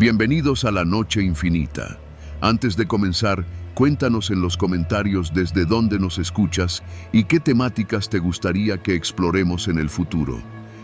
Bienvenidos a la Noche Infinita. Antes de comenzar, cuéntanos en los comentarios desde dónde nos escuchas y qué temáticas te gustaría que exploremos en el futuro.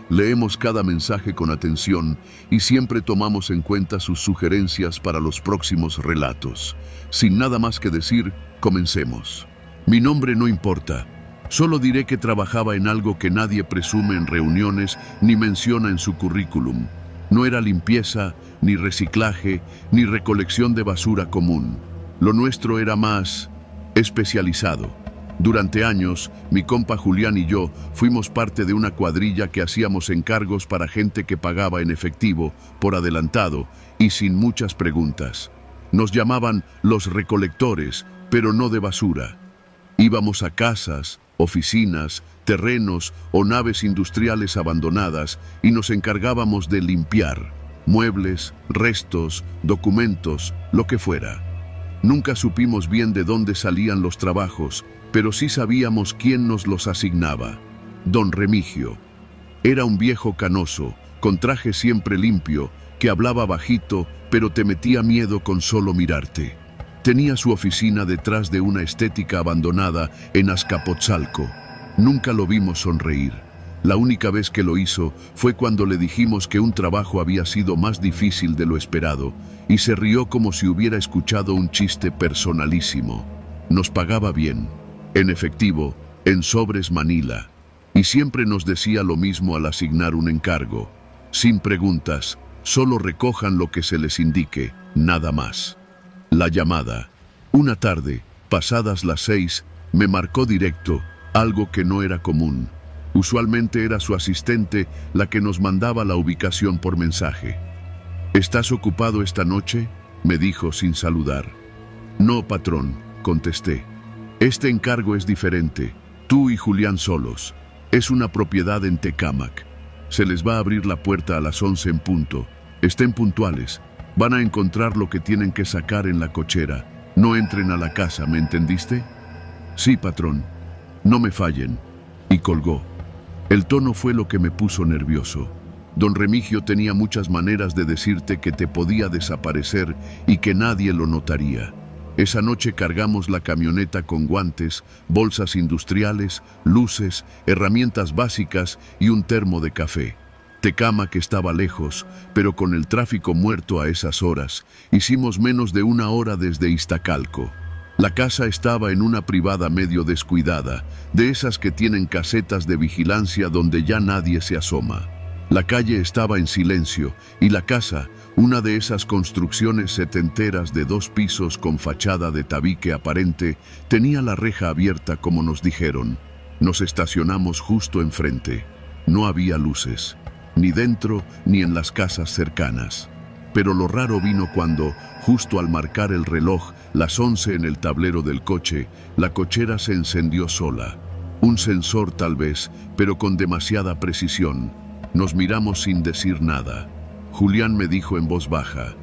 Leemos cada mensaje con atención y siempre tomamos en cuenta sus sugerencias para los próximos relatos. Sin nada más que decir, comencemos. Mi nombre no importa. Solo diré que trabajaba en algo que nadie presume en reuniones ni menciona en su currículum. No era limpieza, ni reciclaje, ni recolección de basura común. Lo nuestro era más especializado. Durante años, mi compa Julián y yo fuimos parte de una cuadrilla que hacíamos encargos para gente que pagaba en efectivo, por adelantado y sin muchas preguntas. Nos llamaban los recolectores, pero no de basura. Íbamos a casas, oficinas, terrenos o naves industriales abandonadas y nos encargábamos de limpiar muebles, restos, documentos, lo que fuera. Nunca supimos bien de dónde salían los trabajos, pero sí sabíamos quién nos los asignaba. Don Remigio. Era un viejo canoso, con traje siempre limpio, que hablaba bajito, pero te metía miedo con solo mirarte. Tenía su oficina detrás de una estética abandonada en Azcapotzalco. Nunca lo vimos sonreír. La única vez que lo hizo fue cuando le dijimos que un trabajo había sido más difícil de lo esperado, y se rió como si hubiera escuchado un chiste personalísimo. Nos pagaba bien, en efectivo, en sobres Manila, y siempre nos decía lo mismo al asignar un encargo. Sin preguntas, solo recojan lo que se les indique, nada más. La llamada. Una tarde, pasadas las 6, me marcó directo, algo que no era común. Usualmente era su asistente la que nos mandaba la ubicación por mensaje. ¿Estás ocupado esta noche?, me dijo sin saludar. No, patrón, contesté. Este encargo es diferente. Tú y Julián solos. Es una propiedad en Tecámac. Se les va a abrir la puerta a las 11 en punto. Estén puntuales. Van a encontrar lo que tienen que sacar en la cochera. No entren a la casa, ¿me entendiste? Sí, patrón. No me fallen. Y colgó. El tono fue lo que me puso nervioso. Don Remigio tenía muchas maneras de decirte que te podía desaparecer y que nadie lo notaría. Esa noche cargamos la camioneta con guantes, bolsas industriales, luces, herramientas básicas y un termo de café. Tecámac estaba lejos, pero con el tráfico muerto a esas horas, hicimos menos de una hora desde Iztacalco. La casa estaba en una privada medio descuidada, de esas que tienen casetas de vigilancia donde ya nadie se asoma. La calle estaba en silencio y la casa, una de esas construcciones setenteras de 2 pisos con fachada de tabique aparente, tenía la reja abierta como nos dijeron. Nos estacionamos justo enfrente. No había luces, ni dentro ni en las casas cercanas. Pero lo raro vino cuando, justo al marcar el reloj, las 11 en el tablero del coche, la cochera se encendió sola. Un sensor tal vez, pero con demasiada precisión. Nos miramos sin decir nada. Julián me dijo en voz baja: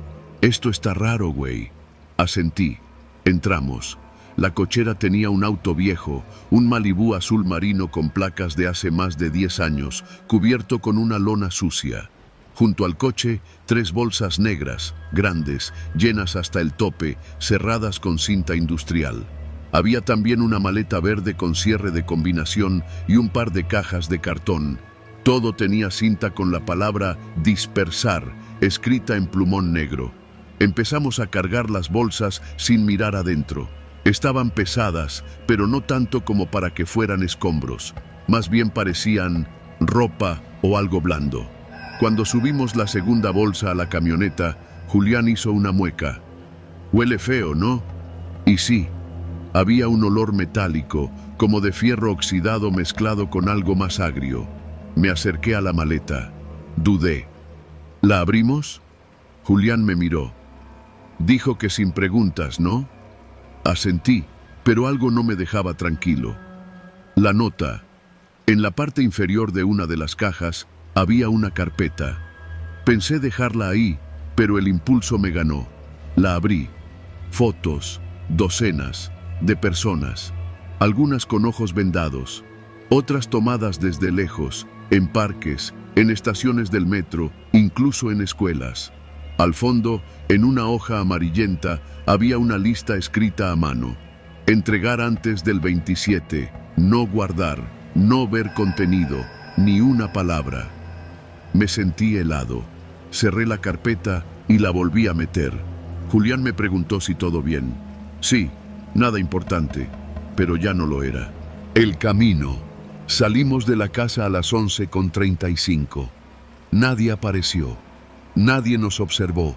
«Esto está raro, güey». Asentí. Entramos. La cochera tenía un auto viejo, un Malibú azul marino con placas de hace más de 10 años, cubierto con una lona sucia. Junto al coche, 3 bolsas negras, grandes, llenas hasta el tope, cerradas con cinta industrial. Había también una maleta verde con cierre de combinación y un par de cajas de cartón. Todo tenía cinta con la palabra dispersar, escrita en plumón negro. Empezamos a cargar las bolsas sin mirar adentro. Estaban pesadas, pero no tanto como para que fueran escombros. Más bien parecían ropa o algo blando. Cuando subimos la segunda bolsa a la camioneta, Julián hizo una mueca. «Huele feo, ¿no?» Y sí, había un olor metálico, como de fierro oxidado mezclado con algo más agrio. Me acerqué a la maleta. Dudé. ¿La abrimos? Julián me miró. Dijo que sin preguntas, ¿no? Asentí, pero algo no me dejaba tranquilo. La nota. En la parte inferior de una de las cajas había una carpeta. Pensé dejarla ahí, pero el impulso me ganó. La abrí. Fotos, docenas, de personas, algunas con ojos vendados, otras tomadas desde lejos, en parques, en estaciones del metro, incluso en escuelas. Al fondo, en una hoja amarillenta, había una lista escrita a mano. Entregar antes del 27, no guardar, no ver contenido, ni una palabra. Me sentí helado. Cerré la carpeta y la volví a meter. Julián me preguntó si todo bien. Sí, nada importante, pero ya no lo era. El camino. Salimos de la casa a las 11:35. Nadie apareció. Nadie nos observó.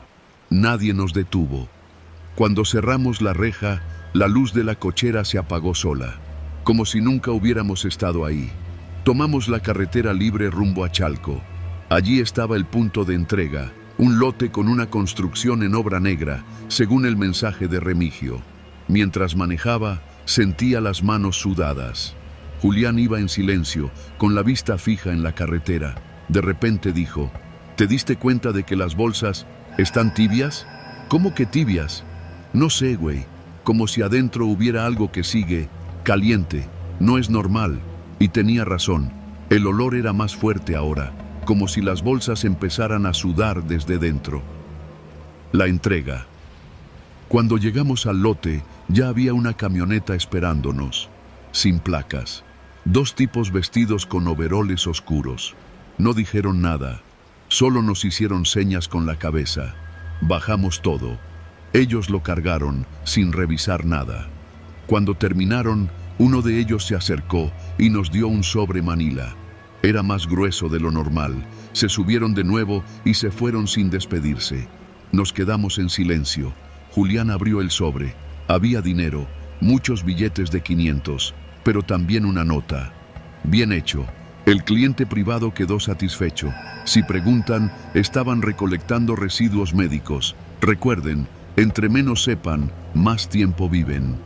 Nadie nos detuvo. Cuando cerramos la reja, la luz de la cochera se apagó sola, como si nunca hubiéramos estado ahí. Tomamos la carretera libre rumbo a Chalco. Allí estaba el punto de entrega, un lote con una construcción en obra negra, según el mensaje de Remigio. Mientras manejaba, sentía las manos sudadas. Julián iba en silencio, con la vista fija en la carretera. De repente dijo: ¿te diste cuenta de que las bolsas están tibias? ¿Cómo que tibias? No sé, güey. Como si adentro hubiera algo que sigue, caliente. No es normal. Y tenía razón. El olor era más fuerte ahora, como si las bolsas empezaran a sudar desde dentro. La entrega. Cuando llegamos al lote, ya había una camioneta esperándonos, sin placas. 2 tipos vestidos con overoles oscuros. No dijeron nada, solo nos hicieron señas con la cabeza. Bajamos todo. Ellos lo cargaron, sin revisar nada. Cuando terminaron, uno de ellos se acercó y nos dio un sobre Manila. Era más grueso de lo normal. Se subieron de nuevo y se fueron sin despedirse. Nos quedamos en silencio. Julián abrió el sobre. Había dinero, muchos billetes de 500, pero también una nota. Bien hecho. El cliente privado quedó satisfecho. Si preguntan, estaban recolectando residuos médicos. Recuerden, entre menos sepan, más tiempo viven.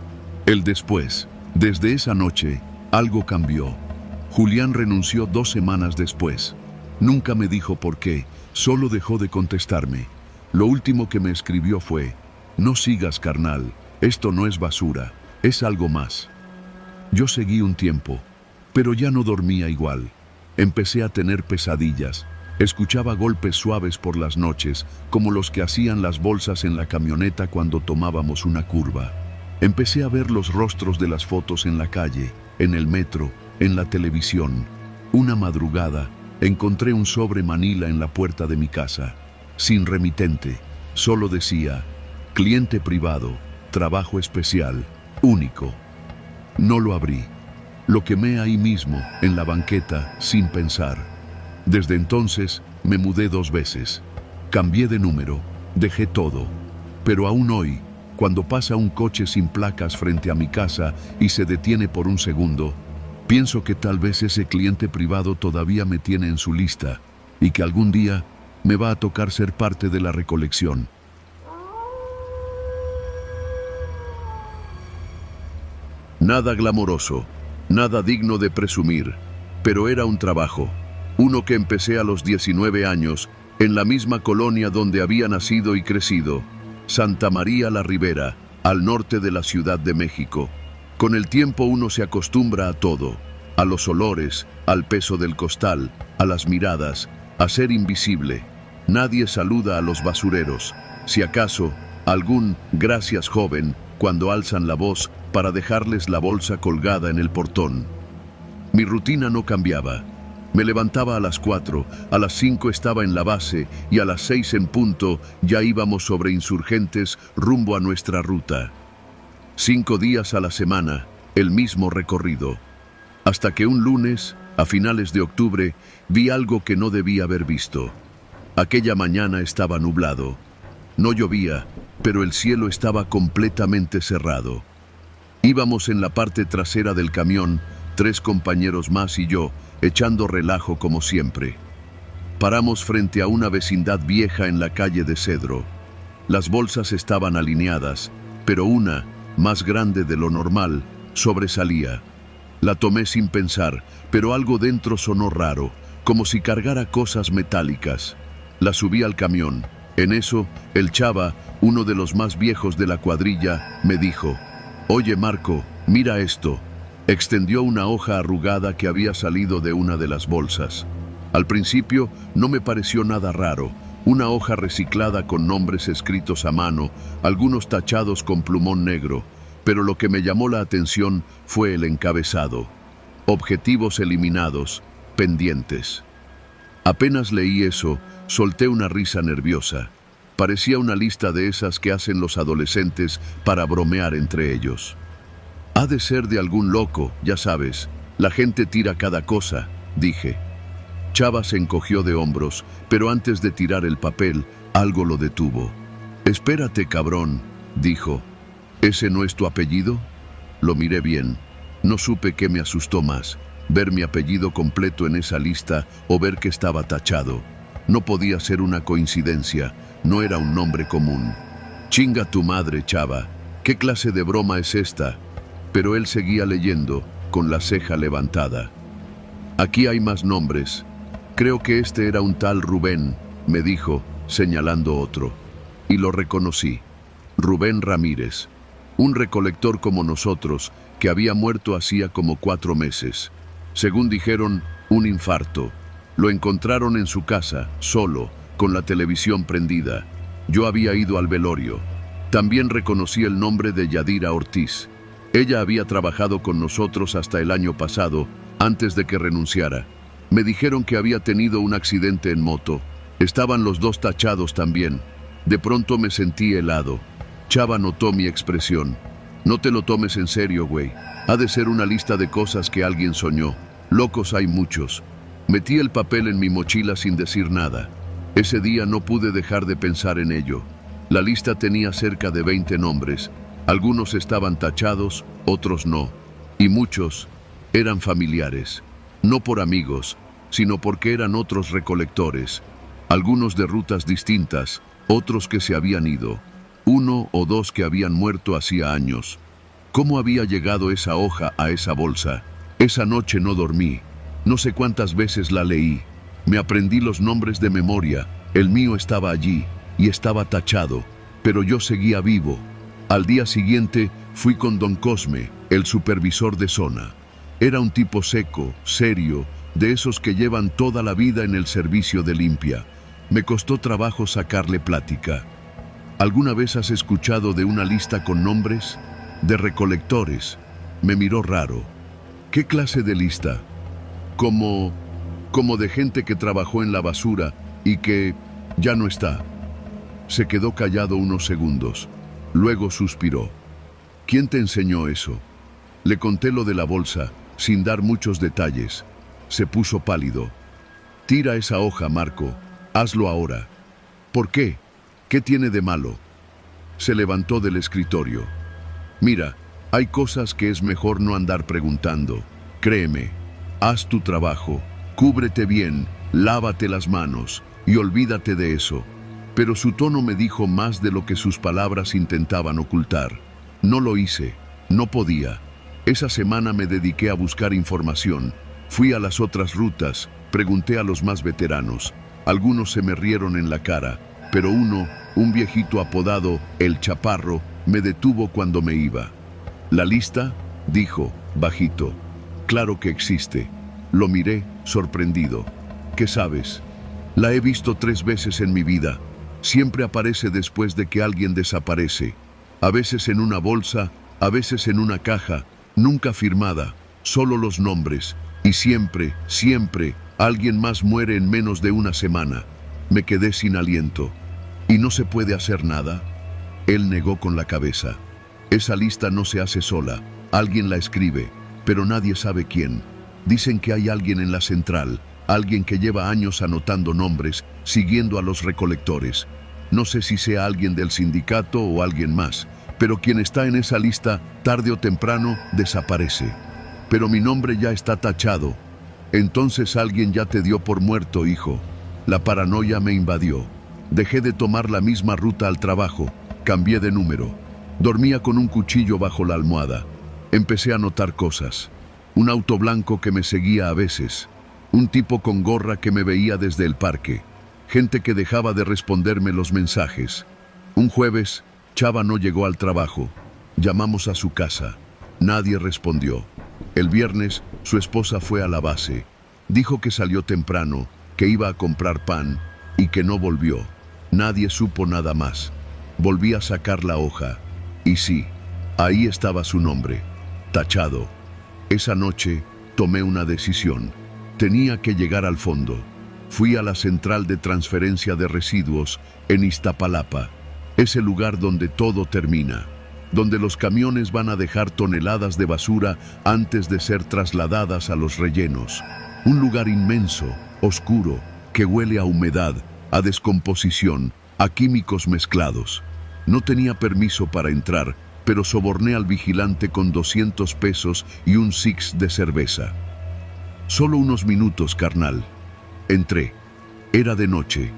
El después. Desde esa noche, algo cambió. Julián renunció 2 semanas después. Nunca me dijo por qué, solo dejó de contestarme. Lo último que me escribió fue: no sigas, carnal, esto no es basura, es algo más. Yo seguí un tiempo, pero ya no dormía igual. Empecé a tener pesadillas. Escuchaba golpes suaves por las noches, como los que hacían las bolsas en la camioneta cuando tomábamos una curva. Empecé a ver los rostros de las fotos en la calle, en el metro, en la televisión. Una madrugada, encontré un sobre Manila en la puerta de mi casa, sin remitente. Solo decía: cliente privado, trabajo especial, único. No lo abrí. Lo quemé ahí mismo, en la banqueta, sin pensar. Desde entonces, me mudé 2 veces. Cambié de número, dejé todo. Pero aún hoy, cuando pasa un coche sin placas frente a mi casa y se detiene por un segundo, pienso que tal vez ese cliente privado todavía me tiene en su lista y que algún día me va a tocar ser parte de la recolección. Nada glamoroso, nada digno de presumir, pero era un trabajo. Uno que empecé a los 19 años, en la misma colonia donde había nacido y crecido, Santa María la Ribera, al norte de la Ciudad de México. Con el tiempo uno se acostumbra a todo, a los olores, al peso del costal, a las miradas, a ser invisible. Nadie saluda a los basureros, si acaso, algún "gracias, joven", cuando alzan la voz para dejarles la bolsa colgada en el portón. Mi rutina no cambiaba. Me levantaba a las 4, a las 5 estaba en la base y a las 6 en punto ya íbamos sobre Insurgentes rumbo a nuestra ruta. 5 días a la semana, el mismo recorrido. Hasta que un lunes, a finales de octubre, vi algo que no debía haber visto. Aquella mañana estaba nublado. No llovía, pero el cielo estaba completamente cerrado. Íbamos en la parte trasera del camión, 3 compañeros más y yo, echando relajo como siempre. Paramos frente a una vecindad vieja en la calle de Cedro. Las bolsas estaban alineadas, pero una, más grande de lo normal, sobresalía. La tomé sin pensar, pero algo dentro sonó raro, como si cargara cosas metálicas. La subí al camión. En eso, el chava, uno de los más viejos de la cuadrilla, me dijo: «Oye, Marco, mira esto». Extendió una hoja arrugada que había salido de una de las bolsas. Al principio no me pareció nada raro, Una hoja reciclada con nombres escritos a mano, algunos tachados con plumón negro, pero lo que me llamó la atención fue el encabezado. Objetivos eliminados, pendientes. Apenas leí eso, solté una risa nerviosa. Parecía una lista de esas que hacen los adolescentes para bromear entre ellos. Ha de ser de algún loco, ya sabes. La gente tira cada cosa, dije. Chava se encogió de hombros, pero antes de tirar el papel, algo lo detuvo. Espérate, cabrón, dijo. ¿Ese no es tu apellido? Lo miré bien. No supe qué me asustó más, ver mi apellido completo en esa lista o ver que estaba tachado. No podía ser una coincidencia, no era un nombre común. Chinga tu madre, Chava. ¿Qué clase de broma es esta? Pero él seguía leyendo, con la ceja levantada. Aquí hay más nombres. Creo que este era un tal Rubén, me dijo, señalando otro. Y lo reconocí. Rubén Ramírez. Un recolector como nosotros, que había muerto hacía como 4 meses. Según dijeron, un infarto. Lo encontraron en su casa, solo, con la televisión prendida. Yo había ido al velorio. También reconocí el nombre de Yadira Ortiz. Ella había trabajado con nosotros hasta el año pasado, antes de que renunciara. Me dijeron que había tenido un accidente en moto. Estaban los dos tachados también. De pronto me sentí helado. Chava notó mi expresión. No te lo tomes en serio, güey. Ha de ser una lista de cosas que alguien soñó. Locos hay muchos. Metí el papel en mi mochila sin decir nada. Ese día no pude dejar de pensar en ello. La lista tenía cerca de 20 nombres. Algunos estaban tachados, otros no. Y muchos eran familiares. No por amigos, sino porque eran otros recolectores. Algunos de rutas distintas, otros que se habían ido. 1 o 2 que habían muerto hacía años. ¿Cómo había llegado esa hoja a esa bolsa? Esa noche no dormí. No sé cuántas veces la leí. Me aprendí los nombres de memoria. El mío estaba allí y estaba tachado, pero yo seguía vivo. Al día siguiente fui con don Cosme, el supervisor de zona. Era un tipo seco, serio, de esos que llevan toda la vida en el servicio de limpia. Me costó trabajo sacarle plática. ¿Alguna vez has escuchado de una lista con nombres? De recolectores. Me miró raro. ¿Qué clase de lista? Como de gente que trabajó en la basura y que ya no está. Se quedó callado unos segundos. Luego suspiró. ¿Quién te enseñó eso? Le conté lo de la bolsa, sin dar muchos detalles. Se puso pálido. Tira esa hoja, Marco. Hazlo ahora. ¿Por qué? ¿Qué tiene de malo? Se levantó del escritorio. Mira, hay cosas que es mejor no andar preguntando. Créeme, haz tu trabajo, cúbrete bien, lávate las manos y olvídate de eso. Pero su tono me dijo más de lo que sus palabras intentaban ocultar. No lo hice, no podía. Esa semana me dediqué a buscar información. Fui a las otras rutas, pregunté a los más veteranos. Algunos se me rieron en la cara, pero uno, un viejito apodado El Chaparro, me detuvo cuando me iba. ¿La lista? Dijo, bajito. Claro que existe. Lo miré, sorprendido. ¿Qué sabes? La he visto 3 veces en mi vida. Siempre aparece después de que alguien desaparece. A veces en una bolsa, a veces en una caja, nunca firmada, solo los nombres. Y siempre, siempre, alguien más muere en menos de una semana. Me quedé sin aliento. ¿Y no se puede hacer nada? Él negó con la cabeza. Esa lista no se hace sola. Alguien la escribe, pero nadie sabe quién. Dicen que hay alguien en la central, alguien que lleva años anotando nombres, siguiendo a los recolectores. No sé si sea alguien del sindicato o alguien más, pero quien está en esa lista, tarde o temprano, desaparece. Pero mi nombre ya está tachado. Entonces alguien ya te dio por muerto, hijo. La paranoia me invadió. Dejé de tomar la misma ruta al trabajo. Cambié de número. Dormía con un cuchillo bajo la almohada. Empecé a notar cosas. Un auto blanco que me seguía a veces. Un tipo con gorra que me veía desde el parque. Gente que dejaba de responderme los mensajes. Un jueves, Chava no llegó al trabajo. Llamamos a su casa. Nadie respondió. El viernes, su esposa fue a la base. Dijo que salió temprano, que iba a comprar pan y que no volvió. Nadie supo nada más. Volví a sacar la hoja, y sí, ahí estaba su nombre, tachado. Esa noche tomé una decisión. Tenía que llegar al fondo. Fui a la central de transferencia de residuos en Iztapalapa, ese lugar donde todo termina, donde los camiones van a dejar toneladas de basura antes de ser trasladadas a los rellenos. Un lugar inmenso, oscuro, que huele a humedad, a descomposición, a químicos mezclados. No tenía permiso para entrar, pero soborné al vigilante con 200 pesos y un six de cerveza. Solo unos minutos, carnal. Entré. Era de noche.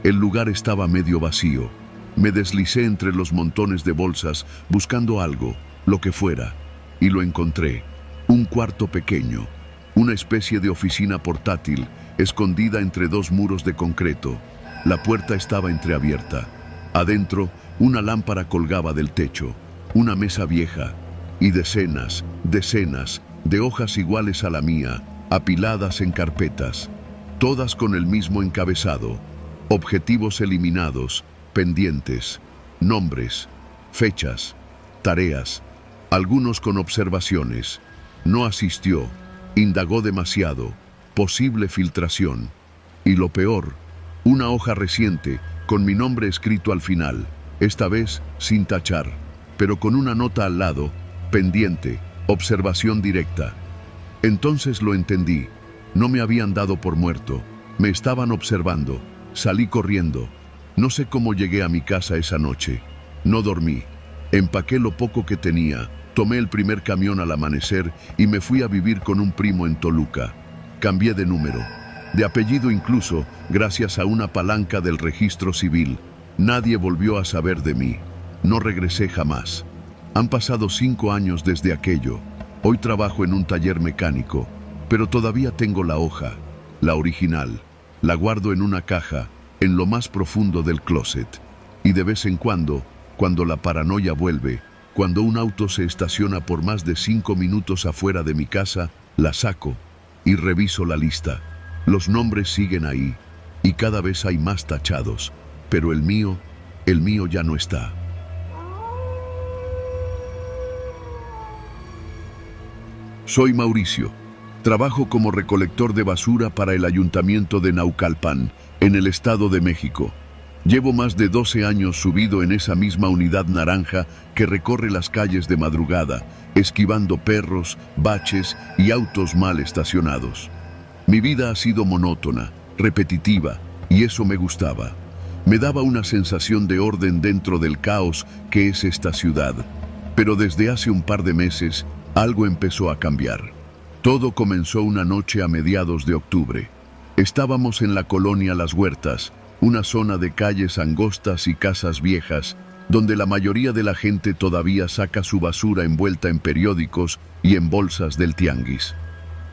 El lugar estaba medio vacío. Me deslicé entre los montones de bolsas buscando algo, lo que fuera, y lo encontré. Un cuarto pequeño, una especie de oficina portátil, escondida entre dos muros de concreto. La puerta estaba entreabierta. Adentro, una lámpara colgaba del techo, una mesa vieja, y decenas de hojas iguales a la mía, apiladas en carpetas, todas con el mismo encabezado: objetivos eliminados, pendientes, nombres, fechas, tareas, algunos con observaciones. No asistió, indagó demasiado, posible filtración. Y lo peor, una hoja reciente con mi nombre escrito al final, esta vez sin tachar, pero con una nota al lado: pendiente, observación directa. Entonces lo entendí. No me habían dado por muerto, me estaban observando. Salí corriendo. No sé cómo llegué a mi casa esa noche. No dormí. Empaqué lo poco que tenía, tomé el primer camión al amanecer y me fui a vivir con un primo en Toluca. Cambié de número, de apellido incluso, gracias a una palanca del registro civil. Nadie volvió a saber de mí. No regresé jamás. Han pasado 5 años desde aquello. Hoy trabajo en un taller mecánico, pero todavía tengo la hoja, la original. La guardo en una caja, en lo más profundo del closet. Y de vez en cuando la paranoia vuelve, cuando un auto se estaciona por más de 5 minutos afuera de mi casa, la saco y reviso la lista. Los nombres siguen ahí, y cada vez hay más tachados, pero el mío ya no está. Soy Mauricio. Trabajo como recolector de basura para el Ayuntamiento de Naucalpan, en el Estado de México. Llevo más de 12 años subido en esa misma unidad naranja que recorre las calles de madrugada, esquivando perros, baches y autos mal estacionados. Mi vida ha sido monótona, repetitiva, y eso me gustaba. Me daba una sensación de orden dentro del caos que es esta ciudad. Pero desde hace un par de meses, algo empezó a cambiar. Todo comenzó una noche a mediados de octubre. Estábamos en la colonia Las Huertas, una zona de calles angostas y casas viejas, donde la mayoría de la gente todavía saca su basura envuelta en periódicos y en bolsas del tianguis.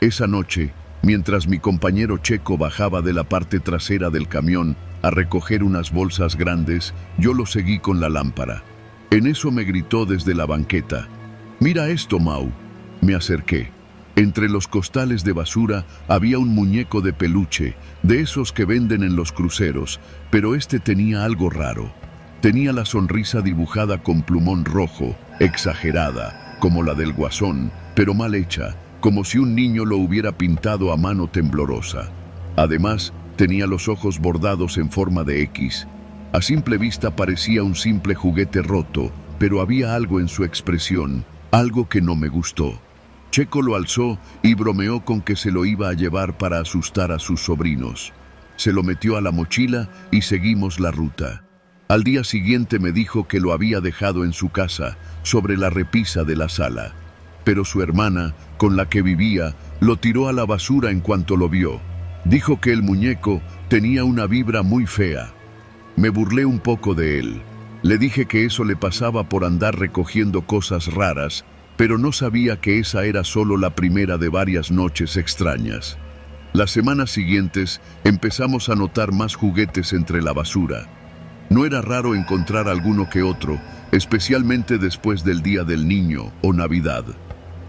Esa noche, mientras mi compañero Checo bajaba de la parte trasera del camión a recoger unas bolsas grandes, yo lo seguí con la lámpara. En eso me gritó desde la banqueta: «Mira esto, Mau». Me acerqué. Entre los costales de basura había un muñeco de peluche, de esos que venden en los cruceros, pero este tenía algo raro. Tenía la sonrisa dibujada con plumón rojo, exagerada, como la del Guasón, pero mal hecha, como si un niño lo hubiera pintado a mano temblorosa. Además, tenía los ojos bordados en forma de X. A simple vista parecía un simple juguete roto, pero había algo en su expresión, algo que no me gustó. Checo lo alzó y bromeó con que se lo iba a llevar para asustar a sus sobrinos. Se lo metió a la mochila y seguimos la ruta. Al día siguiente me dijo que lo había dejado en su casa, sobre la repisa de la sala. Pero su hermana, con la que vivía, lo tiró a la basura en cuanto lo vio. Dijo que el muñeco tenía una vibra muy fea. Me burlé un poco de él. Le dije que eso le pasaba por andar recogiendo cosas raras, pero no sabía que esa era solo la primera de varias noches extrañas. Las semanas siguientes empezamos a notar más juguetes entre la basura. No era raro encontrar alguno que otro, especialmente después del Día del Niño o Navidad.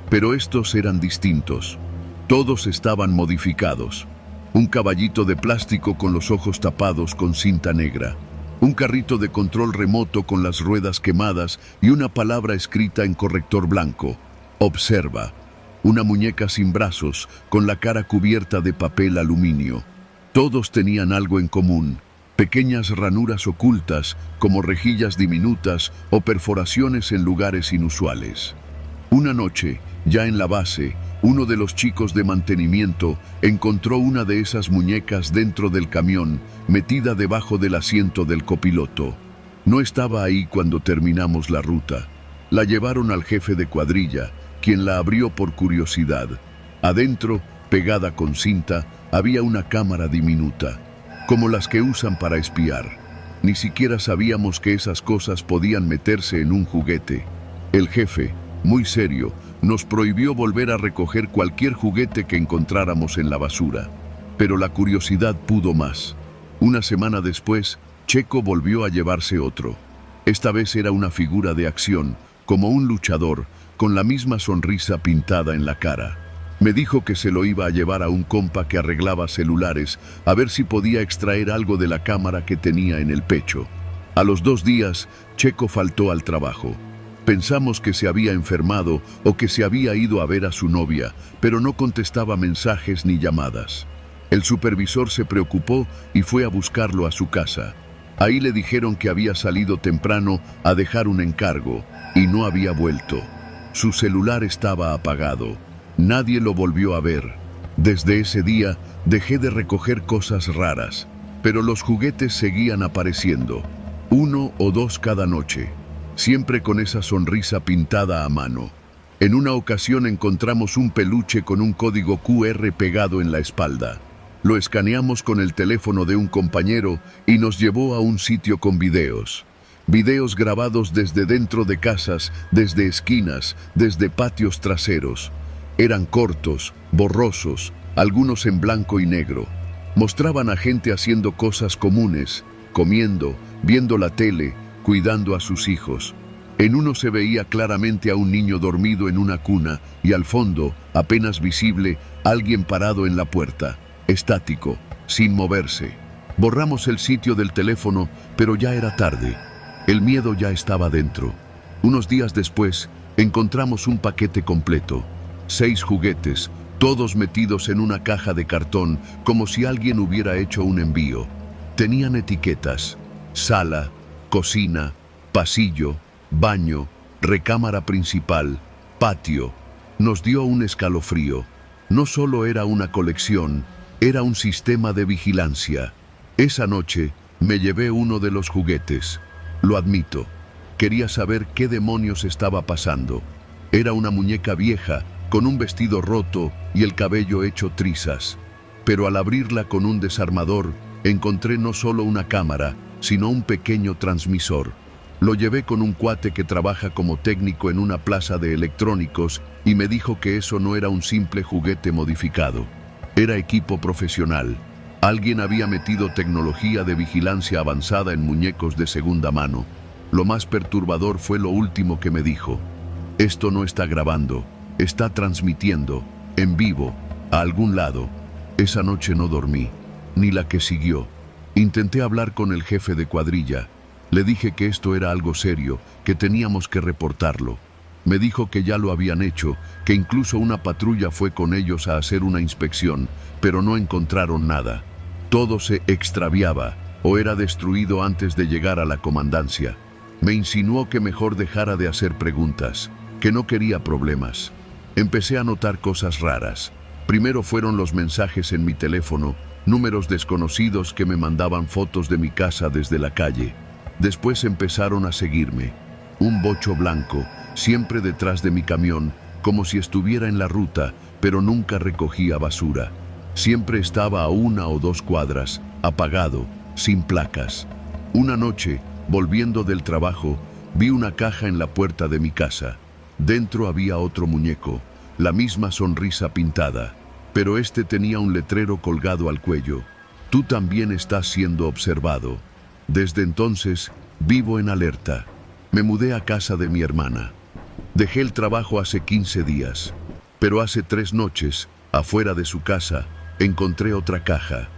Pero estos eran distintos. Todos estaban modificados. un caballito de plástico con los ojos tapados con cinta negra, un carrito de control remoto con las ruedas quemadas y una palabra escrita en corrector blanco: observa. Una muñeca sin brazos, con la cara cubierta de papel aluminio. Todos tenían algo en común: pequeñas ranuras ocultas, como rejillas diminutas o perforaciones en lugares inusuales. Una noche, ya en la base, uno de los chicos de mantenimiento encontró una de esas muñecas dentro del camión, metida debajo del asiento del copiloto. No estaba ahí cuando terminamos la ruta. La llevaron al jefe de cuadrilla, quien la abrió por curiosidad. Adentro, pegada con cinta, había una cámara diminuta, como las que usan para espiar. Ni siquiera sabíamos que esas cosas podían meterse en un juguete. El jefe, muy serio, nos prohibió volver a recoger cualquier juguete que encontráramos en la basura. Pero la curiosidad pudo más. Una semana después, Checo volvió a llevarse otro. Esta vez era una figura de acción, como un luchador, con la misma sonrisa pintada en la cara. Me dijo que se lo iba a llevar a un compa que arreglaba celulares, a ver si podía extraer algo de la cámara que tenía en el pecho. A los 2 días, Checo faltó al trabajo. Pensamos que se había enfermado o que se había ido a ver a su novia, pero no contestaba mensajes ni llamadas. El supervisor se preocupó y fue a buscarlo a su casa. Ahí le dijeron que había salido temprano a dejar un encargo y no había vuelto. Su celular estaba apagado. Nadie lo volvió a ver. Desde ese día dejé de recoger cosas raras, pero los juguetes seguían apareciendo, 1 o 2 cada noche, siempre con esa sonrisa pintada a mano. En una ocasión encontramos un peluche con un código QR pegado en la espalda. Lo escaneamos con el teléfono de un compañero y nos llevó a un sitio con videos. Videos grabados desde dentro de casas, desde esquinas, desde patios traseros. Eran cortos, borrosos, algunos en blanco y negro. Mostraban a gente haciendo cosas comunes, comiendo, viendo la tele, cuidando a sus hijos. En uno se veía claramente a un niño dormido en una cuna y al fondo, apenas visible, alguien parado en la puerta, estático, sin moverse. Borramos el sitio del teléfono, pero ya era tarde. El miedo ya estaba dentro. Unos días después, encontramos un paquete completo. 6 juguetes, todos metidos en una caja de cartón, como si alguien hubiera hecho un envío. Tenían etiquetas: sala, cocina, pasillo, baño, recámara principal, patio. Nos dio un escalofrío. No solo era una colección, era un sistema de vigilancia. Esa noche me llevé uno de los juguetes. Lo admito, quería saber qué demonios estaba pasando. Era una muñeca vieja, con un vestido roto y el cabello hecho trizas. Pero al abrirla con un desarmador, encontré no solo una cámara, sino un pequeño transmisor. Lo llevé con un cuate que trabaja como técnico en una plaza de electrónicos y me dijo que eso no era un simple juguete modificado. Era equipo profesional. Alguien había metido tecnología de vigilancia avanzada en muñecos de segunda mano. Lo más perturbador fue lo último que me dijo: esto no está grabando, está transmitiendo, en vivo, a algún lado. Esa noche no dormí, ni la que siguió. Intenté hablar con el jefe de cuadrilla. Le dije que esto era algo serio, que teníamos que reportarlo. Me dijo que ya lo habían hecho, que incluso una patrulla fue con ellos a hacer una inspección, pero no encontraron nada. Todo se extraviaba o era destruido antes de llegar a la comandancia. Me insinuó que mejor dejara de hacer preguntas, que no quería problemas. Empecé a notar cosas raras. Primero fueron los mensajes en mi teléfono, números desconocidos que me mandaban fotos de mi casa desde la calle. Después empezaron a seguirme. Un bocho blanco, siempre detrás de mi camión, como si estuviera en la ruta, pero nunca recogía basura. Siempre estaba a 1 o 2 cuadras, apagado, sin placas. Una noche, volviendo del trabajo, vi una caja en la puerta de mi casa. Dentro había otro muñeco, la misma sonrisa pintada, pero este tenía un letrero colgado al cuello: tú también estás siendo observado. Desde entonces, vivo en alerta. Me mudé a casa de mi hermana. Dejé el trabajo hace 15 días, pero hace 3 noches, afuera de su casa, Encontré otra caja.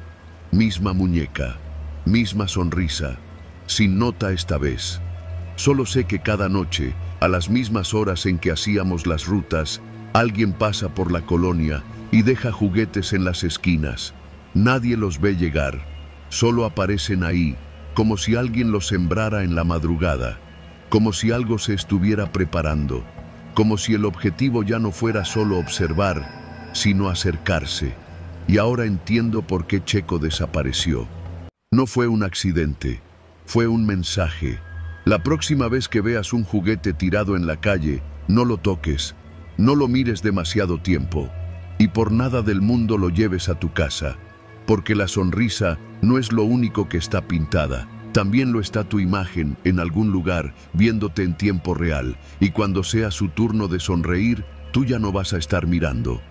Misma muñeca, misma sonrisa, sin nota esta vez. Solo sé que cada noche, a las mismas horas en que hacíamos las rutas, alguien pasa por la colonia y deja juguetes en las esquinas. Nadie los ve llegar, solo aparecen ahí, como si alguien los sembrara en la madrugada, como si algo se estuviera preparando, como si el objetivo ya no fuera solo observar, sino acercarse. Y ahora entiendo por qué Checo desapareció. No fue un accidente, fue un mensaje. La próxima vez que veas un juguete tirado en la calle, no lo toques, no lo mires demasiado tiempo, y por nada del mundo lo lleves a tu casa, porque la sonrisa no es lo único que está pintada. También lo está tu imagen en algún lugar, viéndote en tiempo real, y cuando sea su turno de sonreír, tú ya no vas a estar mirando.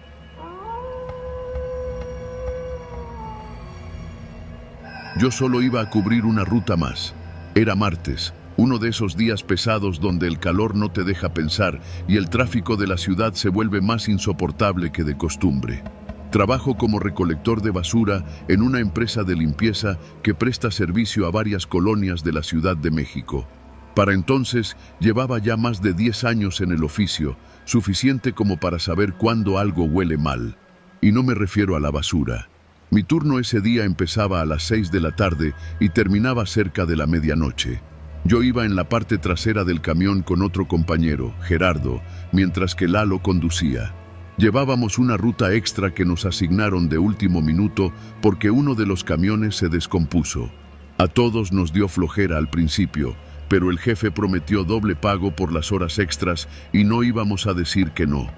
Yo solo iba a cubrir una ruta más. Era martes, uno de esos días pesados donde el calor no te deja pensar y el tráfico de la ciudad se vuelve más insoportable que de costumbre. Trabajo como recolector de basura en una empresa de limpieza que presta servicio a varias colonias de la Ciudad de México. Para entonces llevaba ya más de 10 años en el oficio, suficiente como para saber cuándo algo huele mal. Y no me refiero a la basura. Mi turno ese día empezaba a las 6 de la tarde y terminaba cerca de la medianoche. Yo iba en la parte trasera del camión con otro compañero, Gerardo, mientras que Lalo conducía. Llevábamos una ruta extra que nos asignaron de último minuto porque uno de los camiones se descompuso. A todos nos dio flojera al principio, pero el jefe prometió doble pago por las horas extras y no íbamos a decir que no.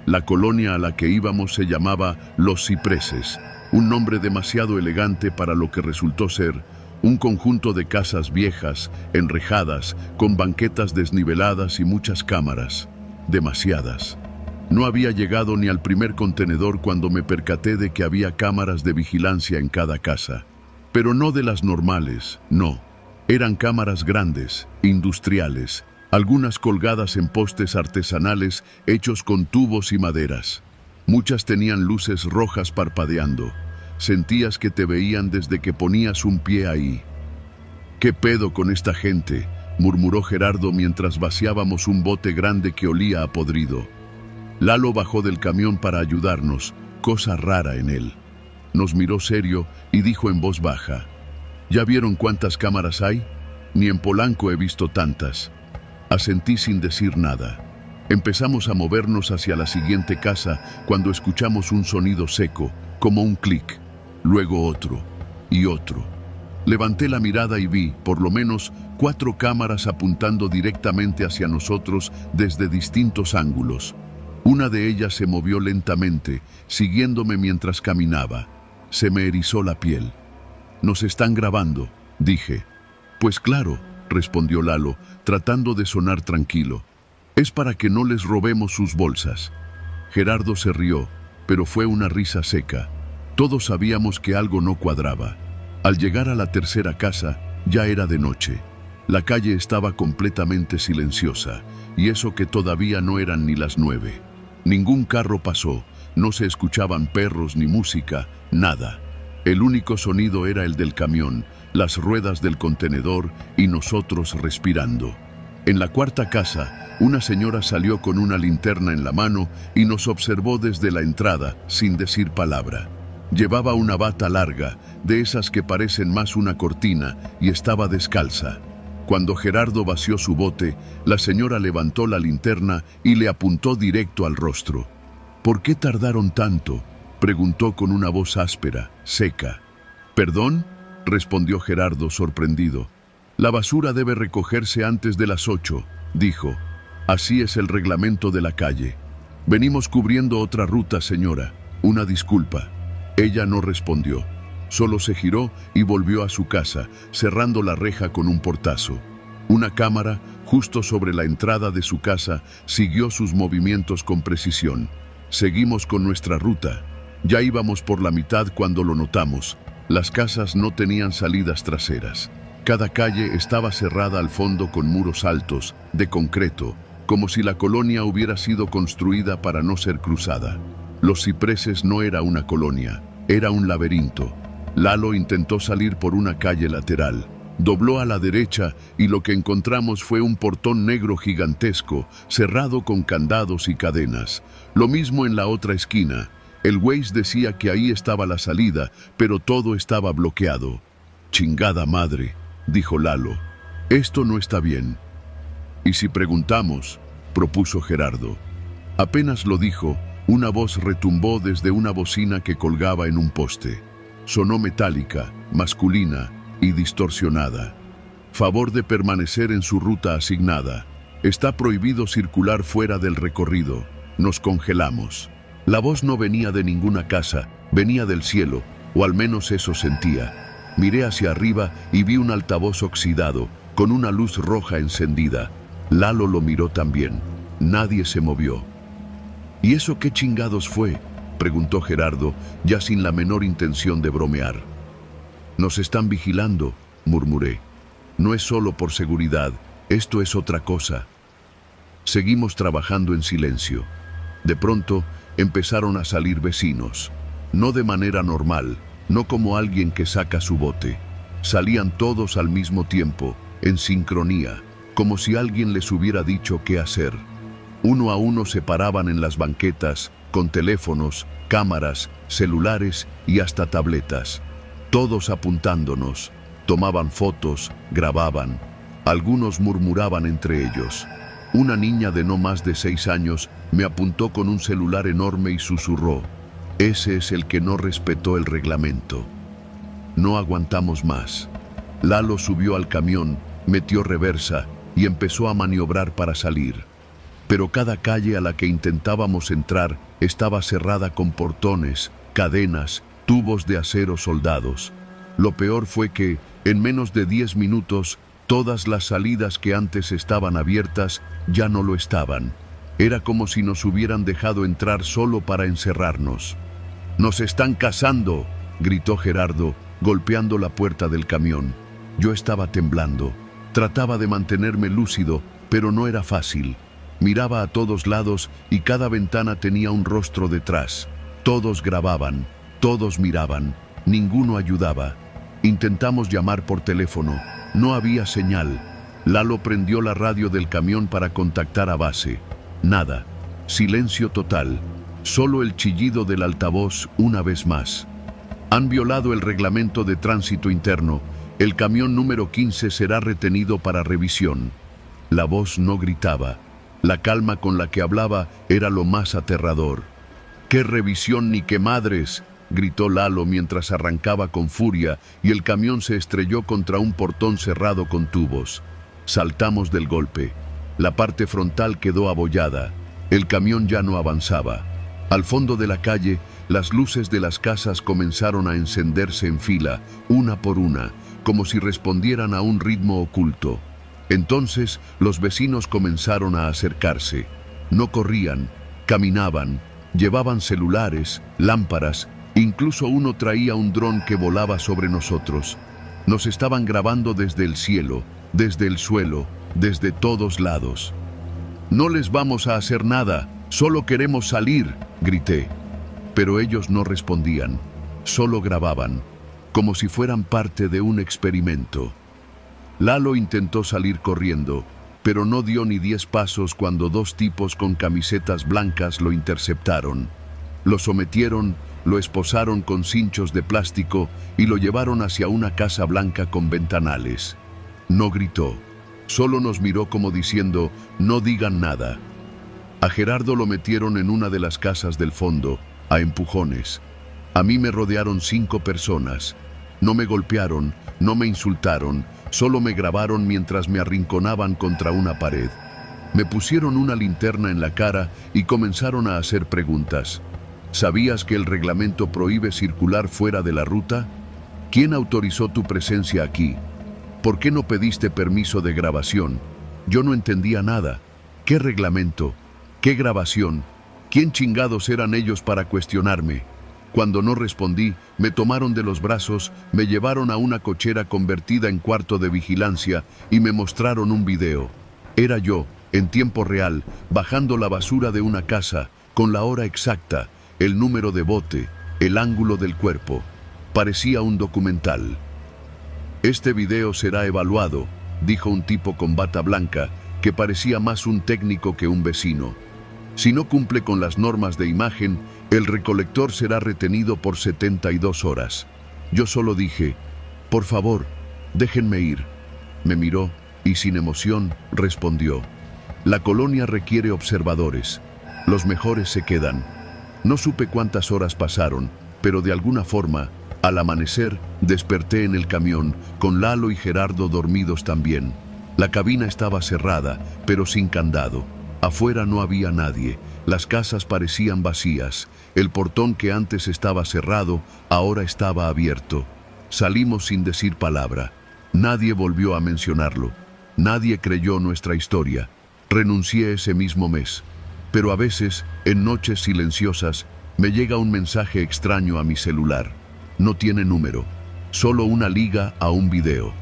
La colonia a la que íbamos se llamaba Los Cipreses, un nombre demasiado elegante para lo que resultó ser un conjunto de casas viejas, enrejadas, con banquetas desniveladas y muchas cámaras. Demasiadas. No había llegado ni al primer contenedor cuando me percaté de que había cámaras de vigilancia en cada casa. Pero no de las normales, no. Eran cámaras grandes, industriales, algunas colgadas en postes artesanales hechos con tubos y maderas. Muchas tenían luces rojas parpadeando. Sentías que te veían desde que ponías un pie ahí. «¿Qué pedo con esta gente?», murmuró Gerardo mientras vaciábamos un bote grande que olía a podrido. Lalo bajó del camión para ayudarnos, cosa rara en él. Nos miró serio y dijo en voz baja: «¿Ya vieron cuántas cámaras hay? Ni en Polanco he visto tantas». Asentí sin decir nada. Empezamos a movernos hacia la siguiente casa cuando escuchamos un sonido seco, como un clic, luego otro y otro. Levanté la mirada y vi, por lo menos, 4 cámaras apuntando directamente hacia nosotros desde distintos ángulos. Una de ellas se movió lentamente, siguiéndome mientras caminaba. Se me erizó la piel. «Nos están grabando», dije. «Pues claro», respondió Lalo, tratando de sonar tranquilo. «Es para que no les robemos sus bolsas». Gerardo se rió, pero fue una risa seca. Todos sabíamos que algo no cuadraba. Al llegar a la tercera casa, ya era de noche. La calle estaba completamente silenciosa, y eso que todavía no eran ni las 9. Ningún carro pasó, no se escuchaban perros ni música, nada. El único sonido era el del camión, las ruedas del contenedor y nosotros respirando. En la cuarta casa, una señora salió con una linterna en la mano y nos observó desde la entrada, sin decir palabra. Llevaba una bata larga, de esas que parecen más una cortina, y estaba descalza. Cuando Gerardo vació su bote, la señora levantó la linterna y le apuntó directo al rostro. «¿Por qué tardaron tanto?», preguntó con una voz áspera, seca. «¿Perdón?», respondió Gerardo sorprendido. «La basura debe recogerse antes de las 8», dijo. «Así es el reglamento de la calle. Venimos cubriendo otra ruta, señora. Una disculpa». Ella no respondió. Solo se giró y volvió a su casa, cerrando la reja con un portazo. Una cámara, justo sobre la entrada de su casa, siguió sus movimientos con precisión. Seguimos con nuestra ruta. Ya íbamos por la mitad cuando lo notamos. Las casas no tenían salidas traseras. Cada calle estaba cerrada al fondo con muros altos, de concreto, como si la colonia hubiera sido construida para no ser cruzada. Los Cipreses no era una colonia, Era un laberinto. Lalo intentó salir por una calle lateral. Dobló a la derecha y lo que encontramos fue un portón negro gigantesco, cerrado con candados y cadenas. Lo mismo en la otra esquina. El Waze decía que ahí estaba la salida, pero todo estaba bloqueado. «Chingada madre», dijo Lalo. «Esto no está bien». «¿Y si preguntamos?», propuso Gerardo. Apenas lo dijo, una voz retumbó desde una bocina que colgaba en un poste. Sonó metálica, masculina y distorsionada. «Favor de permanecer en su ruta asignada. Está prohibido circular fuera del recorrido. Nos congelamos». La voz no venía de ninguna casa, venía del cielo, o al menos eso sentía. Miré hacia arriba y vi un altavoz oxidado, con una luz roja encendida. Lalo lo miró también. Nadie se movió. «¿Y eso qué chingados fue?», preguntó Gerardo, ya sin la menor intención de bromear. «Nos están vigilando», murmuré. «No es solo por seguridad, esto es otra cosa». Seguimos trabajando en silencio. De pronto, empezaron a salir vecinos. No de manera normal, no como alguien que saca su bote. Salían todos al mismo tiempo, en sincronía, como si alguien les hubiera dicho qué hacer. Uno a uno se paraban en las banquetas, con teléfonos, cámaras, celulares y hasta tabletas. Todos apuntándonos, tomaban fotos, grababan. Algunos murmuraban entre ellos. Una niña de no más de 6 años me apuntó con un celular enorme y susurró: «Ese es el que no respetó el reglamento». No aguantamos más. Lalo subió al camión, metió reversa y empezó a maniobrar para salir. Pero cada calle a la que intentábamos entrar estaba cerrada con portones, cadenas, tubos de acero soldados. Lo peor fue que, en menos de 10 minutos, todas las salidas que antes estaban abiertas ya no lo estaban. Era como si nos hubieran dejado entrar solo para encerrarnos. «¡Nos están cazando!», gritó Gerardo, golpeando la puerta del camión. Yo estaba temblando. Trataba de mantenerme lúcido, pero no era fácil. Miraba a todos lados y cada ventana tenía un rostro detrás. Todos grababan, todos miraban, ninguno ayudaba. Intentamos llamar por teléfono. No había señal. Lalo prendió la radio del camión para contactar a base. Nada. Silencio total. Solo el chillido del altavoz una vez más. «Han violado el reglamento de tránsito interno. El camión número 15 será retenido para revisión». La voz no gritaba. La calma con la que hablaba era lo más aterrador. «¿Qué revisión ni qué madres?», gritó Lalo mientras arrancaba con furia y el camión se estrelló contra un portón cerrado con tubos. Saltamos del golpe. La parte frontal quedó abollada. El camión ya no avanzaba. Al fondo de la calle, las luces de las casas comenzaron a encenderse en fila, una por una, como si respondieran a un ritmo oculto. Entonces, los vecinos comenzaron a acercarse. No corrían, caminaban, llevaban celulares, lámparas. Incluso uno traía un dron que volaba sobre nosotros. Nos estaban grabando desde el cielo, desde el suelo, desde todos lados. «No les vamos a hacer nada, solo queremos salir», grité. Pero ellos no respondían, solo grababan, como si fueran parte de un experimento. Lalo intentó salir corriendo, pero no dio ni 10 pasos cuando 2 tipos con camisetas blancas lo interceptaron. Lo sometieron, lo esposaron con cinchos de plástico y lo llevaron hacia una casa blanca con ventanales. No gritó, solo nos miró como diciendo: «No digan nada». A Gerardo lo metieron en una de las casas del fondo, a empujones. A mí me rodearon 5 personas. No me golpearon, no me insultaron, solo me grabaron mientras me arrinconaban contra una pared. Me pusieron una linterna en la cara y comenzaron a hacer preguntas. ¿Sabías que el reglamento prohíbe circular fuera de la ruta? ¿Quién autorizó tu presencia aquí? ¿Por qué no pediste permiso de grabación? Yo no entendía nada. ¿Qué reglamento? ¿Qué grabación? ¿Quién chingados eran ellos para cuestionarme? Cuando no respondí, me tomaron de los brazos, me llevaron a una cochera convertida en cuarto de vigilancia y me mostraron un video. Era yo, en tiempo real, bajando la basura de una casa, con la hora exacta, el número de bote, el ángulo del cuerpo. Parecía un documental. Este video será evaluado, dijo un tipo con bata blanca, que parecía más un técnico que un vecino. Si no cumple con las normas de imagen, el recolector será retenido por 72 horas. Yo solo dije, por favor, déjenme ir. Me miró y sin emoción respondió, la colonia requiere observadores. Los mejores se quedan. No supe cuántas horas pasaron, pero de alguna forma, al amanecer, desperté en el camión, con Lalo y Gerardo dormidos también. La cabina estaba cerrada, pero sin candado. Afuera no había nadie. Las casas parecían vacías. El portón que antes estaba cerrado, ahora estaba abierto. Salimos sin decir palabra. Nadie volvió a mencionarlo. Nadie creyó nuestra historia. Renuncié ese mismo mes. Pero a veces, en noches silenciosas, me llega un mensaje extraño a mi celular. No tiene número, solo una liga a un video.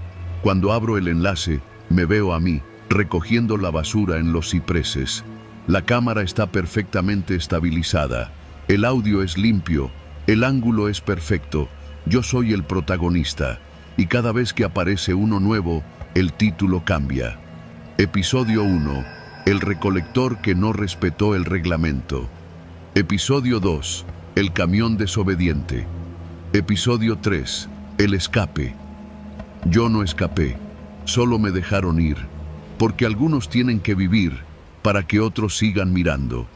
Cuando abro el enlace, me veo a mí, recogiendo la basura en los cipreses. La cámara está perfectamente estabilizada. El audio es limpio, el ángulo es perfecto. Yo soy el protagonista. Y cada vez que aparece uno nuevo, el título cambia. Episodio 1. El recolector que no respetó el reglamento. Episodio 2. El camión desobediente. Episodio 3. El escape. Yo no escapé, solo me dejaron ir, porque algunos tienen que vivir para que otros sigan mirando.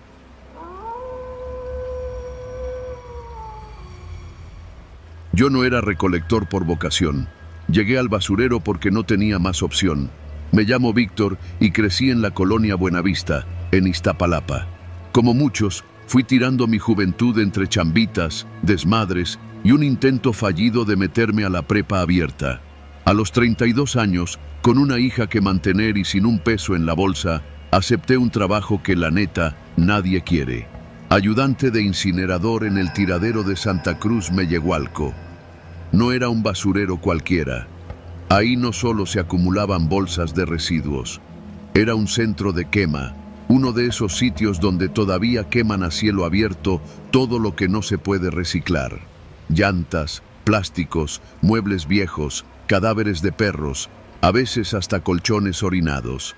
Yo no era recolector por vocación. Llegué al basurero porque no tenía más opción. Me llamo Víctor y crecí en la colonia Buenavista, en Iztapalapa. Como muchos, fui tirando mi juventud entre chambitas, desmadres y un intento fallido de meterme a la prepa abierta. A los 32 años, con una hija que mantener y sin un peso en la bolsa, acepté un trabajo que la neta nadie quiere. Ayudante de incinerador en el tiradero de Santa Cruz Mellehualco. No era un basurero cualquiera. Ahí no solo se acumulaban bolsas de residuos. Era un centro de quema, uno de esos sitios donde todavía queman a cielo abierto todo lo que no se puede reciclar. Llantas, plásticos, muebles viejos, cadáveres de perros, a veces hasta colchones orinados.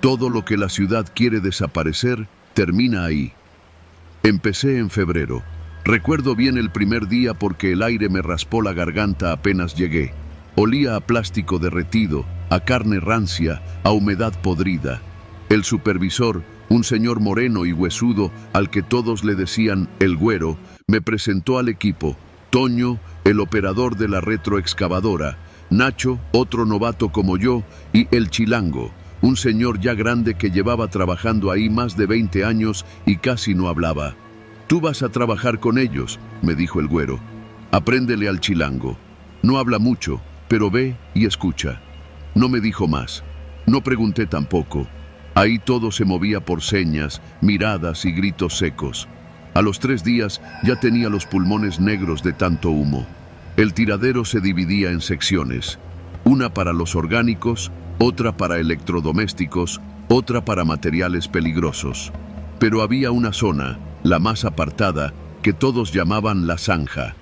Todo lo que la ciudad quiere desaparecer termina ahí. Empecé en febrero. Recuerdo bien el primer día porque el aire me raspó la garganta apenas llegué. Olía a plástico derretido, a carne rancia, a humedad podrida. El supervisor, un señor moreno y huesudo al que todos le decían el güero, me presentó al equipo. Toño, el operador de la retroexcavadora, Nacho, otro novato como yo, y el Chilango, un señor ya grande que llevaba trabajando ahí más de 20 años y casi no hablaba. «Tú vas a trabajar con ellos», me dijo el güero. «Apréndele al Chilango. No habla mucho, pero ve y escucha». No me dijo más. No pregunté tampoco. Ahí todo se movía por señas, miradas y gritos secos. A los 3 días ya tenía los pulmones negros de tanto humo. El tiradero se dividía en secciones. Una para los orgánicos, otra para electrodomésticos, otra para materiales peligrosos. Pero había una zona, la más apartada, que todos llamaban la zanja.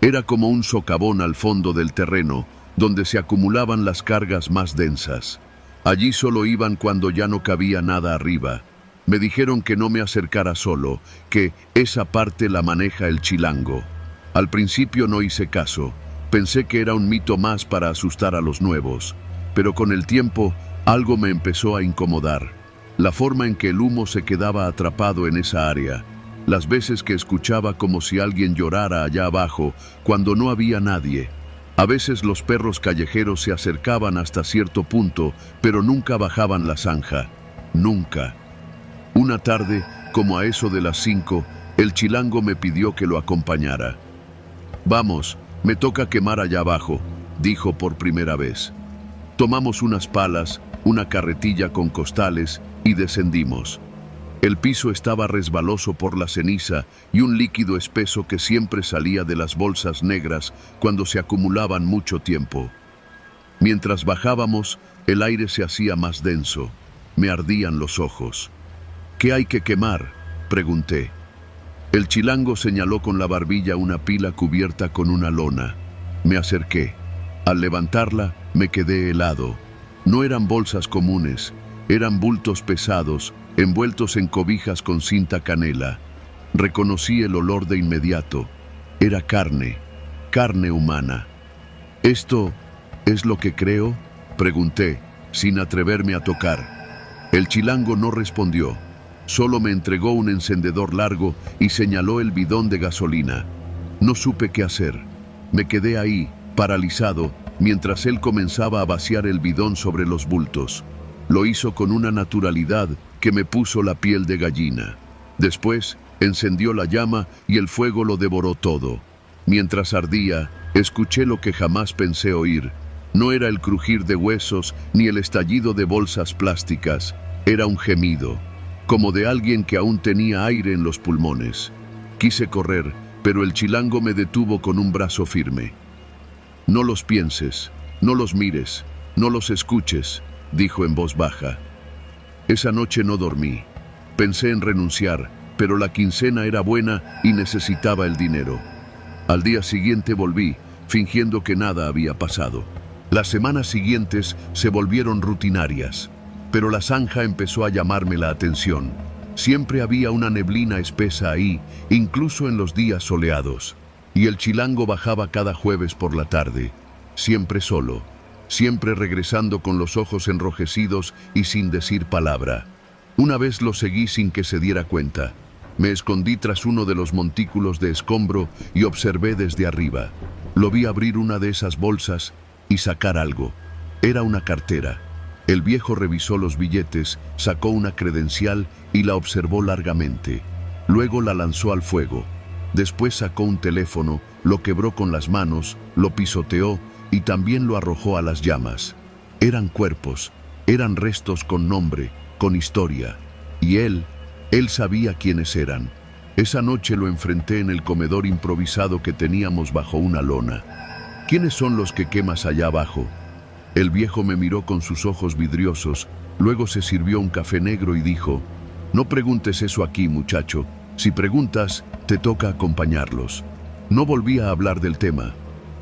Era como un socavón al fondo del terreno, donde se acumulaban las cargas más densas. Allí solo iban cuando ya no cabía nada arriba. Me dijeron que no me acercara solo, que esa parte la maneja el Chilango. Al principio no hice caso. Pensé que era un mito más para asustar a los nuevos. Pero con el tiempo, algo me empezó a incomodar. La forma en que el humo se quedaba atrapado en esa área. Las veces que escuchaba como si alguien llorara allá abajo, cuando no había nadie. A veces los perros callejeros se acercaban hasta cierto punto, pero nunca bajaban la zanja. Nunca. Una tarde, como a eso de las 5, el Chilango me pidió que lo acompañara. «Vamos, me toca quemar allá abajo», dijo por primera vez. Tomamos unas palas, una carretilla con costales y descendimos. El piso estaba resbaloso por la ceniza y un líquido espeso que siempre salía de las bolsas negras cuando se acumulaban mucho tiempo. Mientras bajábamos, el aire se hacía más denso. Me ardían los ojos. «¿Qué hay que quemar?», pregunté. El chilango señaló con la barbilla una pila cubierta con una lona. Me acerqué. Al levantarla, me quedé helado. No eran bolsas comunes, eran bultos pesados, envueltos en cobijas con cinta canela. Reconocí el olor de inmediato. Era carne, carne humana. ¿Esto es lo que creo?, pregunté, sin atreverme a tocar. El chilango no respondió. Solo me entregó un encendedor largo y señaló el bidón de gasolina. No supe qué hacer. Me quedé ahí, paralizado, mientras él comenzaba a vaciar el bidón sobre los bultos. Lo hizo con una naturalidad que me puso la piel de gallina. Después, encendió la llama y el fuego lo devoró todo. Mientras ardía, escuché lo que jamás pensé oír. No era el crujir de huesos ni el estallido de bolsas plásticas. Era un gemido, como de alguien que aún tenía aire en los pulmones. Quise correr, pero el chilango me detuvo con un brazo firme. «No los pienses, no los mires, no los escuches», dijo en voz baja. Esa noche no dormí. Pensé en renunciar, pero la quincena era buena y necesitaba el dinero. Al día siguiente volví, fingiendo que nada había pasado. Las semanas siguientes se volvieron rutinarias, pero la zanja empezó a llamarme la atención. Siempre había una neblina espesa ahí, incluso en los días soleados. Y el chilango bajaba cada jueves por la tarde, siempre solo, siempre regresando con los ojos enrojecidos y sin decir palabra. Una vez lo seguí sin que se diera cuenta. Me escondí tras uno de los montículos de escombro y observé desde arriba. Lo vi abrir una de esas bolsas y sacar algo. Era una cartera. El viejo revisó los billetes, sacó una credencial y la observó largamente. Luego la lanzó al fuego. Después sacó un teléfono, lo quebró con las manos, lo pisoteó y también lo arrojó a las llamas. Eran cuerpos, eran restos con nombre, con historia. Y él sabía quiénes eran. Esa noche lo enfrenté en el comedor improvisado que teníamos bajo una lona. «¿Quiénes son los que quemas allá abajo?». El viejo me miró con sus ojos vidriosos, luego se sirvió un café negro y dijo: «No preguntes eso aquí, muchacho. Si preguntas, te toca acompañarlos». No volví a hablar del tema,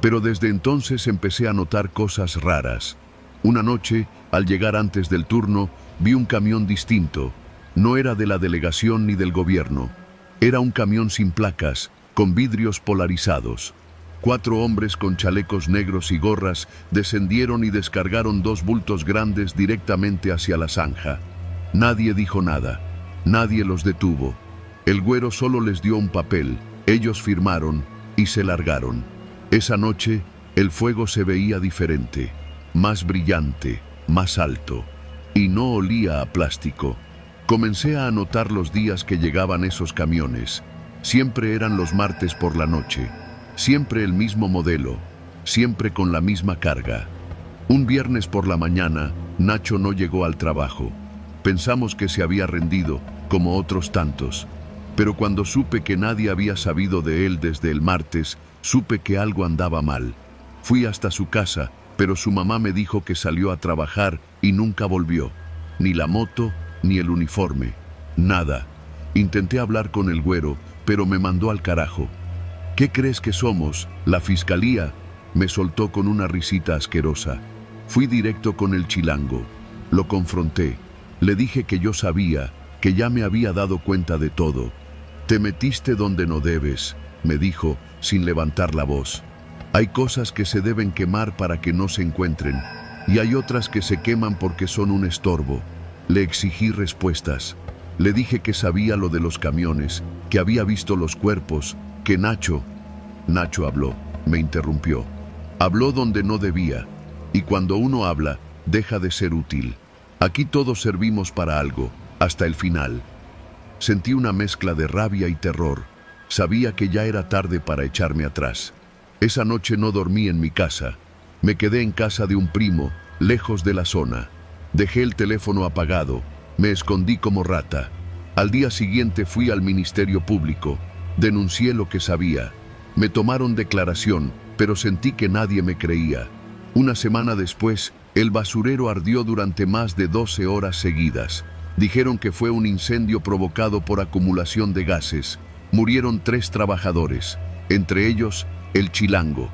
pero desde entonces empecé a notar cosas raras. Una noche, al llegar antes del turno, vi un camión distinto. No era de la delegación ni del gobierno. Era un camión sin placas, con vidrios polarizados. 4 hombres con chalecos negros y gorras descendieron y descargaron 2 bultos grandes directamente hacia la zanja. Nadie dijo nada. Nadie los detuvo. El güero solo les dio un papel, ellos firmaron y se largaron. Esa noche, el fuego se veía diferente, más brillante, más alto, y no olía a plástico. Comencé a anotar los días que llegaban esos camiones. Siempre eran los martes por la noche, siempre el mismo modelo, siempre con la misma carga. Un viernes por la mañana, Nacho no llegó al trabajo. Pensamos que se había rendido, como otros tantos. Pero cuando supe que nadie había sabido de él desde el martes, supe que algo andaba mal. Fui hasta su casa, pero su mamá me dijo que salió a trabajar y nunca volvió. Ni la moto, ni el uniforme, nada. Intenté hablar con el güero, pero me mandó al carajo. «¿Qué crees que somos? ¿La fiscalía?», me soltó con una risita asquerosa. Fui directo con el chilango. Lo confronté. Le dije que yo sabía, que ya me había dado cuenta de todo. «Te metiste donde no debes», me dijo, sin levantar la voz. «Hay cosas que se deben quemar para que no se encuentren, y hay otras que se queman porque son un estorbo». Le exigí respuestas. Le dije que sabía lo de los camiones, que había visto los cuerpos, que Nacho habló, me interrumpió. Habló donde no debía, y cuando uno habla, deja de ser útil. Aquí todos servimos para algo, hasta el final. Sentí una mezcla de rabia y terror. Sabía que ya era tarde para echarme atrás. Esa noche no dormí en mi casa. Me quedé en casa de un primo, lejos de la zona. Dejé el teléfono apagado. Me escondí como rata. Al día siguiente fui al Ministerio Público. Denuncié lo que sabía. Me tomaron declaración, pero sentí que nadie me creía. Una semana después, el basurero ardió durante más de 12 horas seguidas. Dijeron que fue un incendio provocado por acumulación de gases. Murieron 3 trabajadores, entre ellos el chilango.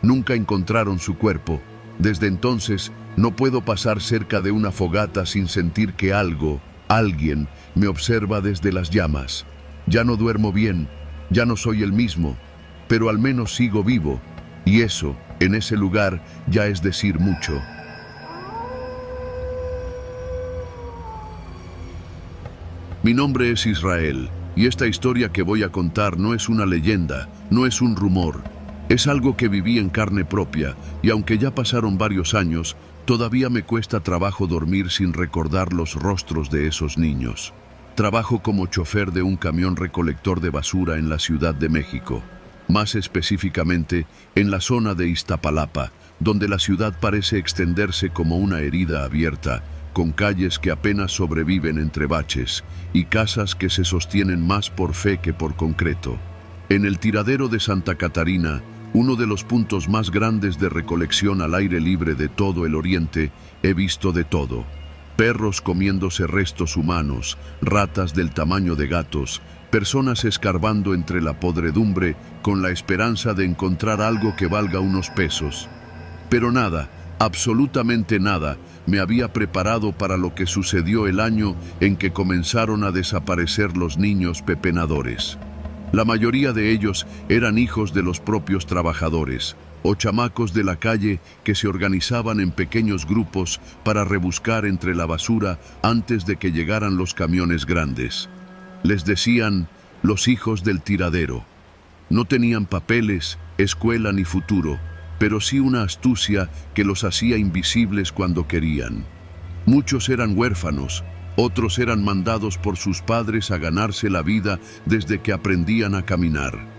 Nunca encontraron su cuerpo. Desde entonces no puedo pasar cerca de una fogata sin sentir que alguien me observa desde las llamas. Ya no duermo bien, ya no soy el mismo, pero al menos sigo vivo, y eso, en ese lugar, ya es decir mucho. Mi nombre es Israel, y esta historia que voy a contar no es una leyenda, no es un rumor. Es algo que viví en carne propia, y aunque ya pasaron varios años, todavía me cuesta trabajo dormir sin recordar los rostros de esos niños. Trabajo como chofer de un camión recolector de basura en la Ciudad de México, más específicamente en la zona de Iztapalapa, donde la ciudad parece extenderse como una herida abierta, con calles que apenas sobreviven entre baches y casas que se sostienen más por fe que por concreto. En el tiradero de Santa Catarina, uno de los puntos más grandes de recolección al aire libre de todo el oriente, he visto de todo. Perros comiéndose restos humanos, ratas del tamaño de gatos, personas escarbando entre la podredumbre con la esperanza de encontrar algo que valga unos pesos. Pero nada, absolutamente nada, me había preparado para lo que sucedió el año en que comenzaron a desaparecer los niños pepenadores. La mayoría de ellos eran hijos de los propios trabajadores, o chamacos de la calle que se organizaban en pequeños grupos para rebuscar entre la basura antes de que llegaran los camiones grandes. Les decían los hijos del tiradero. No tenían papeles, escuela ni futuro, pero sí una astucia que los hacía invisibles cuando querían. Muchos eran huérfanos, otros eran mandados por sus padres a ganarse la vida desde que aprendían a caminar.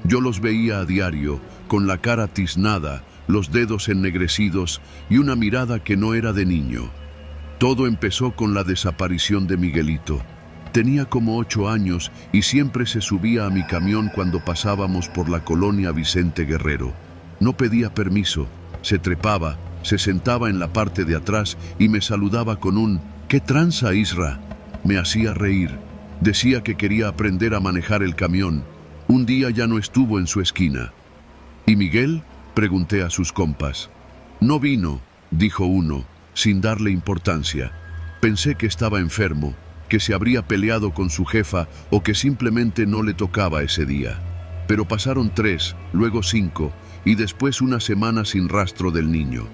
Yo los veía a diario, con la cara tiznada, los dedos ennegrecidos y una mirada que no era de niño. Todo empezó con la desaparición de Miguelito. Tenía como 8 años y siempre se subía a mi camión cuando pasábamos por la colonia Vicente Guerrero. No pedía permiso, se trepaba, se sentaba en la parte de atrás y me saludaba con un «¿Qué tranza, Isra?». Me hacía reír. Decía que quería aprender a manejar el camión. Un día ya no estuvo en su esquina. «¿Y Miguel?», pregunté a sus compas. «No vino», dijo uno, sin darle importancia. Pensé que estaba enfermo, que se habría peleado con su jefa o que simplemente no le tocaba ese día. Pero pasaron 3, luego 5 y después una semana sin rastro del niño.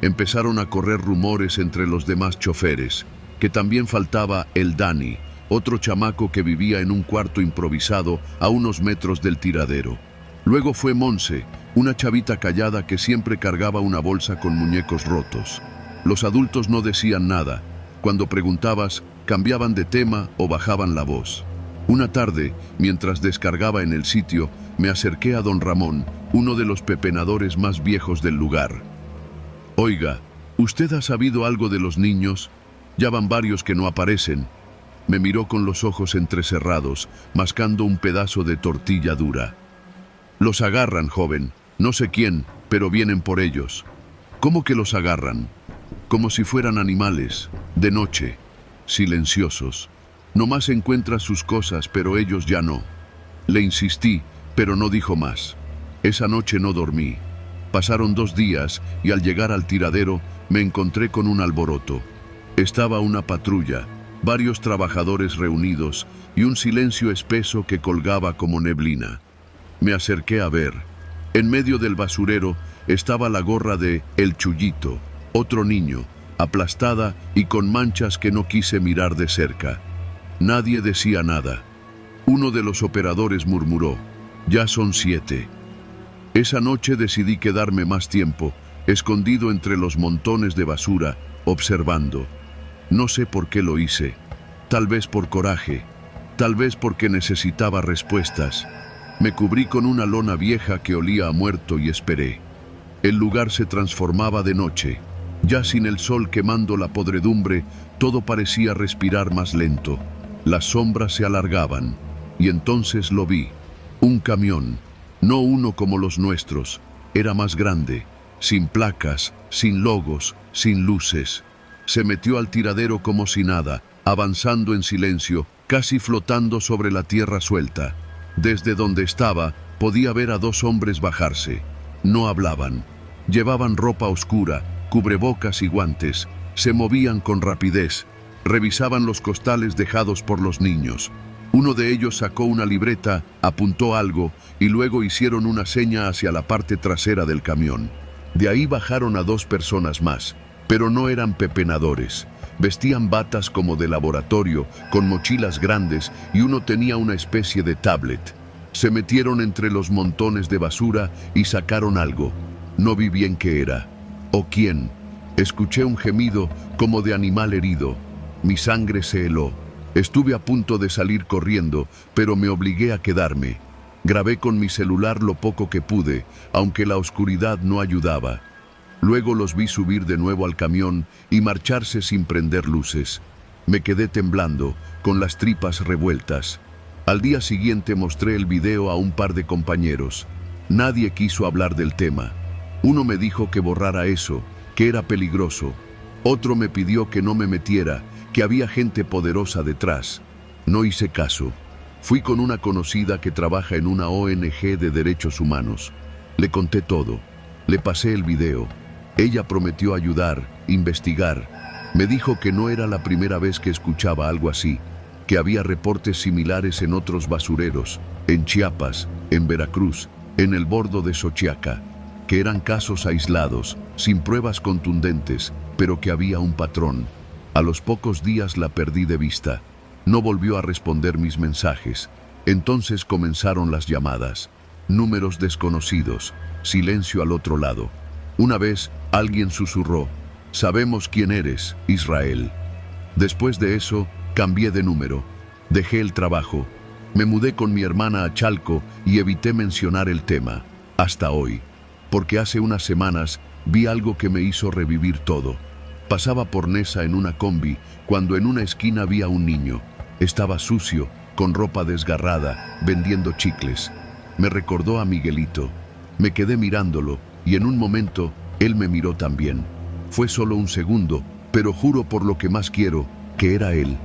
Empezaron a correr rumores entre los demás choferes, que también faltaba el Dani, otro chamaco que vivía en un cuarto improvisado a unos metros del tiradero. Luego fue Monse, una chavita callada que siempre cargaba una bolsa con muñecos rotos. Los adultos no decían nada. Cuando preguntabas, cambiaban de tema o bajaban la voz. Una tarde, mientras descargaba en el sitio, me acerqué a don Ramón, uno de los pepenadores más viejos del lugar. «Oiga, ¿usted ha sabido algo de los niños? Ya van varios que no aparecen». Me miró con los ojos entrecerrados, mascando un pedazo de tortilla dura. «Los agarran, joven. No sé quién, pero vienen por ellos». «¿Cómo que los agarran?». «Como si fueran animales, de noche, silenciosos. Nomás encuentra sus cosas, pero ellos ya no». Le insistí, pero no dijo más. Esa noche no dormí. Pasaron 2 días y al llegar al tiradero me encontré con un alboroto. Estaba una patrulla, varios trabajadores reunidos y un silencio espeso que colgaba como neblina. Me acerqué a ver. En medio del basurero estaba la gorra de El Chullito, otro niño, aplastada y con manchas que no quise mirar de cerca. Nadie decía nada. Uno de los operadores murmuró: «Ya son 7». Esa noche decidí quedarme más tiempo, escondido entre los montones de basura, observando. No sé por qué lo hice. Tal vez por coraje, tal vez porque necesitaba respuestas. Me cubrí con una lona vieja que olía a muerto y esperé. El lugar se transformaba de noche. Ya sin el sol quemando la podredumbre, todo parecía respirar más lento. Las sombras se alargaban, y entonces lo vi. Un camión. No uno como los nuestros, era más grande, sin placas, sin logos, sin luces. Se metió al tiradero como si nada, avanzando en silencio, casi flotando sobre la tierra suelta. Desde donde estaba, podía ver a dos hombres bajarse. No hablaban. Llevaban ropa oscura, cubrebocas y guantes. Se movían con rapidez. Revisaban los costales dejados por los niños. Uno de ellos sacó una libreta, apuntó algo y luego hicieron una seña hacia la parte trasera del camión. De ahí bajaron a dos personas más, pero no eran pepenadores. Vestían batas como de laboratorio, con mochilas grandes, y uno tenía una especie de tablet. Se metieron entre los montones de basura y sacaron algo. No vi bien qué era, o quién. Escuché un gemido como de animal herido. Mi sangre se heló. Estuve a punto de salir corriendo, pero me obligué a quedarme. Grabé con mi celular lo poco que pude, aunque la oscuridad no ayudaba. Luego los vi subir de nuevo al camión y marcharse sin prender luces. Me quedé temblando, con las tripas revueltas. Al día siguiente mostré el video a un par de compañeros. Nadie quiso hablar del tema. Uno me dijo que borrara eso, que era peligroso. Otro me pidió que no me metiera, que había gente poderosa detrás. No hice caso. Fui con una conocida que trabaja en una ONG de derechos humanos. Le conté todo. Le pasé el video. Ella prometió ayudar, investigar. Me dijo que no era la primera vez que escuchaba algo así, que había reportes similares en otros basureros, en Chiapas, en Veracruz, en el bordo de Xochiaca, que eran casos aislados, sin pruebas contundentes, pero que había un patrón. A los pocos días la perdí de vista. No volvió a responder mis mensajes. Entonces comenzaron las llamadas. Números desconocidos. Silencio al otro lado. Una vez, alguien susurró: «Sabemos quién eres, Israel». Después de eso, cambié de número. Dejé el trabajo. Me mudé con mi hermana a Chalco y evité mencionar el tema. Hasta hoy. Porque hace unas semanas vi algo que me hizo revivir todo. Pasaba por Nesa en una combi cuando en una esquina vi a un niño. Estaba sucio, con ropa desgarrada, vendiendo chicles. Me recordó a Miguelito. Me quedé mirándolo y en un momento él me miró también. Fue solo un segundo, pero juro por lo que más quiero que era él.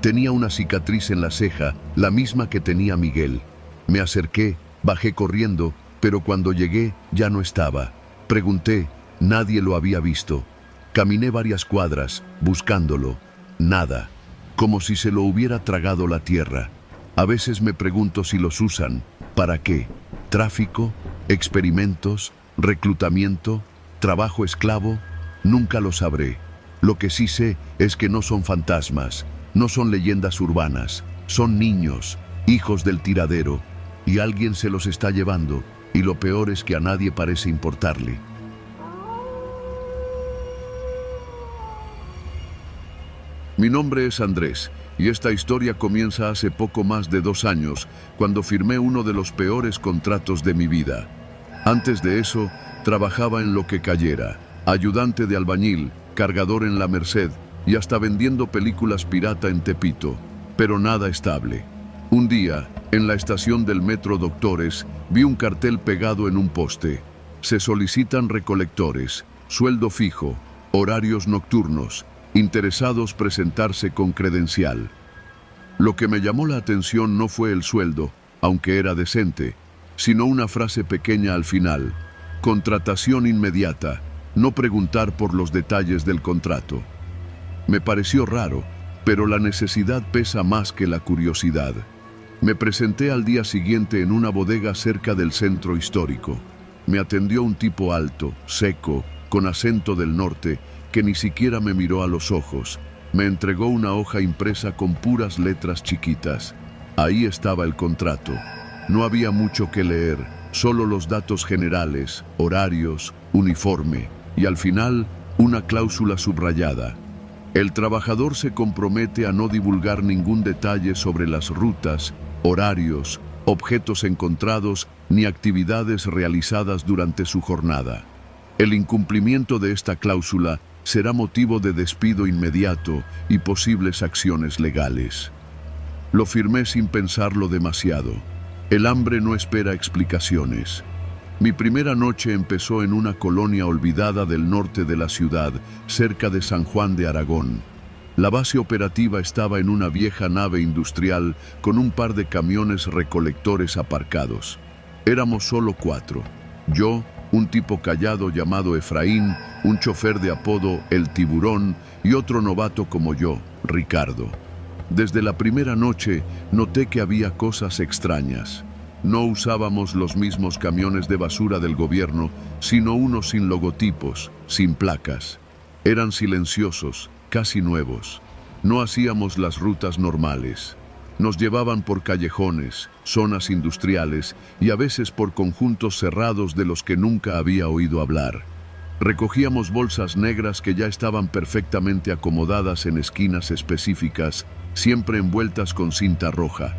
Tenía una cicatriz en la ceja, la misma que tenía Miguel. Me acerqué, bajé corriendo, pero cuando llegué ya no estaba. Pregunté, nadie lo había visto. Caminé varias cuadras, buscándolo. Nada. Como si se lo hubiera tragado la tierra. A veces me pregunto si los usan. ¿Para qué? ¿Tráfico? ¿Experimentos? ¿Reclutamiento? ¿Trabajo esclavo? Nunca lo sabré. Lo que sí sé es que no son fantasmas, no son leyendas urbanas. Son niños, hijos del tiradero. Y alguien se los está llevando. Y lo peor es que a nadie parece importarle. Mi nombre es Andrés, y esta historia comienza hace poco más de 2 años, cuando firmé uno de los peores contratos de mi vida. Antes de eso, trabajaba en lo que cayera, ayudante de albañil, cargador en la Merced, y hasta vendiendo películas pirata en Tepito, pero nada estable. Un día, en la estación del Metro Doctores, vi un cartel pegado en un poste. Se solicitan recolectores, sueldo fijo, horarios nocturnos, interesados presentarse con credencial. Lo que me llamó la atención no fue el sueldo, aunque era decente, sino una frase pequeña al final: contratación inmediata, no preguntar por los detalles del contrato. Me pareció raro, pero la necesidad pesa más que la curiosidad. Me presenté al día siguiente en una bodega cerca del centro histórico. Me atendió un tipo alto, seco, con acento del norte, que ni siquiera me miró a los ojos. Me entregó una hoja impresa con puras letras chiquitas. Ahí estaba el contrato. No había mucho que leer, solo los datos generales, horarios, uniforme, y al final, una cláusula subrayada. El trabajador se compromete a no divulgar ningún detalle sobre las rutas, horarios, objetos encontrados, ni actividades realizadas durante su jornada. El incumplimiento de esta cláusula será motivo de despido inmediato y posibles acciones legales. Lo firmé sin pensarlo demasiado. El hambre no espera explicaciones. Mi primera noche empezó en una colonia olvidada del norte de la ciudad, cerca de San Juan de Aragón. La base operativa estaba en una vieja nave industrial con un par de camiones recolectores aparcados. Éramos solo 4. Yo, un tipo callado llamado Efraín, un chofer de apodo El Tiburón y otro novato como yo, Ricardo. Desde la primera noche noté que había cosas extrañas. No usábamos los mismos camiones de basura del gobierno, sino unos sin logotipos, sin placas. Eran silenciosos, casi nuevos. No hacíamos las rutas normales. Nos llevaban por callejones, zonas industriales y a veces por conjuntos cerrados de los que nunca había oído hablar. Recogíamos bolsas negras que ya estaban perfectamente acomodadas en esquinas específicas, siempre envueltas con cinta roja.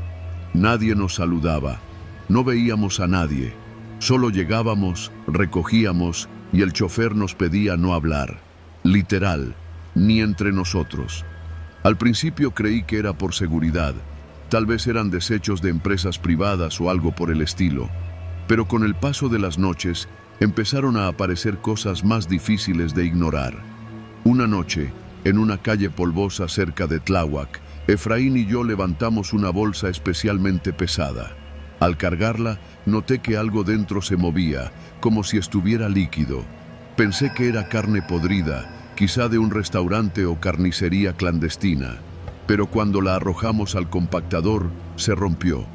Nadie nos saludaba. No veíamos a nadie. Solo llegábamos, recogíamos y el chofer nos pedía no hablar. Literal, ni entre nosotros. Al principio creí que era por seguridad. Tal vez eran desechos de empresas privadas o algo por el estilo. Pero con el paso de las noches, empezaron a aparecer cosas más difíciles de ignorar. Una noche, en una calle polvosa cerca de Tláhuac, Efraín y yo levantamos una bolsa especialmente pesada. Al cargarla, noté que algo dentro se movía, como si estuviera líquido. Pensé que era carne podrida, quizá de un restaurante o carnicería clandestina. Pero cuando la arrojamos al compactador, se rompió.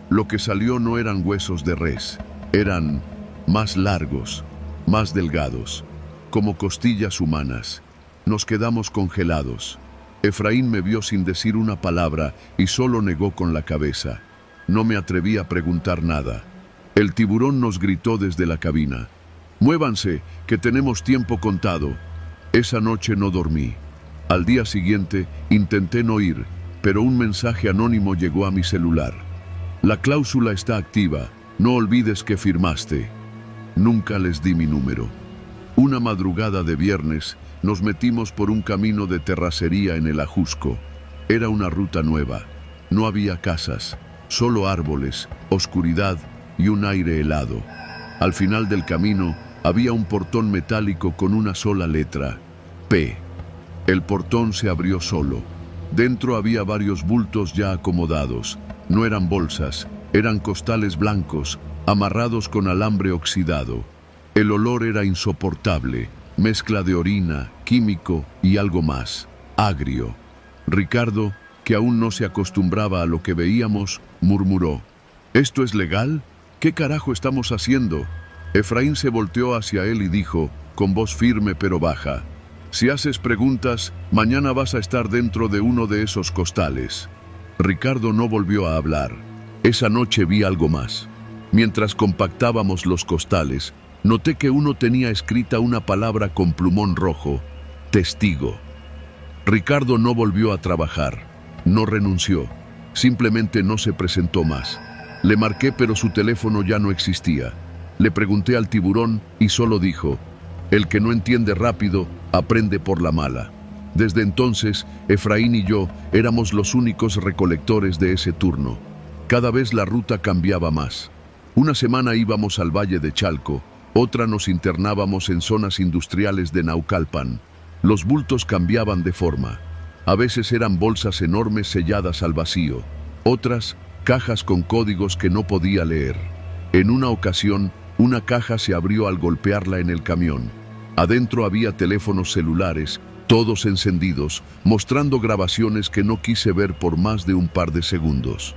Lo que salió no eran huesos de res, eran más largos, más delgados, como costillas humanas. Nos quedamos congelados. Efraín me vio sin decir una palabra y solo negó con la cabeza. No me atreví a preguntar nada. El tiburón nos gritó desde la cabina: «Muévanse, que tenemos tiempo contado». Esa noche no dormí. Al día siguiente intenté no ir, pero un mensaje anónimo llegó a mi celular. «La cláusula está activa, no olvides que firmaste». Nunca les di mi número. Una madrugada de viernes nos metimos por un camino de terracería en el Ajusco. Era una ruta nueva. No había casas, solo árboles, oscuridad y un aire helado. Al final del camino había un portón metálico con una sola letra: P. El portón se abrió solo. Dentro había varios bultos ya acomodados. No eran bolsas, eran costales blancos, amarrados con alambre oxidado. El olor era insoportable, mezcla de orina, químico y algo más, agrio. Ricardo, que aún no se acostumbraba a lo que veíamos, murmuró: «¿Esto es legal? ¿Qué carajo estamos haciendo?». Efraín se volteó hacia él y dijo, con voz firme pero baja: «Si haces preguntas, mañana vas a estar dentro de uno de esos costales». Ricardo no volvió a hablar. Esa noche vi algo más. Mientras compactábamos los costales, noté que uno tenía escrita una palabra con plumón rojo: testigo. Ricardo no volvió a trabajar, no renunció, simplemente no se presentó más. Le marqué, pero su teléfono ya no existía. Le pregunté al tiburón y solo dijo: «El que no entiende rápido, aprende por la mala». Desde entonces, Efraín y yo éramos los únicos recolectores de ese turno. Cada vez la ruta cambiaba más. Una semana íbamos al Valle de Chalco, otra nos internábamos en zonas industriales de Naucalpan. Los bultos cambiaban de forma. A veces eran bolsas enormes selladas al vacío, otras cajas con códigos que no podía leer. En una ocasión, una caja se abrió al golpearla en el camión. Adentro había teléfonos celulares, todos encendidos, mostrando grabaciones que no quise ver por más de un par de segundos.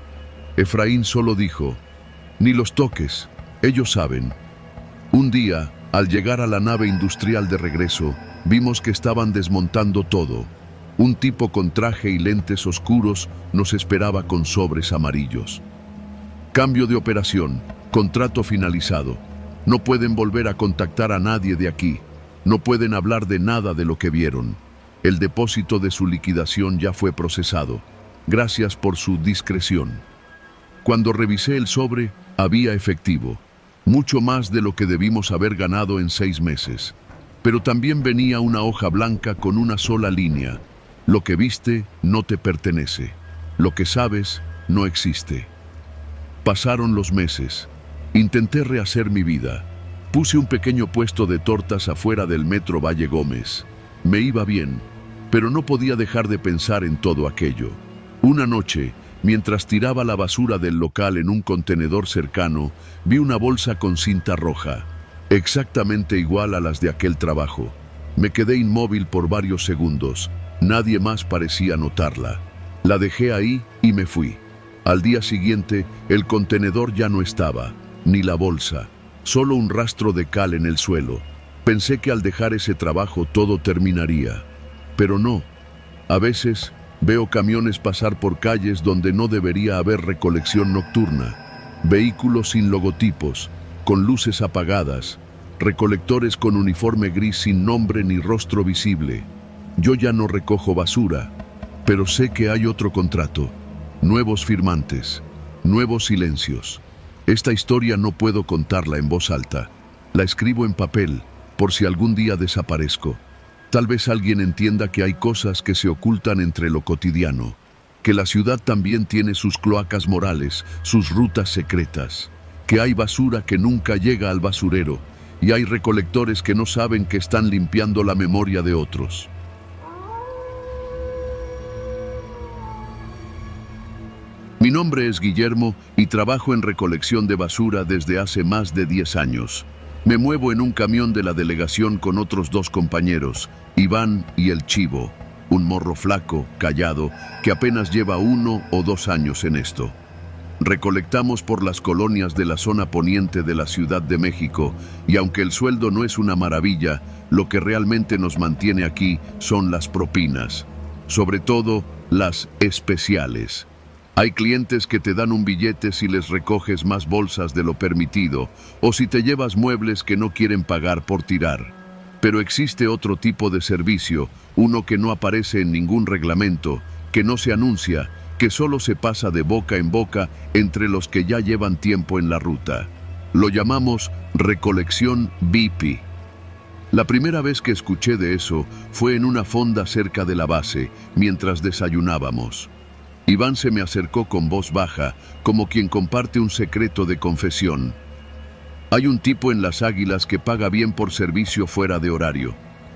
Efraín solo dijo: «Ni los toques, ellos saben». Un día, al llegar a la nave industrial de regreso, vimos que estaban desmontando todo. Un tipo con traje y lentes oscuros nos esperaba con sobres amarillos. «Cambio de operación, contrato finalizado. No pueden volver a contactar a nadie de aquí. No pueden hablar de nada de lo que vieron. El depósito de su liquidación ya fue procesado. Gracias por su discreción». Cuando revisé el sobre, había efectivo. Mucho más de lo que debimos haber ganado en 6 meses. Pero también venía una hoja blanca con una sola línea: «Lo que viste no te pertenece. Lo que sabes no existe». Pasaron los meses. Intenté rehacer mi vida. Puse un pequeño puesto de tortas afuera del metro Valle Gómez. Me iba bien. pero no podía dejar de pensar en todo aquello. Una noche, mientras tiraba la basura del local en un contenedor cercano, vi una bolsa con cinta roja, exactamente igual a las de aquel trabajo. Me quedé inmóvil por varios segundos. Nadie más parecía notarla. La dejé ahí y me fui. Al día siguiente, el contenedor ya no estaba, ni la bolsa, solo un rastro de cal en el suelo. Pensé que al dejar ese trabajo todo terminaría, pero no. A veces veo camiones pasar por calles donde no debería haber recolección nocturna, vehículos sin logotipos, con luces apagadas, recolectores con uniforme gris sin nombre ni rostro visible. Yo ya no recojo basura, pero sé que hay otro contrato, nuevos firmantes, nuevos silencios. Esta historia no puedo contarla en voz alta. La escribo en papel, por si algún día desaparezco. Tal vez alguien entienda que hay cosas que se ocultan entre lo cotidiano, que la ciudad también tiene sus cloacas morales, sus rutas secretas, que hay basura que nunca llega al basurero y hay recolectores que no saben que están limpiando la memoria de otros. Mi nombre es Guillermo y trabajo en recolección de basura desde hace más de 10 años. Me muevo en un camión de la delegación con otros 2 compañeros, Iván y el Chivo, un morro flaco, callado, que apenas lleva 1 o 2 años en esto. Recolectamos por las colonias de la zona poniente de la Ciudad de México y aunque el sueldo no es una maravilla, lo que realmente nos mantiene aquí son las propinas, sobre todo las especiales. Hay clientes que te dan un billete si les recoges más bolsas de lo permitido o si te llevas muebles que no quieren pagar por tirar. Pero existe otro tipo de servicio, uno que no aparece en ningún reglamento, que no se anuncia, que solo se pasa de boca en boca entre los que ya llevan tiempo en la ruta. Lo llamamos recolección VIP. La primera vez que escuché de eso fue en una fonda cerca de la base, mientras desayunábamos. Iván se me acercó con voz baja, como quien comparte un secreto de confesión. Hay un tipo en Las Águilas que paga bien por servicio fuera de horario.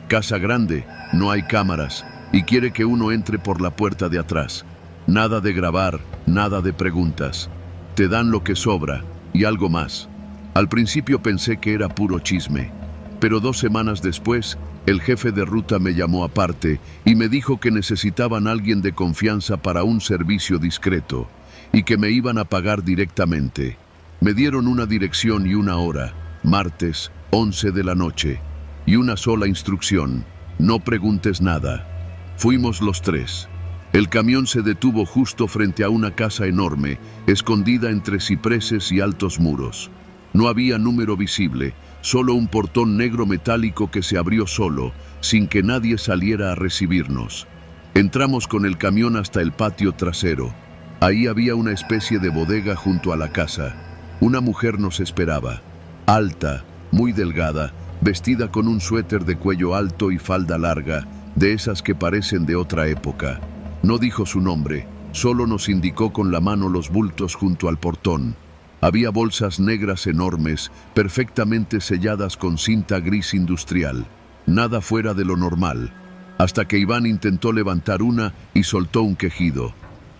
Casa grande, no hay cámaras, y quiere que uno entre por la puerta de atrás. Nada de grabar, nada de preguntas. Te dan lo que sobra, y algo más. Al principio pensé que era puro chisme, pero 2 semanas después, el jefe de ruta me llamó aparte y me dijo que necesitaban a alguien de confianza para un servicio discreto y que me iban a pagar directamente. Me dieron una dirección y una hora, martes, 11 de la noche, y una sola instrucción: no preguntes nada. Fuimos los 3. El camión se detuvo justo frente a una casa enorme, escondida entre cipreses y altos muros. No había número visible, solo un portón negro metálico que se abrió solo, sin que nadie saliera a recibirnos. Entramos con el camión hasta el patio trasero. Ahí había una especie de bodega junto a la casa. Una mujer nos esperaba, alta, muy delgada, vestida con un suéter de cuello alto y falda larga, de esas que parecen de otra época. No dijo su nombre, solo nos indicó con la mano los bultos junto al portón. Había bolsas negras enormes, perfectamente selladas con cinta gris industrial. Nada fuera de lo normal, hasta que Iván intentó levantar una y soltó un quejido.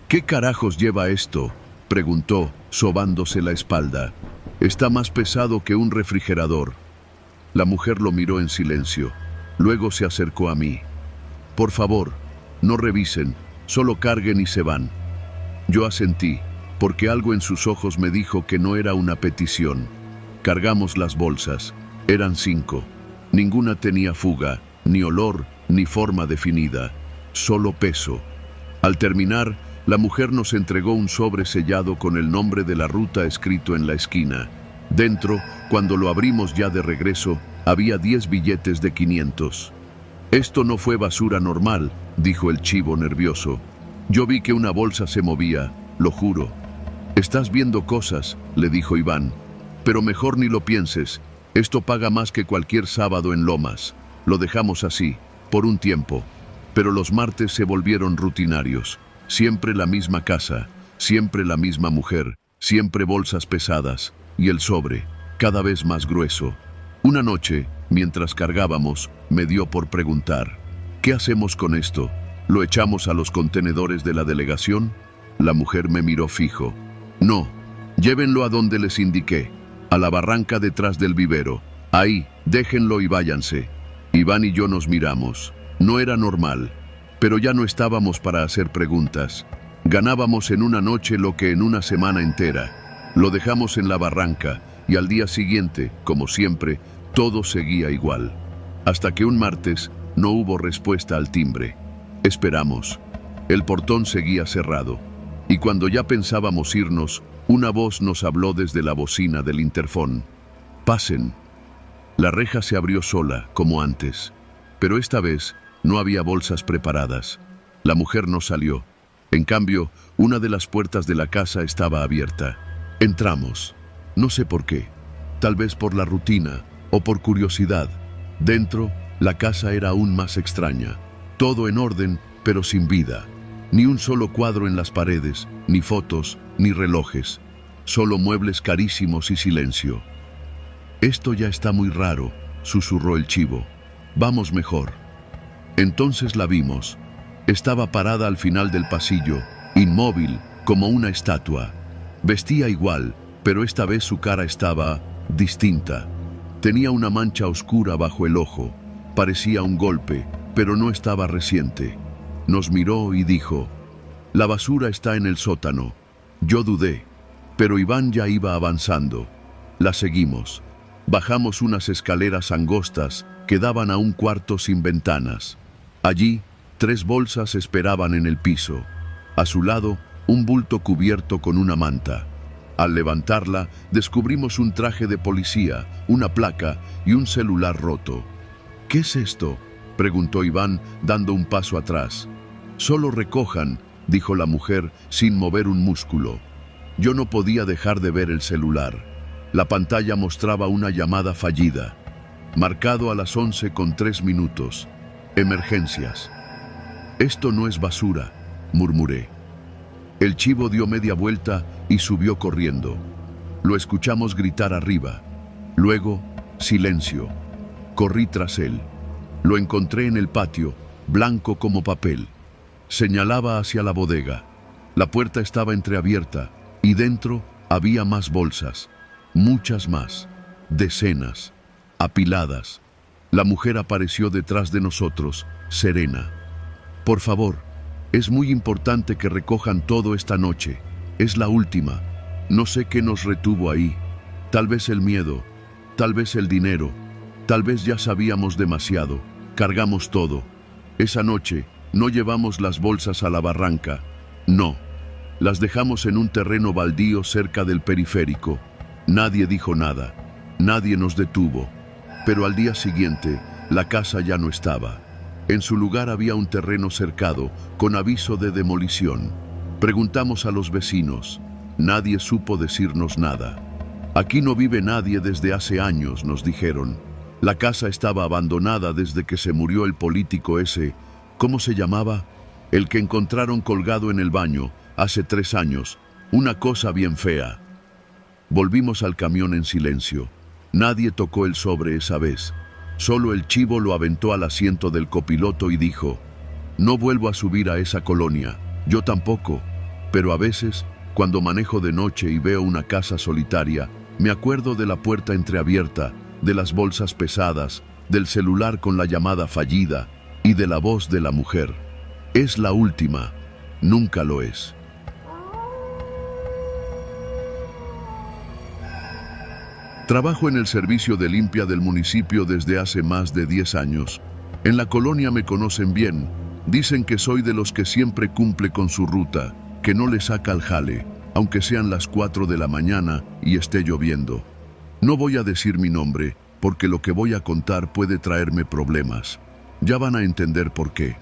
¿Qué carajos lleva esto?, preguntó, sobándose la espalda. Está más pesado que un refrigerador. La mujer lo miró en silencio. Luego se acercó a mí. Por favor, no revisen, solo carguen y se van. Yo asentí, porque algo en sus ojos me dijo que no era una petición. Cargamos las bolsas. Eran 5. Ninguna tenía fuga, ni olor, ni forma definida. Solo peso. Al terminar, la mujer nos entregó un sobre sellado con el nombre de la ruta escrito en la esquina. Dentro, cuando lo abrimos ya de regreso, había 10 billetes de 500. Esto no fue basura normal, dijo el Chivo nervioso. Yo vi que una bolsa se movía, lo juro. Estás viendo cosas, le dijo Iván, pero mejor ni lo pienses. Esto paga más que cualquier sábado en Lomas. Lo dejamos así, por un tiempo. Pero los martes se volvieron rutinarios. Siempre la misma casa, siempre la misma mujer, siempre bolsas pesadas, y el sobre, cada vez más grueso. Una noche, mientras cargábamos, me dio por preguntar: ¿Qué hacemos con esto? ¿Lo echamos a los contenedores de la delegación? La mujer me miró fijo. No, llévenlo a donde les indiqué, a la barranca detrás del vivero. Ahí, déjenlo y váyanse. Iván y yo nos miramos. No era normal, pero ya no estábamos para hacer preguntas. Ganábamos en una noche lo que en una semana entera. Lo dejamos en la barranca y al día siguiente, como siempre, todo seguía igual. Hasta que un martes no hubo respuesta al timbre. Esperamos. El portón seguía cerrado. Y cuando ya pensábamos irnos, una voz nos habló desde la bocina del interfón. «Pasen». La reja se abrió sola, como antes. Pero esta vez no había bolsas preparadas. La mujer no salió. En cambio, una de las puertas de la casa estaba abierta. Entramos. No sé por qué. Tal vez por la rutina o por curiosidad. Dentro, la casa era aún más extraña. Todo en orden, pero sin vida. Ni un solo cuadro en las paredes, ni fotos, ni relojes. Solo muebles carísimos y silencio. «Esto ya está muy raro», susurró el chivo. «Vamos mejor». Entonces la vimos. Estaba parada al final del pasillo, inmóvil, como una estatua. Vestía igual, pero esta vez su cara estaba distinta. Tenía una mancha oscura bajo el ojo. Parecía un golpe, pero no estaba reciente. Nos miró y dijo: «La basura está en el sótano». Yo dudé, pero Iván ya iba avanzando. La seguimos. Bajamos unas escaleras angostas que daban a un cuarto sin ventanas. Allí, 3 bolsas esperaban en el piso. A su lado, un bulto cubierto con una manta. Al levantarla, descubrimos un traje de policía, una placa y un celular roto. «¿Qué es esto?», preguntó Iván, dando un paso atrás. «Solo recojan», dijo la mujer sin mover un músculo. Yo no podía dejar de ver el celular. La pantalla mostraba una llamada fallida. Marcado a las 11:03. Emergencias. «Esto no es basura», murmuré. El chivo dio media vuelta y subió corriendo. Lo escuchamos gritar arriba. Luego, silencio. Corrí tras él. Lo encontré en el patio, blanco como papel. Señalaba hacia la bodega. La puerta estaba entreabierta y dentro había más bolsas. Muchas más. Decenas. Apiladas. La mujer apareció detrás de nosotros, serena. «Por favor, es muy importante que recojan todo esta noche. Es la última. No sé qué nos retuvo ahí. Tal vez el miedo, tal vez el dinero, tal vez ya sabíamos demasiado. Cargamos todo. Esa noche no llevamos las bolsas a la barranca. No. Las dejamos en un terreno baldío cerca del periférico. Nadie dijo nada. Nadie nos detuvo. Pero al día siguiente, la casa ya no estaba. En su lugar había un terreno cercado, con aviso de demolición. Preguntamos a los vecinos. Nadie supo decirnos nada. «Aquí no vive nadie desde hace años», nos dijeron. La casa estaba abandonada desde que se murió el político ese. ¿Cómo se llamaba? El que encontraron colgado en el baño, hace 3 años. Una cosa bien fea. Volvimos al camión en silencio. Nadie tocó el sobre esa vez. Solo el chivo lo aventó al asiento del copiloto y dijo: «No vuelvo a subir a esa colonia». Yo tampoco, pero a veces, cuando manejo de noche y veo una casa solitaria, me acuerdo de la puerta entreabierta, de las bolsas pesadas, del celular con la llamada fallida y de la voz de la mujer. Es la última, nunca lo es. Trabajo en el servicio de limpia del municipio desde hace más de 10 años. En la colonia me conocen bien. Dicen que soy de los que siempre cumple con su ruta, que no le saca al jale, aunque sean las 4 de la mañana y esté lloviendo. No voy a decir mi nombre, porque lo que voy a contar puede traerme problemas. Ya van a entender por qué.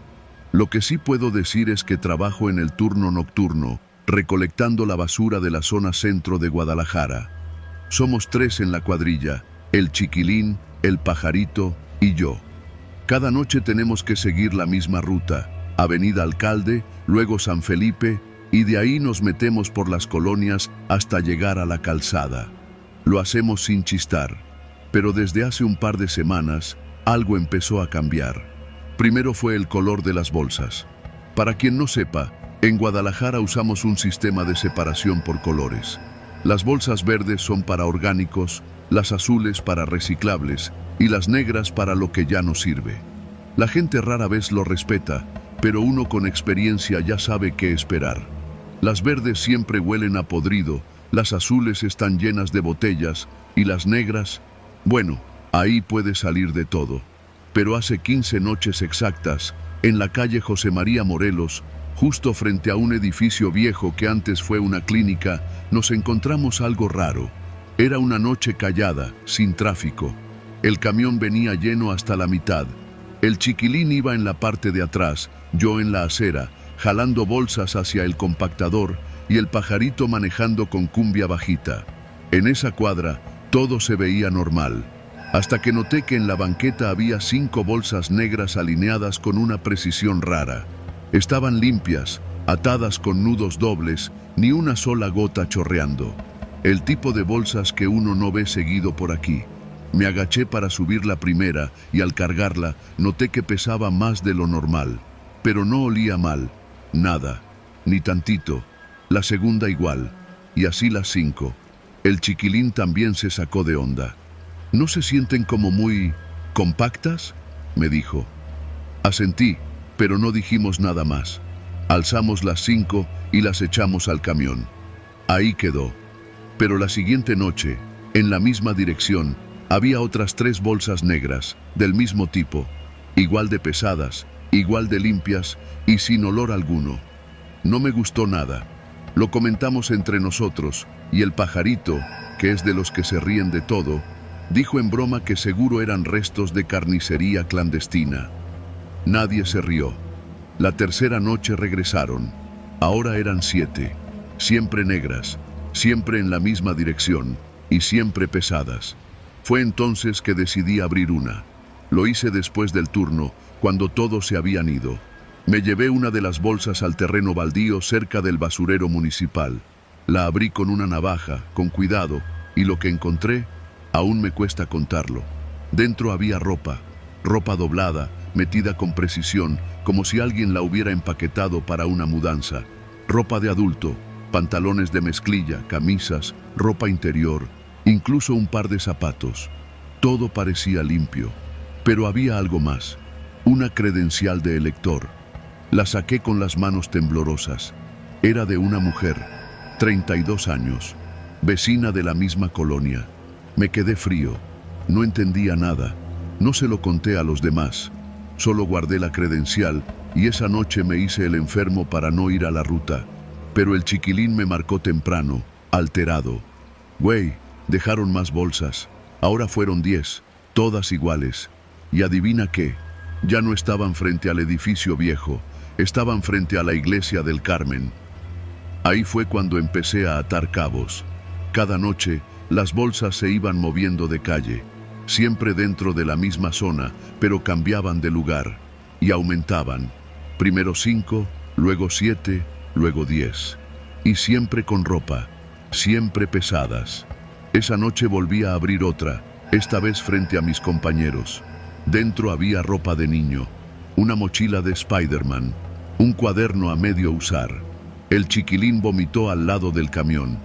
Lo que sí puedo decir es que trabajo en el turno nocturno, recolectando la basura de la zona centro de Guadalajara. Somos 3 en la cuadrilla, el Chiquilín, el Pajarito y yo. Cada noche tenemos que seguir la misma ruta, Avenida Alcalde, luego San Felipe, y de ahí nos metemos por las colonias hasta llegar a la calzada. Lo hacemos sin chistar, pero desde hace un par de semanas algo empezó a cambiar. Primero fue el color de las bolsas. Para quien no sepa, en Guadalajara usamos un sistema de separación por colores. Las bolsas verdes son para orgánicos, las azules para reciclables y las negras para lo que ya no sirve. La gente rara vez lo respeta, pero uno con experiencia ya sabe qué esperar. Las verdes siempre huelen a podrido, las azules están llenas de botellas y las negras, bueno, ahí puede salir de todo. Pero hace 15 noches exactas, en la calle José María Morelos, justo frente a un edificio viejo que antes fue una clínica, nos encontramos algo raro. Era una noche callada, sin tráfico. El camión venía lleno hasta la mitad. El chiquilín iba en la parte de atrás, yo en la acera, jalando bolsas hacia el compactador y el pajarito manejando con cumbia bajita. En esa cuadra, todo se veía normal, hasta que noté que en la banqueta había 5 bolsas negras alineadas con una precisión rara. Estaban limpias, atadas con nudos dobles, ni una sola gota chorreando. El tipo de bolsas que uno no ve seguido por aquí. Me agaché para subir la primera y al cargarla noté que pesaba más de lo normal. Pero no olía mal, nada, ni tantito. La segunda igual, y así las 5. El chiquilín también se sacó de onda. ¿No se sienten como muy compactas?, me dijo. Asentí, pero no dijimos nada más. Alzamos las 5 y las echamos al camión. Ahí quedó. Pero la siguiente noche, en la misma dirección, había otras 3 bolsas negras, del mismo tipo, igual de pesadas, igual de limpias y sin olor alguno. No me gustó nada. Lo comentamos entre nosotros y el pajarito, que es de los que se ríen de todo, dijo en broma que seguro eran restos de carnicería clandestina. Nadie se rió. La tercera noche regresaron. Ahora eran 7, siempre negras, siempre en la misma dirección y siempre pesadas. Fue entonces que decidí abrir una. Lo hice después del turno, cuando todos se habían ido. Me llevé una de las bolsas al terreno baldío cerca del basurero municipal. La abrí con una navaja, con cuidado, y lo que encontré, aún me cuesta contarlo. Dentro había ropa doblada, metida con precisión, como si alguien la hubiera empaquetado para una mudanza. Ropa de adulto, pantalones de mezclilla, camisas, ropa interior, incluso un par de zapatos. Todo parecía limpio, pero había algo más, una credencial de elector. La saqué con las manos temblorosas. Era de una mujer, 32 años, vecina de la misma colonia. Me quedé frío, no entendía nada, no se lo conté a los demás, solo guardé la credencial y esa noche me hice el enfermo para no ir a la ruta. Pero el chiquilín me marcó temprano, alterado. Güey, dejaron más bolsas, ahora fueron 10, todas iguales. Y adivina qué, ya no estaban frente al edificio viejo, estaban frente a la iglesia del Carmen. Ahí fue cuando empecé a atar cabos. Cada noche, las bolsas se iban moviendo de calle, siempre dentro de la misma zona, pero cambiaban de lugar y aumentaban. Primero 5, luego 7, luego 10. Y siempre con ropa, siempre pesadas. Esa noche volví a abrir otra, esta vez frente a mis compañeros. Dentro había ropa de niño, una mochila de Spider-Man, un cuaderno a medio usar. El chiquilín vomitó al lado del camión.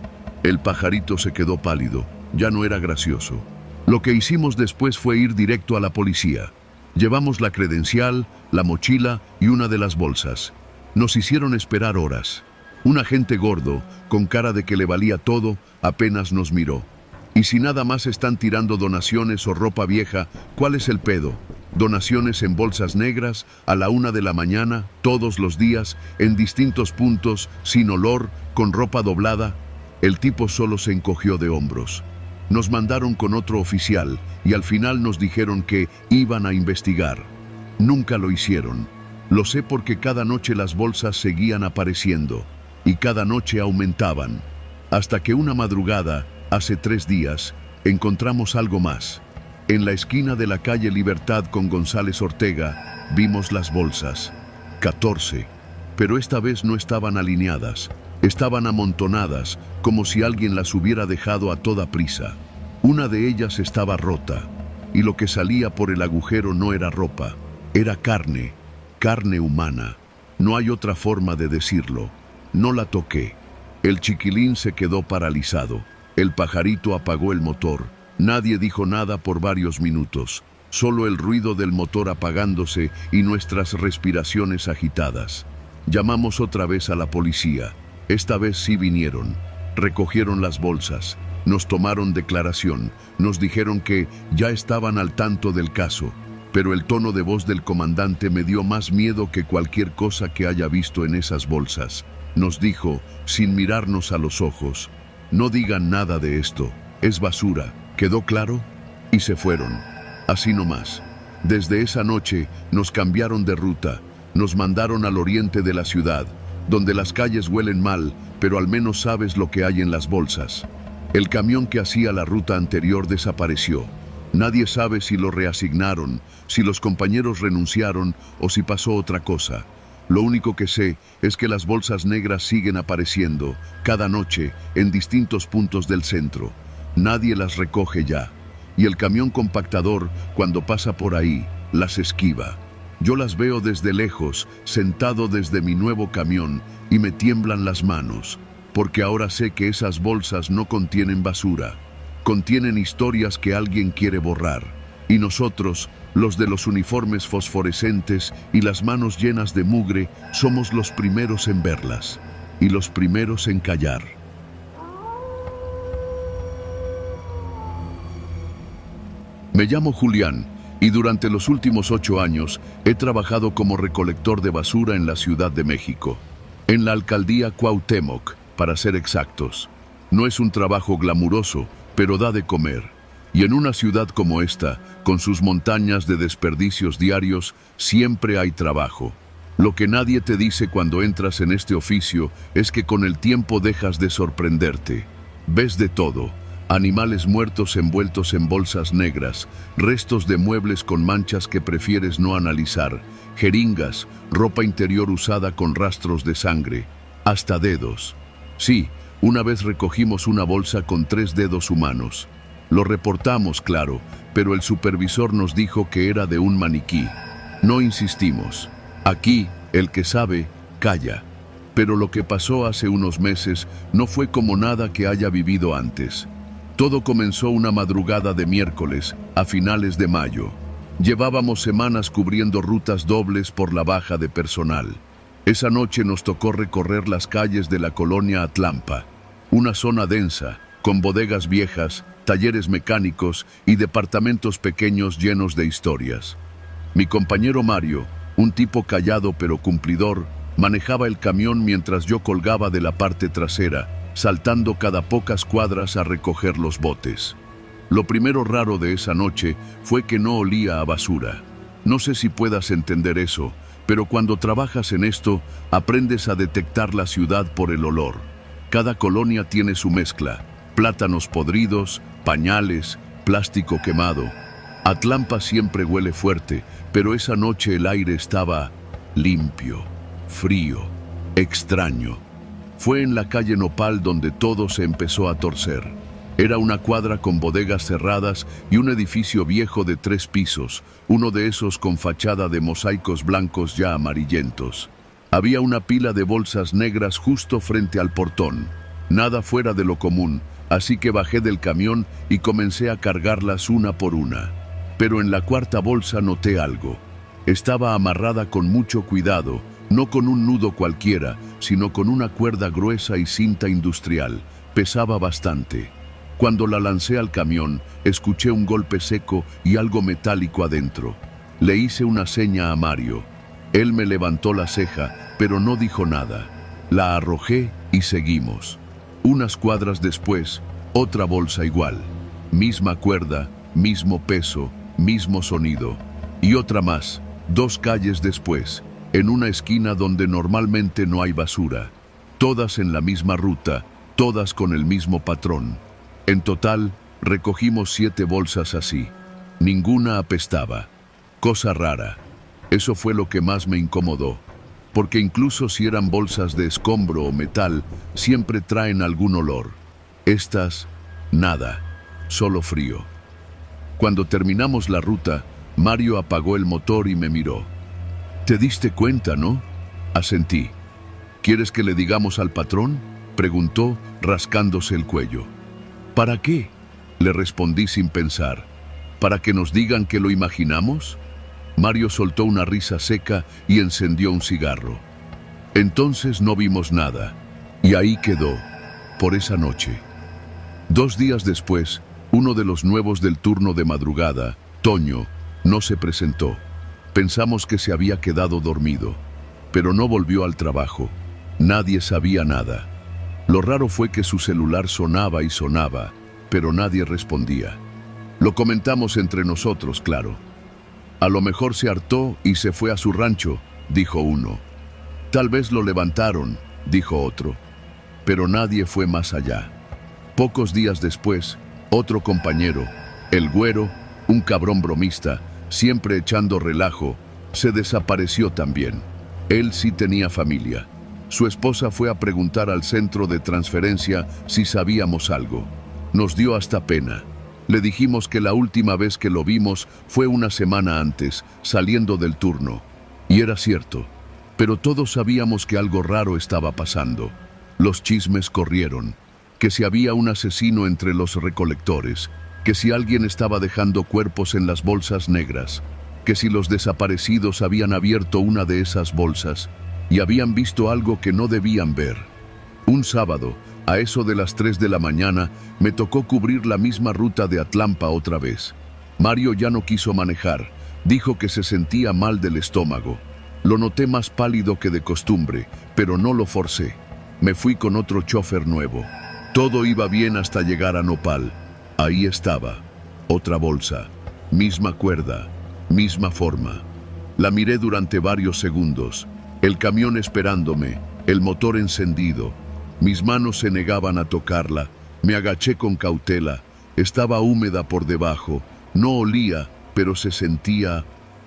El pajarito se quedó pálido, ya no era gracioso. Lo que hicimos después fue ir directo a la policía. Llevamos la credencial, la mochila y una de las bolsas. Nos hicieron esperar horas. Un agente gordo, con cara de que le valía todo, apenas nos miró. Y si nada más están tirando donaciones o ropa vieja, ¿cuál es el pedo? Donaciones en bolsas negras, a la 1 de la mañana, todos los días, en distintos puntos, sin olor, con ropa doblada. El tipo solo se encogió de hombros. Nos mandaron con otro oficial y al final nos dijeron que iban a investigar. Nunca lo hicieron. Lo sé porque cada noche las bolsas seguían apareciendo y cada noche aumentaban. Hasta que una madrugada, hace 3 días, encontramos algo más. En la esquina de la calle Libertad con González Ortega, vimos las bolsas. 14. Pero esta vez no estaban alineadas. Estaban amontonadas, como si alguien las hubiera dejado a toda prisa. Una de ellas estaba rota, y lo que salía por el agujero no era ropa, Era carne, carne humana. No hay otra forma de decirlo. No la toqué. El chiquilín se quedó paralizado. El pajarito apagó el motor. Nadie dijo nada por varios minutos. Solo el ruido del motor apagándose y nuestras respiraciones agitadas. Llamamos otra vez a la policía. Esta vez sí vinieron. Recogieron las bolsas. Nos tomaron declaración. Nos dijeron que ya estaban al tanto del caso. Pero el tono de voz del comandante me dio más miedo que cualquier cosa que haya visto en esas bolsas. Nos dijo, sin mirarnos a los ojos, no digan nada de esto, es basura, ¿quedó claro? Y se fueron, así nomás. Desde esa noche nos cambiaron de ruta, nos mandaron al oriente de la ciudad, donde las calles huelen mal, pero al menos sabes lo que hay en las bolsas. El camión que hacía la ruta anterior desapareció. Nadie sabe si lo reasignaron, si los compañeros renunciaron o si pasó otra cosa. Lo único que sé es que las bolsas negras siguen apareciendo, cada noche, en distintos puntos del centro. Nadie las recoge ya. Y el camión compactador, cuando pasa por ahí, las esquiva. Yo las veo desde lejos, sentado desde mi nuevo camión, y me tiemblan las manos, porque ahora sé que esas bolsas no contienen basura. Contienen historias que alguien quiere borrar. Y nosotros, los de los uniformes fosforescentes y las manos llenas de mugre, somos los primeros en verlas. Y los primeros en callar. Me llamo Julián y durante los últimos 8 años he trabajado como recolector de basura en la Ciudad de México. En la alcaldía Cuauhtémoc, para ser exactos. No es un trabajo glamuroso, pero da de comer. Y en una ciudad como esta, con sus montañas de desperdicios diarios, siempre hay trabajo. Lo que nadie te dice cuando entras en este oficio es que con el tiempo dejas de sorprenderte. Ves de todo: animales muertos envueltos en bolsas negras, restos de muebles con manchas que prefieres no analizar, jeringas, ropa interior usada con rastros de sangre, hasta dedos. Sí, una vez recogimos una bolsa con 3 dedos humanos. Lo reportamos, claro, pero el supervisor nos dijo que era de un maniquí. No insistimos. Aquí, el que sabe, calla. Pero lo que pasó hace unos meses no fue como nada que haya vivido antes. Todo comenzó una madrugada de miércoles, a finales de mayo. Llevábamos semanas cubriendo rutas dobles por la baja de personal. Esa noche nos tocó recorrer las calles de la colonia Atlampa, una zona densa, con bodegas viejas, talleres mecánicos y departamentos pequeños llenos de historias. Mi compañero Mario, un tipo callado pero cumplidor, manejaba el camión mientras yo colgaba de la parte trasera, saltando cada pocas cuadras a recoger los botes. Lo primero raro de esa noche fue que no olía a basura. No sé si puedas entender eso, pero cuando trabajas en esto, aprendes a detectar la ciudad por el olor. Cada colonia tiene su mezcla: plátanos podridos, pañales, plástico quemado. Atlampa siempre huele fuerte, pero esa noche el aire estaba limpio, frío, extraño. Fue en la calle Nopal donde todo se empezó a torcer. Era una cuadra con bodegas cerradas y un edificio viejo de 3 pisos, uno de esos con fachada de mosaicos blancos ya amarillentos. Había una pila de bolsas negras justo frente al portón. Nada fuera de lo común, así que bajé del camión y comencé a cargarlas una por una. Pero en la cuarta bolsa noté algo. Estaba amarrada con mucho cuidado, no con un nudo cualquiera, sino con una cuerda gruesa y cinta industrial. Pesaba bastante. Cuando la lancé al camión, escuché un golpe seco y algo metálico adentro. Le hice una seña a Mario. Él me levantó la ceja, pero no dijo nada. La arrojé y seguimos. Unas cuadras después, otra bolsa igual. Misma cuerda, mismo peso, mismo sonido. Y otra más, 2 calles después, en una esquina donde normalmente no hay basura. Todas en la misma ruta, todas con el mismo patrón. En total, recogimos 7 bolsas así. Ninguna apestaba. Cosa rara. Eso fue lo que más me incomodó. Porque incluso si eran bolsas de escombro o metal, siempre traen algún olor. Estas, nada. Solo frío. Cuando terminamos la ruta, Mario apagó el motor y me miró. «¿Te diste cuenta, no?», asentí. «¿Quieres que le digamos al patrón?», preguntó, rascándose el cuello. «¿Para qué?», le respondí sin pensar. «¿Para que nos digan que lo imaginamos?». Mario soltó una risa seca y encendió un cigarro. Entonces no vimos nada, y ahí quedó, por esa noche. 2 días después, uno de los nuevos del turno de madrugada, Toño, no se presentó. Pensamos que se había quedado dormido, pero no volvió al trabajo. Nadie sabía nada. Lo raro fue que su celular sonaba y sonaba, pero nadie respondía. Lo comentamos entre nosotros, claro. «A lo mejor se hartó y se fue a su rancho», dijo uno. «Tal vez lo levantaron», dijo otro. Pero nadie fue más allá. Pocos días después, otro compañero, el Güero, un cabrón bromista, siempre echando relajo, se desapareció también. Él sí tenía familia. Su esposa fue a preguntar al centro de transferencia si sabíamos algo. Nos dio hasta pena. Le dijimos que la última vez que lo vimos fue una semana antes, saliendo del turno. Y era cierto. Pero todos sabíamos que algo raro estaba pasando. Los chismes corrieron. Que si había un asesino entre los recolectores, que si alguien estaba dejando cuerpos en las bolsas negras, que si los desaparecidos habían abierto una de esas bolsas y habían visto algo que no debían ver. Un sábado, a eso de las 3 de la mañana, me tocó cubrir la misma ruta de Atlampa otra vez. Mario ya no quiso manejar, dijo que se sentía mal del estómago. Lo noté más pálido que de costumbre, pero no lo forcé. Me fui con otro chofer nuevo. Todo iba bien hasta llegar a Nopal. Ahí estaba, otra bolsa, misma cuerda, misma forma. La miré durante varios segundos, el camión esperándome, el motor encendido. Mis manos se negaban a tocarla, me agaché con cautela, estaba húmeda por debajo, no olía, pero se sentía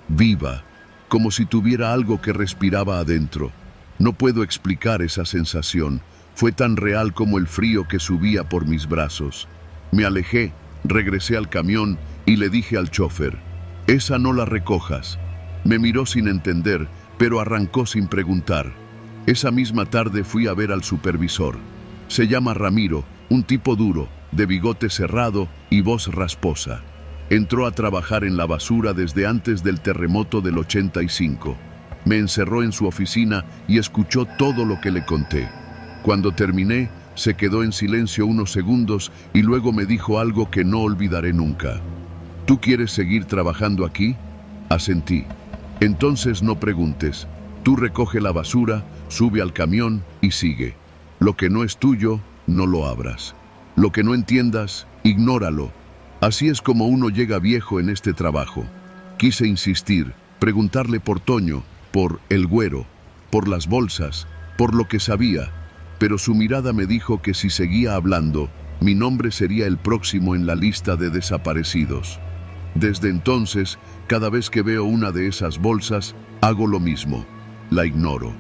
viva, como si tuviera algo que respiraba adentro. No puedo explicar esa sensación, fue tan real como el frío que subía por mis brazos. Me alejé, regresé al camión y le dije al chofer, «Esa no la recojas». Me miró sin entender, pero arrancó sin preguntar. Esa misma tarde fui a ver al supervisor. Se llama Ramiro, un tipo duro, de bigote cerrado y voz rasposa. Entró a trabajar en la basura desde antes del terremoto del 85. Me encerró en su oficina y escuchó todo lo que le conté. Cuando terminé, se quedó en silencio unos segundos y luego me dijo algo que no olvidaré nunca. «¿Tú quieres seguir trabajando aquí?». Asentí. «Entonces no preguntes. Tú recoge la basura, sube al camión y sigue. Lo que no es tuyo, no lo abras. Lo que no entiendas, ignóralo. Así es como uno llega viejo en este trabajo». Quise insistir, preguntarle por Toño, por el Güero, por las bolsas, por lo que sabía, pero su mirada me dijo que si seguía hablando, mi nombre sería el próximo en la lista de desaparecidos. Desde entonces, cada vez que veo una de esas bolsas, hago lo mismo. La ignoro.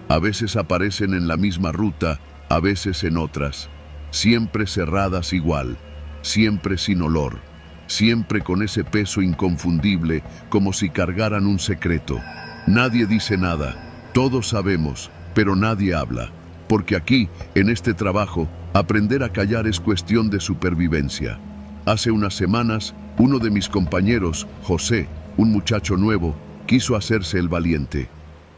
A veces aparecen en la misma ruta, a veces en otras. Siempre cerradas igual, siempre sin olor, siempre con ese peso inconfundible, como si cargaran un secreto. Nadie dice nada, todos sabemos, pero nadie habla. Porque aquí, en este trabajo, aprender a callar es cuestión de supervivencia. Hace unas semanas, uno de mis compañeros, José, un muchacho nuevo, quiso hacerse el valiente.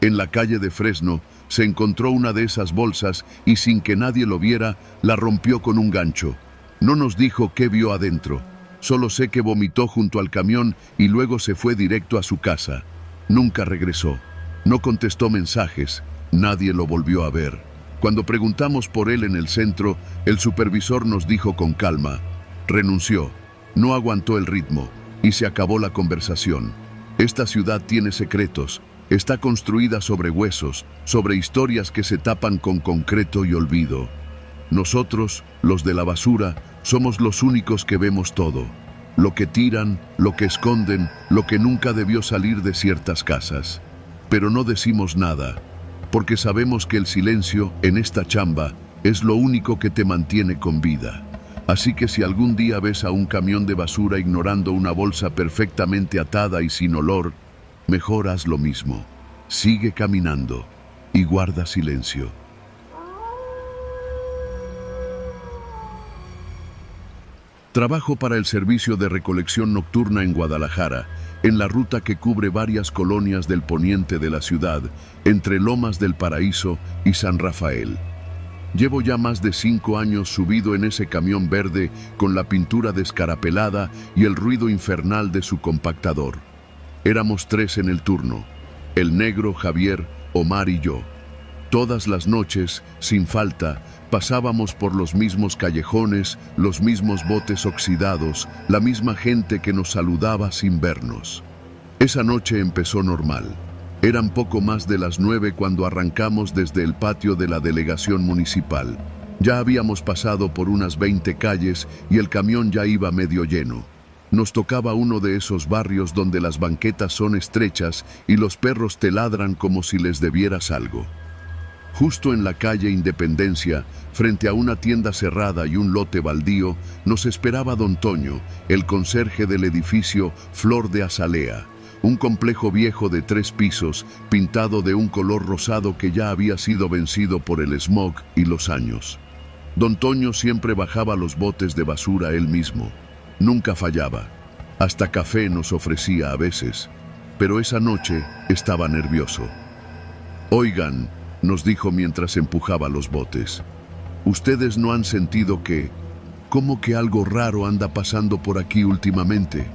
En la calle de Fresno, se encontró una de esas bolsas y sin que nadie lo viera, la rompió con un gancho. No nos dijo qué vio adentro. Solo sé que vomitó junto al camión y luego se fue directo a su casa. Nunca regresó. No contestó mensajes. Nadie lo volvió a ver. Cuando preguntamos por él en el centro, el supervisor nos dijo con calma, renunció, no aguantó el ritmo y se acabó la conversación. Esta ciudad tiene secretos, está construida sobre huesos, sobre historias que se tapan con concreto y olvido. Nosotros, los de la basura, somos los únicos que vemos todo. Lo que tiran, lo que esconden, lo que nunca debió salir de ciertas casas. Pero no decimos nada. Porque sabemos que el silencio, en esta chamba, es lo único que te mantiene con vida. Así que si algún día ves a un camión de basura ignorando una bolsa perfectamente atada y sin olor, mejor haz lo mismo. Sigue caminando y guarda silencio. Trabajo para el servicio de recolección nocturna en Guadalajara, en la ruta que cubre varias colonias del poniente de la ciudad, entre Lomas del Paraíso y San Rafael. Llevo ya más de 5 años subido en ese camión verde con la pintura descarapelada y el ruido infernal de su compactador. Éramos 3 en el turno: el negro, Javier, Omar y yo. Todas las noches, sin falta, pasábamos por los mismos callejones, los mismos botes oxidados, la misma gente que nos saludaba sin vernos. Esa noche empezó normal. Eran poco más de las 9 cuando arrancamos desde el patio de la delegación municipal. Ya habíamos pasado por unas 20 calles y el camión ya iba medio lleno. Nos tocaba uno de esos barrios donde las banquetas son estrechas y los perros te ladran como si les debieras algo. Justo en la calle Independencia, frente a una tienda cerrada y un lote baldío, nos esperaba don Toño, el conserje del edificio Flor de Azalea, un complejo viejo de 3 pisos, pintado de un color rosado que ya había sido vencido por el smog y los años. Don Toño siempre bajaba los botes de basura él mismo. Nunca fallaba. Hasta café nos ofrecía a veces. Pero esa noche estaba nervioso. «Oigan», nos dijo mientras empujaba los botes, «¿ustedes no han sentido que, como que algo raro anda pasando por aquí últimamente?»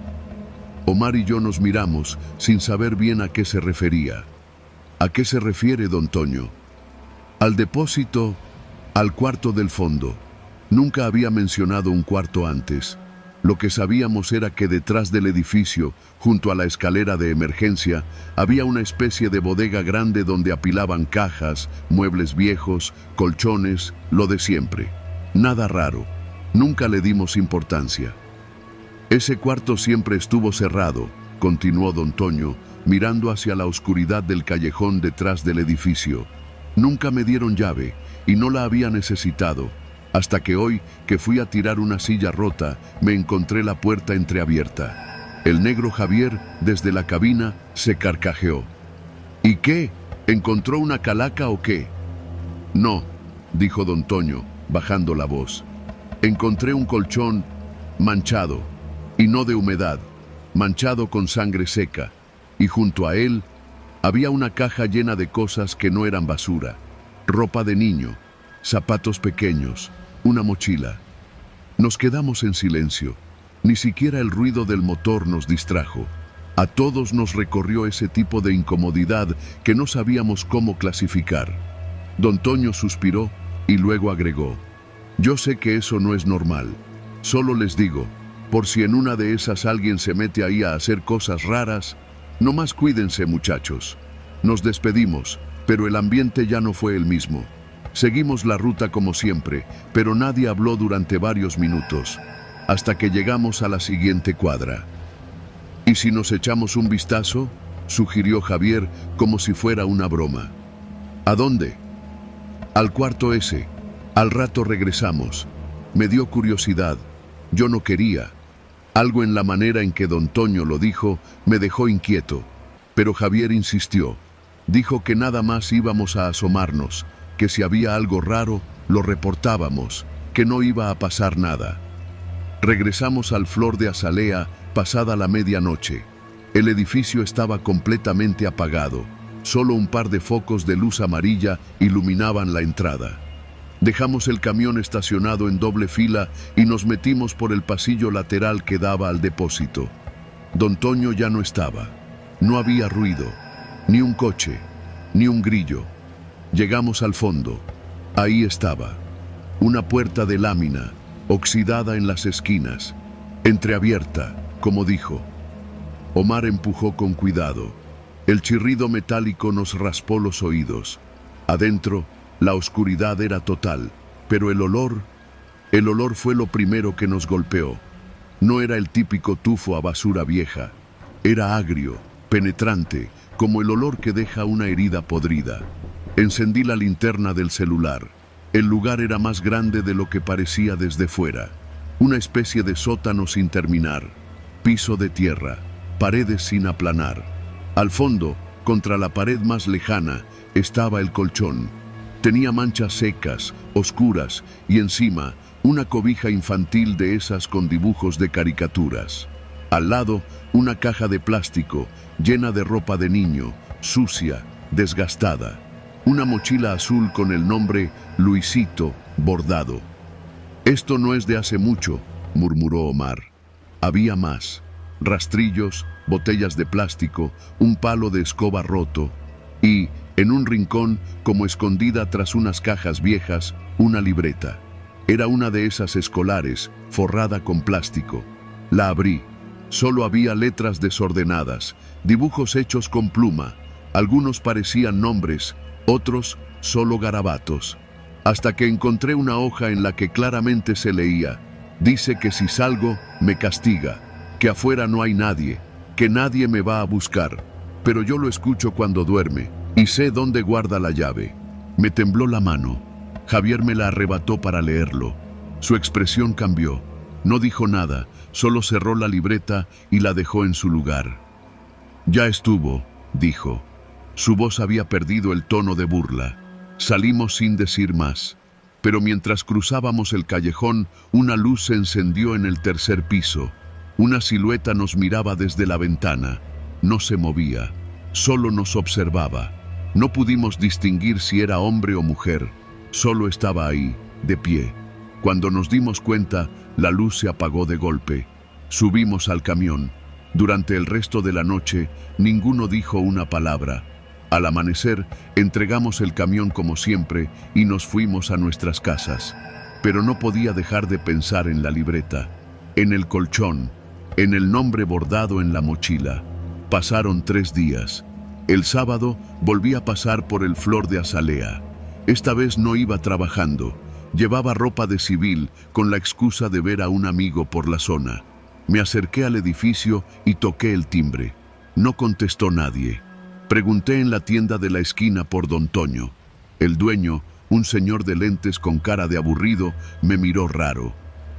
Omar y yo nos miramos sin saber bien a qué se refería. «¿A qué se refiere, don Toño?» «Al depósito, al cuarto del fondo». Nunca había mencionado un cuarto antes. Lo que sabíamos era que detrás del edificio, junto a la escalera de emergencia, había una especie de bodega grande donde apilaban cajas, muebles viejos, colchones, lo de siempre. Nada raro. Nunca le dimos importancia. «Ese cuarto siempre estuvo cerrado», continuó don Toño, mirando hacia la oscuridad del callejón detrás del edificio. «Nunca me dieron llave y no la había necesitado. Hasta que hoy, que fui a tirar una silla rota, me encontré la puerta entreabierta». El negro Javier, desde la cabina, se carcajeó. «¿Y qué? ¿Encontró una calaca o qué?» «No», dijo don Toño, bajando la voz. «Encontré un colchón manchado, y no de humedad, manchado con sangre seca, y junto a él había una caja llena de cosas que no eran basura: ropa de niño, zapatos pequeños, una mochila». Nos quedamos en silencio. Ni siquiera el ruido del motor nos distrajo. A todos nos recorrió ese tipo de incomodidad que no sabíamos cómo clasificar. Don Toño suspiró y luego agregó: «Yo sé que eso no es normal. Solo les digo, por si en una de esas alguien se mete ahí a hacer cosas raras, nomás cuídense, muchachos». Nos despedimos, pero el ambiente ya no fue el mismo. Seguimos la ruta como siempre, pero nadie habló durante varios minutos, hasta que llegamos a la siguiente cuadra. «¿Y si nos echamos un vistazo?», sugirió Javier como si fuera una broma. «¿A dónde?» «Al cuarto ese. Al rato regresamos». Me dio curiosidad. Yo no quería. Algo en la manera en que don Toño lo dijo me dejó inquieto, pero Javier insistió. Dijo que nada más íbamos a asomarnos, que si había algo raro, lo reportábamos, que no iba a pasar nada. Regresamos al Flor de Azalea pasada la medianoche. El edificio estaba completamente apagado. Solo un par de focos de luz amarilla iluminaban la entrada. Dejamos el camión estacionado en doble fila y nos metimos por el pasillo lateral que daba al depósito. Don Toño ya no estaba. No había ruido, ni un coche, ni un grillo. Llegamos al fondo. Ahí estaba. Una puerta de lámina, oxidada en las esquinas, entreabierta, como dijo. Omar empujó con cuidado. El chirrido metálico nos raspó los oídos. Adentro, la oscuridad era total, pero el olor fue lo primero que nos golpeó. No era el típico tufo a basura vieja. Era agrio, penetrante, como el olor que deja una herida podrida. Encendí la linterna del celular. El lugar era más grande de lo que parecía desde fuera. Una especie de sótano sin terminar, piso de tierra, paredes sin aplanar. Al fondo, contra la pared más lejana, estaba el colchón. Tenía manchas secas, oscuras, y encima una cobija infantil de esas con dibujos de caricaturas. Al lado, una caja de plástico llena de ropa de niño, sucia, desgastada. Una mochila azul con el nombre Luisito bordado. «Esto no es de hace mucho», murmuró Omar. Había más: rastrillos, botellas de plástico, un palo de escoba roto y, en un rincón, como escondida tras unas cajas viejas, una libreta. Era una de esas escolares, forrada con plástico. La abrí. Solo había letras desordenadas, dibujos hechos con pluma. Algunos parecían nombres, otros solo garabatos. Hasta que encontré una hoja en la que claramente se leía: «Dice que si salgo, me castiga, que afuera no hay nadie, que nadie me va a buscar, pero yo lo escucho cuando duerme y sé dónde guarda la llave». Me tembló la mano. Javier me la arrebató para leerlo. Su expresión cambió. No dijo nada, solo cerró la libreta y la dejó en su lugar. «Ya estuvo», dijo. Su voz había perdido el tono de burla. Salimos sin decir más. Pero mientras cruzábamos el callejón, una luz se encendió en el tercer piso. Una silueta nos miraba desde la ventana. No se movía, solo nos observaba. No pudimos distinguir si era hombre o mujer. Solo estaba ahí, de pie. Cuando nos dimos cuenta, la luz se apagó de golpe. Subimos al camión. Durante el resto de la noche, ninguno dijo una palabra. Al amanecer, entregamos el camión como siempre y nos fuimos a nuestras casas. Pero no podía dejar de pensar en la libreta, en el colchón, en el nombre bordado en la mochila. Pasaron 3 días. El sábado volví a pasar por el Flor de Azalea. Esta vez no iba trabajando. Llevaba ropa de civil con la excusa de ver a un amigo por la zona. Me acerqué al edificio y toqué el timbre. No contestó nadie. Pregunté en la tienda de la esquina por don Toño. El dueño, un señor de lentes con cara de aburrido, me miró raro.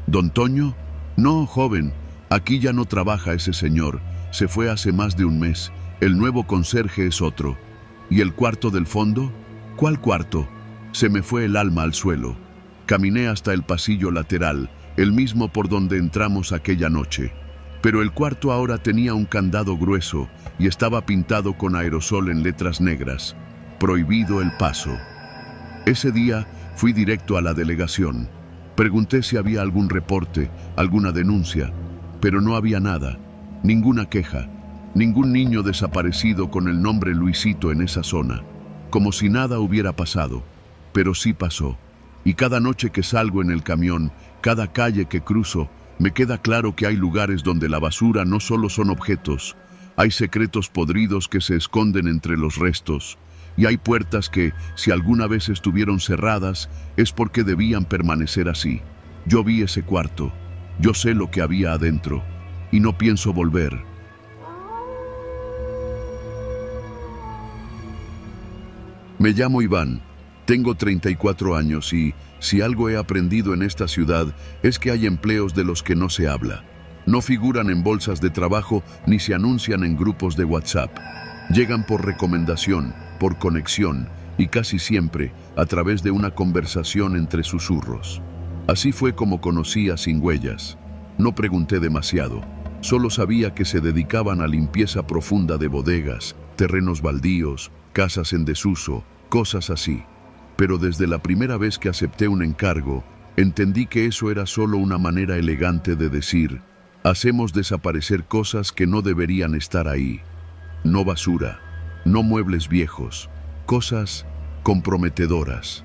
¿Don Toño? No, joven, aquí ya no trabaja ese señor. Se fue hace más de un mes. El nuevo conserje es otro. ¿Y el cuarto del fondo? ¿Cuál cuarto? Se me fue el alma al suelo. Caminé hasta el pasillo lateral, el mismo por donde entramos aquella noche. Pero el cuarto ahora tenía un candado grueso y estaba pintado con aerosol en letras negras. Prohibido el paso. Ese día fui directo a la delegación. Pregunté si había algún reporte, alguna denuncia, pero no había nada, ninguna queja, ningún niño desaparecido con el nombre Luisito en esa zona, como si nada hubiera pasado. Pero sí pasó, y cada noche que salgo en el camión, cada calle que cruzo, me queda claro que hay lugares donde la basura no solo son objetos, hay secretos podridos que se esconden entre los restos, y hay puertas que, si alguna vez estuvieron cerradas, es porque debían permanecer así. Yo vi ese cuarto, yo sé lo que había adentro, y no pienso volver. Me llamo Iván, tengo 34 años y, si algo he aprendido en esta ciudad, es que hay empleos de los que no se habla. No figuran en bolsas de trabajo ni se anuncian en grupos de WhatsApp. Llegan por recomendación, por conexión y casi siempre a través de una conversación entre susurros. Así fue como conocí a Sin Huellas. No pregunté demasiado, solo sabía que se dedicaban a limpieza profunda de bodegas, terrenos baldíos, casas en desuso, cosas así. Pero desde la primera vez que acepté un encargo, entendí que eso era solo una manera elegante de decir: hacemos desaparecer cosas que no deberían estar ahí. No basura, no muebles viejos, cosas comprometedoras.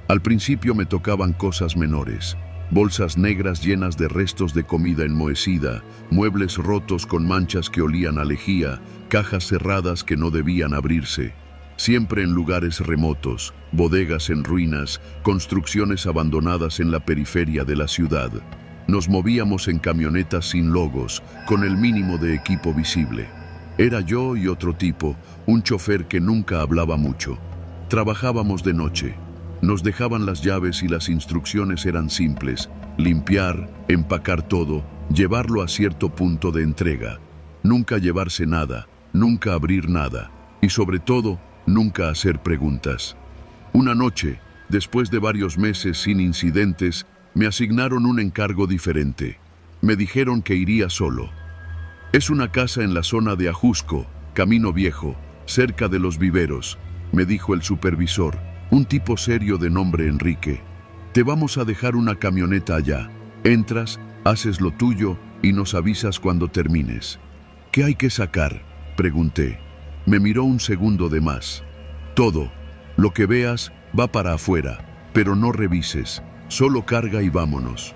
Al principio me tocaban cosas menores: bolsas negras llenas de restos de comida enmohecida, muebles rotos con manchas que olían a lejía, cajas cerradas que no debían abrirse. Siempre en lugares remotos, bodegas en ruinas, construcciones abandonadas en la periferia de la ciudad. Nos movíamos en camionetas sin logos, con el mínimo de equipo visible. Era yo y otro tipo, un chofer que nunca hablaba mucho. Trabajábamos de noche. Nos dejaban las llaves y las instrucciones eran simples: limpiar, empacar todo, llevarlo a cierto punto de entrega. Nunca llevarse nada, nunca abrir nada y sobre todo, nunca hacer preguntas. Una noche, después de varios meses sin incidentes, me asignaron un encargo diferente. Me dijeron que iría solo. Es una casa en la zona de Ajusco, Camino Viejo, cerca de los viveros, me dijo el supervisor, un tipo serio de nombre Enrique. Te vamos a dejar una camioneta allá. Entras, haces lo tuyo y nos avisas cuando termines. ¿Qué hay que sacar?, pregunté. Me miró un segundo de más. Todo, lo que veas, va para afuera, pero no revises, solo carga y vámonos.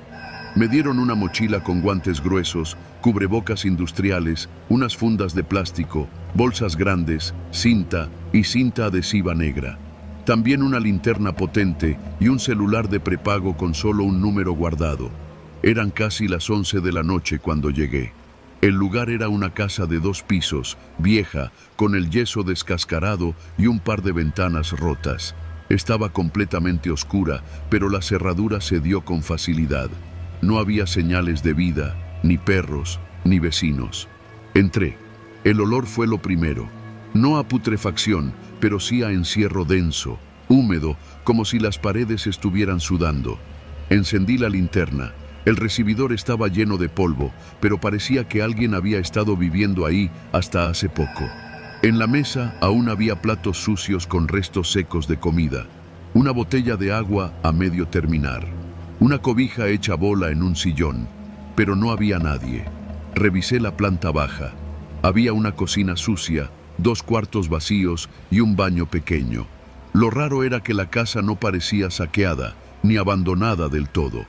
Me dieron una mochila con guantes gruesos, cubrebocas industriales, unas fundas de plástico, bolsas grandes, cinta y cinta adhesiva negra. También una linterna potente y un celular de prepago con solo un número guardado. Eran casi las 11 de la noche cuando llegué. El lugar era una casa de 2 pisos, vieja, con el yeso descascarado y un par de ventanas rotas. Estaba completamente oscura, pero la cerradura se dio con facilidad. No había señales de vida, ni perros, ni vecinos. Entré. El olor fue lo primero. No a putrefacción, pero sí a encierro denso, húmedo, como si las paredes estuvieran sudando. Encendí la linterna. El recibidor estaba lleno de polvo, pero parecía que alguien había estado viviendo ahí hasta hace poco. En la mesa aún había platos sucios con restos secos de comida, una botella de agua a medio terminar, una cobija hecha bola en un sillón, pero no había nadie. Revisé la planta baja. Había una cocina sucia, 2 cuartos vacíos y un baño pequeño. Lo raro era que la casa no parecía saqueada ni abandonada del todo.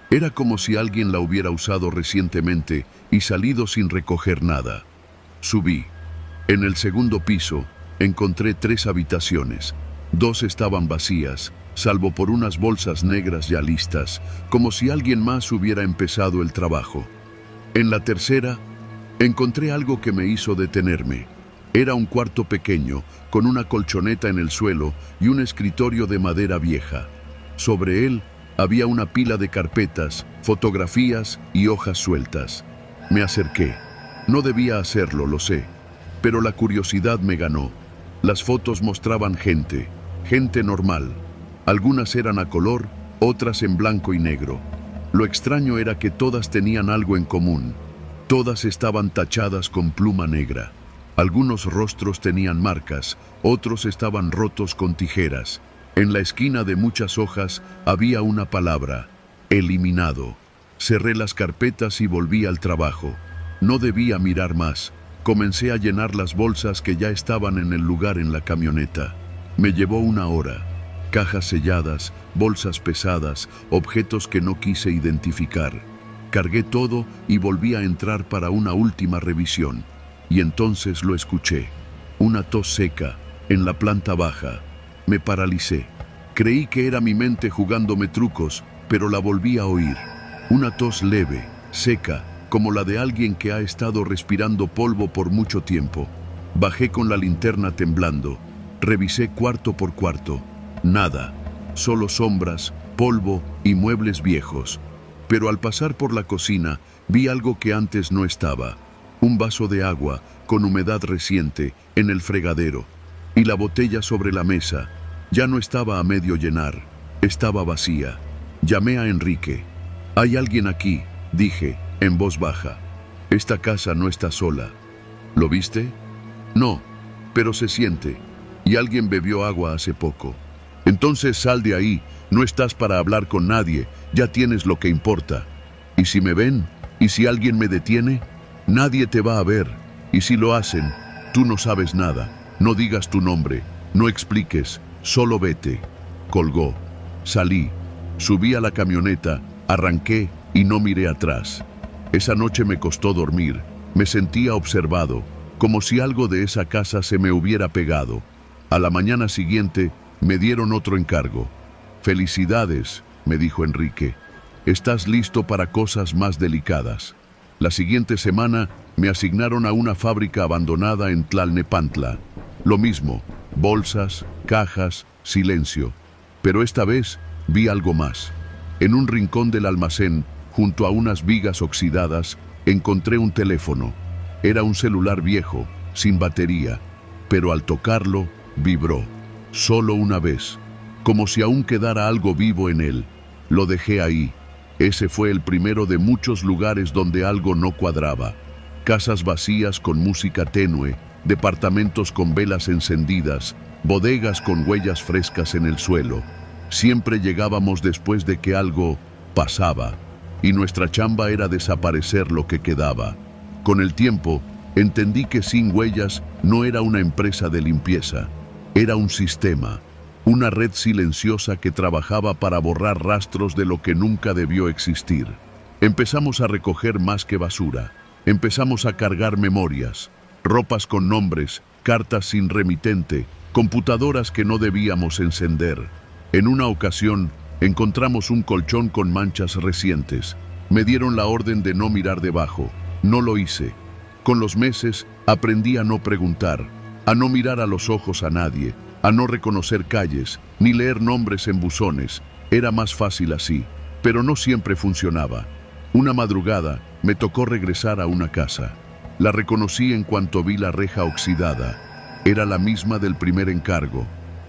Era como si alguien la hubiera usado recientemente y salido sin recoger nada. Subí. En el segundo piso encontré 3 habitaciones. 2 estaban vacías, salvo por unas bolsas negras ya listas, como si alguien más hubiera empezado el trabajo. En la tercera, encontré algo que me hizo detenerme. Era un cuarto pequeño, con una colchoneta en el suelo y un escritorio de madera vieja. Sobre él, había una pila de carpetas, fotografías y hojas sueltas. Me acerqué. No debía hacerlo, lo sé, pero la curiosidad me ganó. Las fotos mostraban gente normal. Algunas eran a color, otras en blanco y negro. Lo extraño era que todas tenían algo en común. Todas estaban tachadas con pluma negra. Algunos rostros tenían marcas, otros estaban rotos con tijeras. En la esquina de muchas hojas había una palabra: eliminado. Cerré las carpetas y volví al trabajo. No debía mirar más. Comencé a llenar las bolsas que ya estaban en el lugar en la camioneta. Me llevó 1 hora. Cajas selladas, bolsas pesadas, objetos que no quise identificar. Cargué todo y volví a entrar para una última revisión. Y entonces lo escuché. Una tos seca, en la planta baja. Me paralicé. Creí que era mi mente jugándome trucos, pero la volví a oír. Una tos leve, seca, como la de alguien que ha estado respirando polvo por mucho tiempo. Bajé con la linterna temblando. Revisé cuarto por cuarto. Nada. Solo sombras, polvo y muebles viejos. Pero al pasar por la cocina, vi algo que antes no estaba. Un vaso de agua, con humedad reciente, en el fregadero. Y la botella sobre la mesa. Ya no estaba a medio llenar, estaba vacía. Llamé a Enrique. «Hay alguien aquí», dije, en voz baja. «Esta casa no está sola». «¿Lo viste?» «No, pero se siente. Y alguien bebió agua hace poco». «Entonces sal de ahí, no estás para hablar con nadie, ya tienes lo que importa». «¿Y si me ven? ¿Y si alguien me detiene?» «Nadie te va a ver. Y si lo hacen, tú no sabes nada. No digas tu nombre, no expliques, solo vete». Colgó. Salí. Subí a la camioneta, arranqué y no miré atrás. Esa noche me costó dormir. Me sentía observado, como si algo de esa casa se me hubiera pegado. A la mañana siguiente me dieron otro encargo. «Felicidades», me dijo Enrique. «Estás listo para cosas más delicadas». La siguiente semana me asignaron a una fábrica abandonada en Tlalnepantla. Lo mismo, bolsas, cajas, silencio. Pero esta vez vi algo más. En un rincón del almacén, junto a unas vigas oxidadas, encontré un teléfono. Era un celular viejo, sin batería, pero al tocarlo, vibró. Solo una vez, como si aún quedara algo vivo en él. Lo dejé ahí. Ese fue el primero de muchos lugares donde algo no cuadraba. Casas vacías con música tenue, departamentos con velas encendidas, bodegas con huellas frescas en el suelo. Siempre llegábamos después de que algo pasaba, y nuestra chamba era desaparecer lo que quedaba. Con el tiempo, entendí que Sin Huellas no era una empresa de limpieza, era un sistema, una red silenciosa que trabajaba para borrar rastros de lo que nunca debió existir. Empezamos a recoger más que basura, empezamos a cargar memorias, ropas con nombres, cartas sin remitente, computadoras que no debíamos encender. En una ocasión, encontramos un colchón con manchas recientes. Me dieron la orden de no mirar debajo. No lo hice. Con los meses, aprendí a no preguntar, a no mirar a los ojos a nadie, a no reconocer calles, ni leer nombres en buzones. Era más fácil así, pero no siempre funcionaba. Una madrugada, me tocó regresar a una casa. La reconocí en cuanto vi la reja oxidada. Era la misma del primer encargo,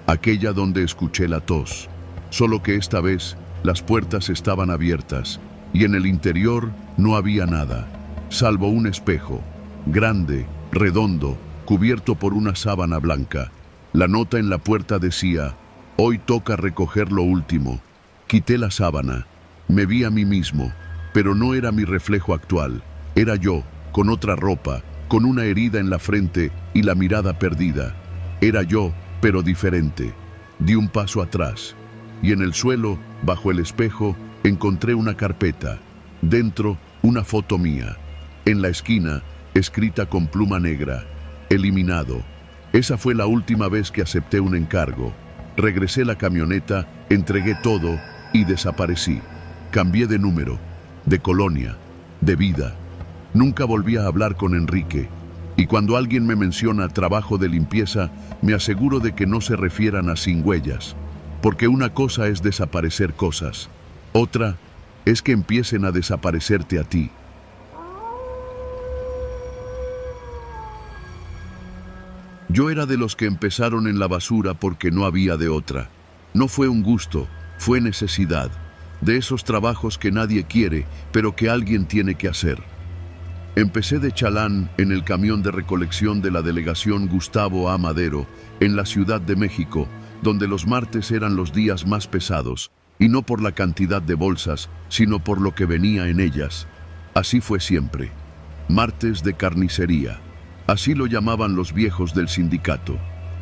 aquella donde escuché la tos. Solo que esta vez, las puertas estaban abiertas, y en el interior no había nada, salvo un espejo, grande, redondo, cubierto por una sábana blanca. La nota en la puerta decía: «Hoy toca recoger lo último». Quité la sábana. Me vi a mí mismo, pero no era mi reflejo actual. Era yo, con otra ropa, con una herida en la frente y la mirada perdida. Era yo, pero diferente. Di un paso atrás, y en el suelo, bajo el espejo, encontré una carpeta. Dentro, una foto mía. En la esquina, escrita con pluma negra: «Eliminado». Esa fue la última vez que acepté un encargo. Regresé la camioneta, entregué todo y desaparecí. Cambié de número, de colonia, de vida. Nunca volví a hablar con Enrique. Y cuando alguien me menciona trabajo de limpieza, me aseguro de que no se refieran a Sin Huellas. Porque una cosa es desaparecer cosas. Otra es que empiecen a desaparecerte a ti. Yo era de los que empezaron en la basura porque no había de otra. No fue un gusto, fue necesidad. De esos trabajos que nadie quiere, pero que alguien tiene que hacer. Empecé de chalán en el camión de recolección de la delegación Gustavo A. Madero, en la Ciudad de México, donde los martes eran los días más pesados, y no por la cantidad de bolsas, sino por lo que venía en ellas. Así fue siempre. Martes de carnicería. Así lo llamaban los viejos del sindicato.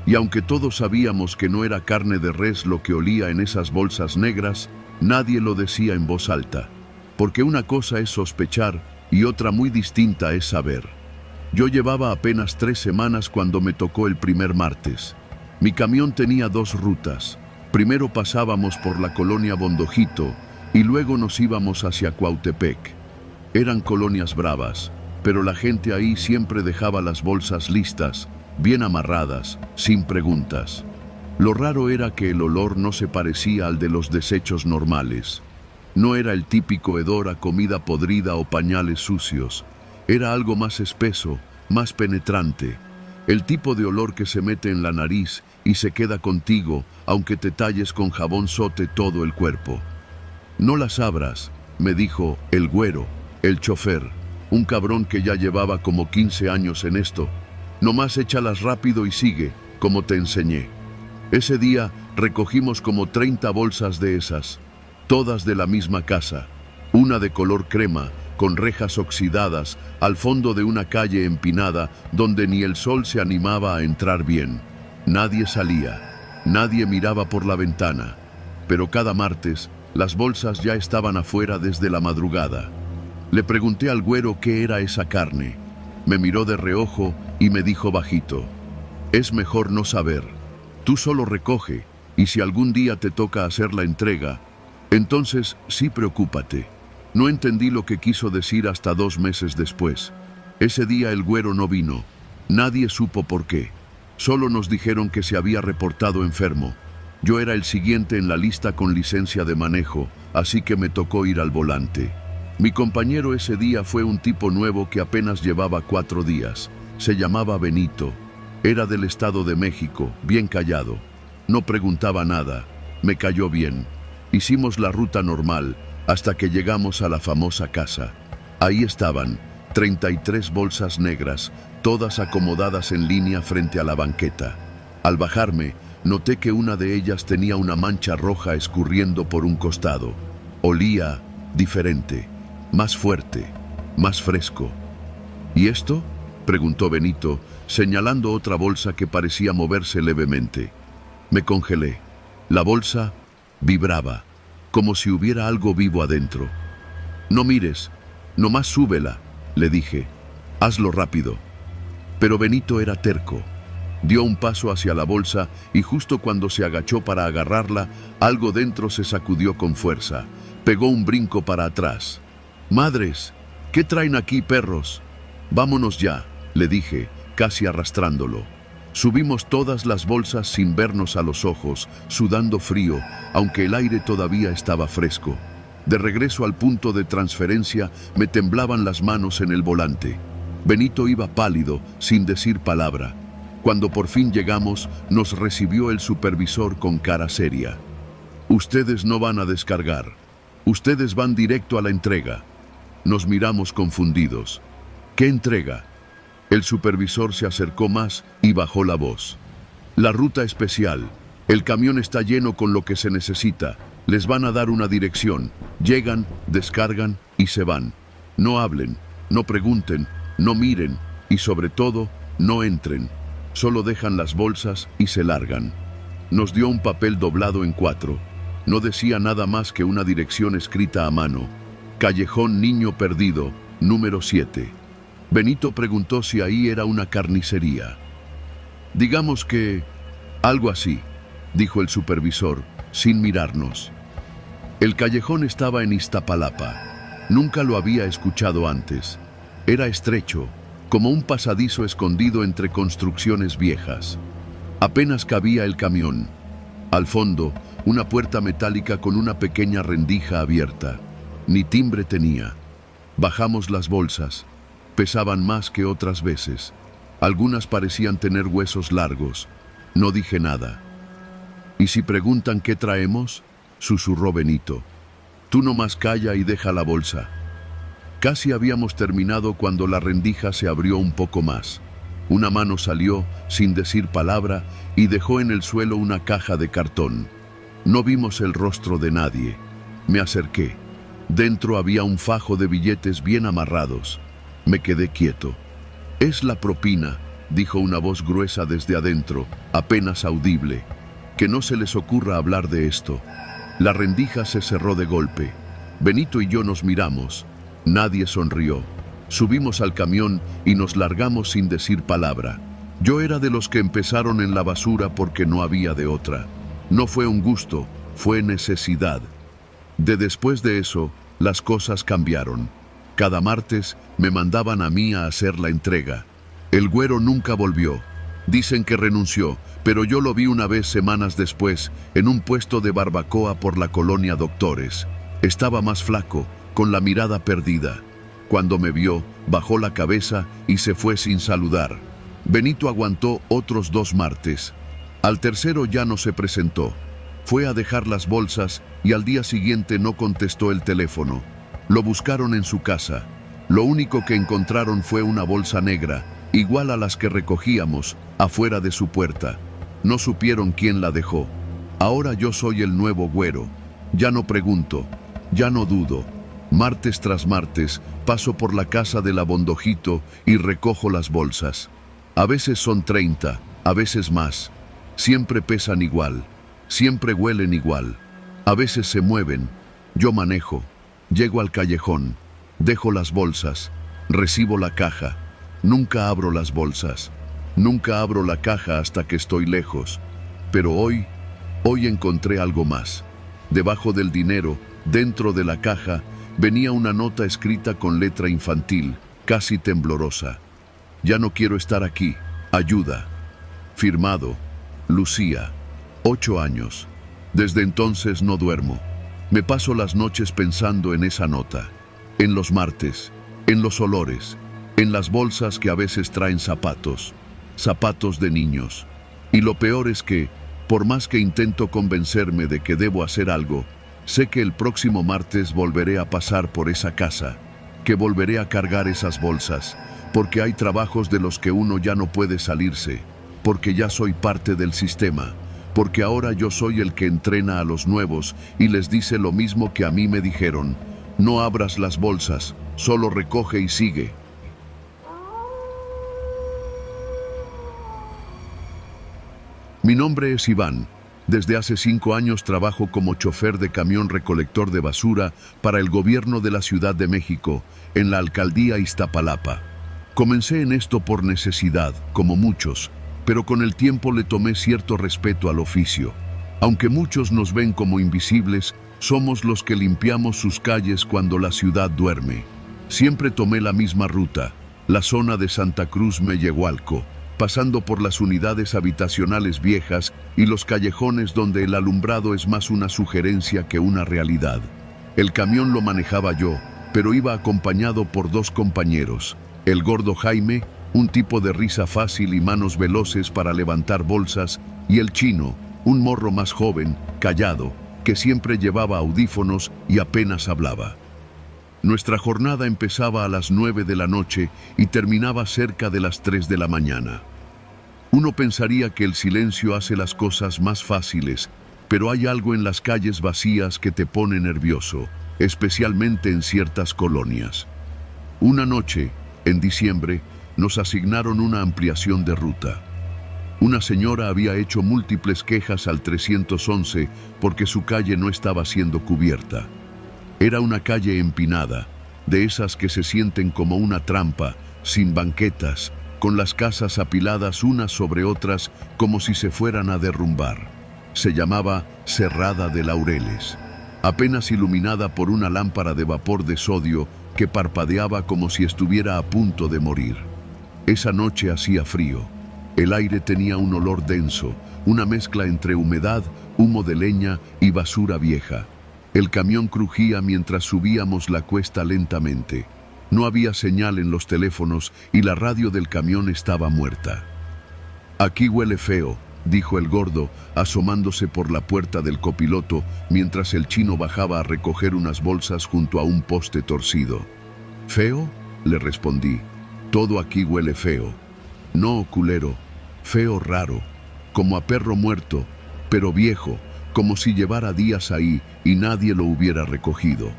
Y aunque todos sabíamos que no era carne de res lo que olía en esas bolsas negras, nadie lo decía en voz alta. Porque una cosa es sospechar y otra muy distinta es saber. Yo llevaba apenas 3 semanas cuando me tocó el primer martes. Mi camión tenía 2 rutas. Primero pasábamos por la colonia Bondojito y luego nos íbamos hacia Cuautepec. Eran colonias bravas, pero la gente ahí siempre dejaba las bolsas listas, bien amarradas, sin preguntas. Lo raro era que el olor no se parecía al de los desechos normales. No era el típico hedor a comida podrida o pañales sucios. Era algo más espeso, más penetrante. El tipo de olor que se mete en la nariz y se queda contigo, aunque te talles con jabón sote todo el cuerpo. «No las abras», me dijo el güero, el chofer, un cabrón que ya llevaba como 15 años en esto. «Nomás échalas rápido y sigue, como te enseñé». Ese día recogimos como 30 bolsas de esas, todas de la misma casa, una de color crema, con rejas oxidadas, al fondo de una calle empinada donde ni el sol se animaba a entrar bien. Nadie salía, nadie miraba por la ventana, pero cada martes las bolsas ya estaban afuera desde la madrugada. Le pregunté al güero qué era esa carne. Me miró de reojo y me dijo bajito: «Es mejor no saber. Tú solo recoge, y si algún día te toca hacer la entrega, entonces sí preocúpate». No entendí lo que quiso decir hasta 2 meses después. Ese día el güero no vino. Nadie supo por qué. Solo nos dijeron que se había reportado enfermo. Yo era el siguiente en la lista con licencia de manejo, así que me tocó ir al volante. Mi compañero ese día fue un tipo nuevo que apenas llevaba 4 días. Se llamaba Benito. Era del Estado de México, bien callado. No preguntaba nada. Me cayó bien. Hicimos la ruta normal hasta que llegamos a la famosa casa. Ahí estaban 33 bolsas negras, todas acomodadas en línea frente a la banqueta. Al bajarme, noté que una de ellas tenía una mancha roja escurriendo por un costado. Olía diferente, más fuerte, más fresco. ¿Y esto?, preguntó Benito, señalando otra bolsa que parecía moverse levemente. Me congelé. La bolsa vibraba, como si hubiera algo vivo adentro. No mires, nomás súbela, le dije. Hazlo rápido. Pero Benito era terco. Dio un paso hacia la bolsa y justo cuando se agachó para agarrarla, algo dentro se sacudió con fuerza. Pegó un brinco para atrás. «¡Madres! ¿Qué traen aquí, perros? Vámonos ya», le dije, casi arrastrándolo. Subimos todas las bolsas sin vernos a los ojos, sudando frío, aunque el aire todavía estaba fresco. De regreso al punto de transferencia, me temblaban las manos en el volante. Benito iba pálido, sin decir palabra. Cuando por fin llegamos, nos recibió el supervisor con cara seria. «Ustedes no van a descargar. Ustedes van directo a la entrega». Nos miramos confundidos. «¿Qué entrega?». El supervisor se acercó más y bajó la voz. «La ruta especial. El camión está lleno con lo que se necesita. Les van a dar una dirección. Llegan, descargan y se van. No hablen, no pregunten, no miren y sobre todo, no entren. Solo dejan las bolsas y se largan». Nos dio un papel doblado en 4. No decía nada más que una dirección escrita a mano. Callejón Niño Perdido, número 7. Benito preguntó si ahí era una carnicería. «Digamos que algo así», dijo el supervisor, sin mirarnos. El callejón estaba en Iztapalapa. Nunca lo había escuchado antes. Era estrecho, como un pasadizo escondido entre construcciones viejas. Apenas cabía el camión. Al fondo, una puerta metálica con una pequeña rendija abierta. Ni timbre tenía. Bajamos las bolsas. Pesaban más que otras veces. Algunas parecían tener huesos largos. No dije nada. «¿Y si preguntan qué traemos?», susurró Benito. «Tú nomás calla y deja la bolsa». Casi habíamos terminado cuando la rendija se abrió un poco más. Una mano salió, sin decir palabra, y dejó en el suelo una caja de cartón. No vimos el rostro de nadie. Me acerqué. Dentro había un fajo de billetes bien amarrados. Me quedé quieto. «Es la propina», dijo una voz gruesa desde adentro, apenas audible. «Que no se les ocurra hablar de esto». La rendija se cerró de golpe. Benito y yo nos miramos. Nadie sonrió. Subimos al camión y nos largamos sin decir palabra. Yo era de los que empezaron en la basura porque no había de otra. No fue un gusto, fue necesidad. Después de eso, las cosas cambiaron. Cada martes me mandaban a mí a hacer la entrega. El güero nunca volvió. Dicen que renunció, pero yo lo vi una vez semanas después en un puesto de barbacoa por la colonia Doctores. Estaba más flaco, con la mirada perdida. Cuando me vio, bajó la cabeza y se fue sin saludar. Benito aguantó otros 2 martes. Al tercero ya no se presentó. Fue a dejar las bolsas y al día siguiente no contestó el teléfono. Lo buscaron en su casa. Lo único que encontraron fue una bolsa negra, igual a las que recogíamos, afuera de su puerta. No supieron quién la dejó. Ahora yo soy el nuevo güero. Ya no pregunto, ya no dudo. Martes tras martes paso por la casa del Abondojito y recojo las bolsas. A veces son 30, a veces más. Siempre pesan igual, siempre huelen igual. A veces se mueven. Yo manejo. Llego al callejón. Dejo las bolsas. Recibo la caja. Nunca abro las bolsas. Nunca abro la caja hasta que estoy lejos. Pero hoy encontré algo más. Debajo del dinero, dentro de la caja, venía una nota escrita con letra infantil, casi temblorosa. «Ya no quiero estar aquí. Ayuda». Firmado, Lucía, 8 años. Desde entonces no duermo. Me paso las noches pensando en esa nota, en los martes, en los olores, en las bolsas que a veces traen zapatos, zapatos de niños. Y lo peor es que, por más que intento convencerme de que debo hacer algo, sé que el próximo martes volveré a pasar por esa casa, que volveré a cargar esas bolsas, porque hay trabajos de los que uno ya no puede salirse, porque ya soy parte del sistema, porque ahora yo soy el que entrena a los nuevos y les dice lo mismo que a mí me dijeron: no abras las bolsas, solo recoge y sigue. Mi nombre es Iván. Desde hace 5 años trabajo como chofer de camión recolector de basura para el gobierno de la Ciudad de México, en la alcaldía Iztapalapa. Comencé en esto por necesidad, como muchos, pero con el tiempo le tomé cierto respeto al oficio. Aunque muchos nos ven como invisibles, somos los que limpiamos sus calles cuando la ciudad duerme. Siempre tomé la misma ruta, la zona de Santa Cruz Mellehualco, pasando por las unidades habitacionales viejas y los callejones donde el alumbrado es más una sugerencia que una realidad. El camión lo manejaba yo, pero iba acompañado por 2 compañeros, el gordo Jaime, un tipo de risa fácil y manos veloces para levantar bolsas, y el chino, un morro más joven, callado, que siempre llevaba audífonos y apenas hablaba. Nuestra jornada empezaba a las 9 de la noche y terminaba cerca de las 3 de la mañana. Uno pensaría que el silencio hace las cosas más fáciles, pero hay algo en las calles vacías que te pone nervioso, especialmente en ciertas colonias. Una noche, en diciembre, nos asignaron una ampliación de ruta. Una señora había hecho múltiples quejas al 311 porque su calle no estaba siendo cubierta. Era una calle empinada, de esas que se sienten como una trampa, sin banquetas, con las casas apiladas unas sobre otras como si se fueran a derrumbar. Se llamaba Cerrada de Laureles, apenas iluminada por una lámpara de vapor de sodio que parpadeaba como si estuviera a punto de morir. Esa noche hacía frío. El aire tenía un olor denso, una mezcla entre humedad, humo de leña y basura vieja. El camión crujía mientras subíamos la cuesta lentamente. No había señal en los teléfonos y la radio del camión estaba muerta. «Aquí huele feo», dijo el gordo, asomándose por la puerta del copiloto mientras el chino bajaba a recoger unas bolsas junto a un poste torcido. «¿Feo?», le respondí. «Todo aquí huele feo». «No, culero, feo raro, como a perro muerto, pero viejo, como si llevara días ahí y nadie lo hubiera recogido».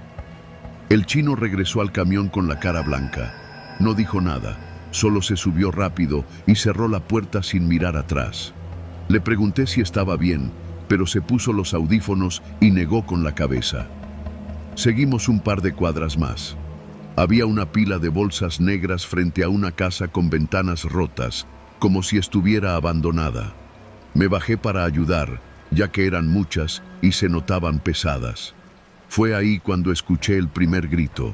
El chino regresó al camión con la cara blanca. No dijo nada, solo se subió rápido y cerró la puerta sin mirar atrás. Le pregunté si estaba bien, pero se puso los audífonos y negó con la cabeza. Seguimos un par de cuadras más. Había una pila de bolsas negras frente a una casa con ventanas rotas, como si estuviera abandonada. Me bajé para ayudar, ya que eran muchas y se notaban pesadas. Fue ahí cuando escuché el primer grito.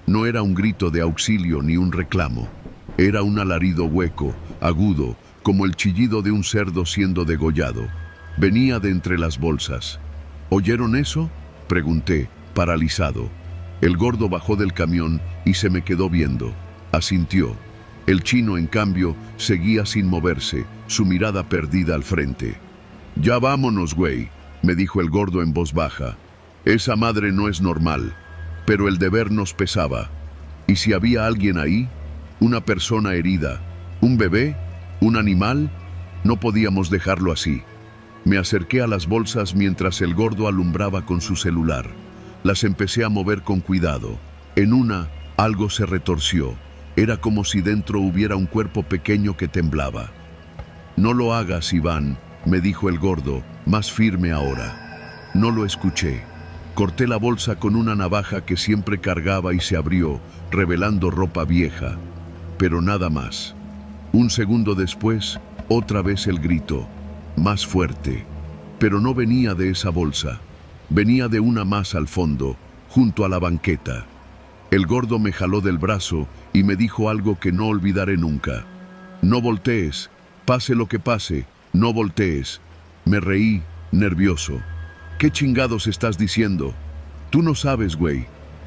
No era un grito de auxilio ni un reclamo. Era un alarido hueco, agudo, como el chillido de un cerdo siendo degollado. Venía de entre las bolsas. ¿Oyeron eso?, pregunté, paralizado. El gordo bajó del camión y se me quedó viendo. Asintió. El chino, en cambio, seguía sin moverse, su mirada perdida al frente. «Ya vámonos, güey», me dijo el gordo en voz baja. «Esa madre no es normal, pero el deber nos pesaba. ¿Y si había alguien ahí? ¿Una persona herida? ¿Un bebé? ¿Un animal? No podíamos dejarlo así». Me acerqué a las bolsas mientras el gordo alumbraba con su celular. Las empecé a mover con cuidado. En una, algo se retorció. Era como si dentro hubiera un cuerpo pequeño que temblaba. «No lo hagas, Iván», me dijo el gordo, más firme ahora. No lo escuché. Corté la bolsa con una navaja que siempre cargaba y se abrió, revelando ropa vieja. Pero nada más. Un segundo después, otra vez el grito, más fuerte. Pero no venía de esa bolsa. Venía de una más al fondo, junto a la banqueta. El gordo me jaló del brazo y me dijo algo que no olvidaré nunca. «No voltees, pase lo que pase, no voltees». Me reí, nervioso. ¿Qué chingados estás diciendo? Tú no sabes, güey.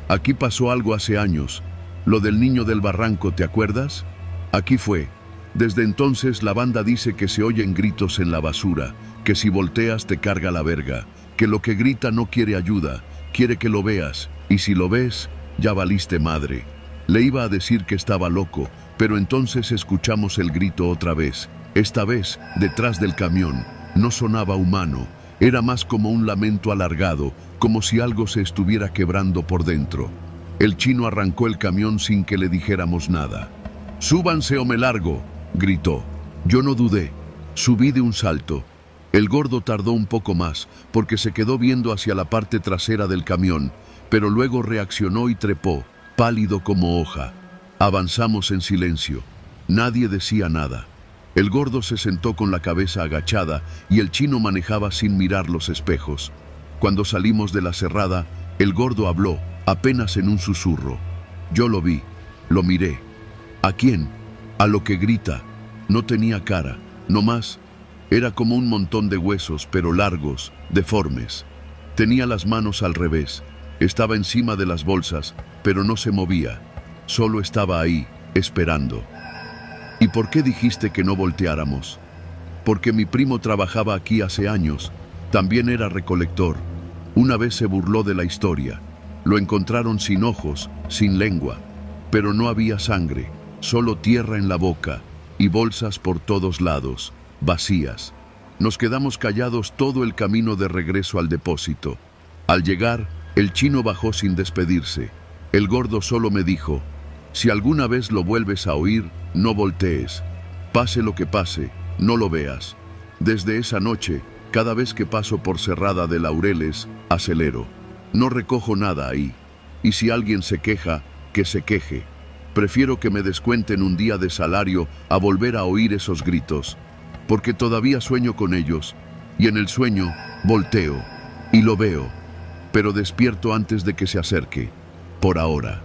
Aquí pasó algo hace años. Lo del niño del barranco, ¿te acuerdas? Aquí fue. Desde entonces la banda dice que se oyen gritos en la basura, que si volteas te carga la verga, que lo que grita no quiere ayuda, quiere que lo veas, y si lo ves, ya valiste madre. Le iba a decir que estaba loco, pero entonces escuchamos el grito otra vez. Esta vez, detrás del camión, no sonaba humano, era más como un lamento alargado, como si algo se estuviera quebrando por dentro. El chino arrancó el camión sin que le dijéramos nada. «¡Súbanse o me largo!», gritó. Yo no dudé. Subí de un salto. El gordo tardó un poco más, porque se quedó viendo hacia la parte trasera del camión, pero luego reaccionó y trepó, pálido como hoja. Avanzamos en silencio. Nadie decía nada. El gordo se sentó con la cabeza agachada y el chino manejaba sin mirar los espejos. Cuando salimos de la cerrada, el gordo habló, apenas en un susurro. Yo lo vi, lo miré. ¿A quién? A lo que grita. No tenía cara, no más. Era como un montón de huesos, pero largos, deformes. Tenía las manos al revés. Estaba encima de las bolsas, pero no se movía. Solo estaba ahí, esperando. ¿Y por qué dijiste que no volteáramos? Porque mi primo trabajaba aquí hace años. También era recolector. Una vez se burló de la historia. Lo encontraron sin ojos, sin lengua. Pero no había sangre, solo tierra en la boca y bolsas por todos lados, vacías. Nos quedamos callados todo el camino de regreso al depósito. Al llegar, el chino bajó sin despedirse. El gordo solo me dijo: «Si alguna vez lo vuelves a oír, no voltees. Pase lo que pase, no lo veas». Desde esa noche, cada vez que paso por Cerrada de Laureles, acelero. No recojo nada ahí. Y si alguien se queja, que se queje. Prefiero que me descuenten un día de salario a volver a oír esos gritos, porque todavía sueño con ellos, y en el sueño volteo y lo veo, pero despierto antes de que se acerque, por ahora.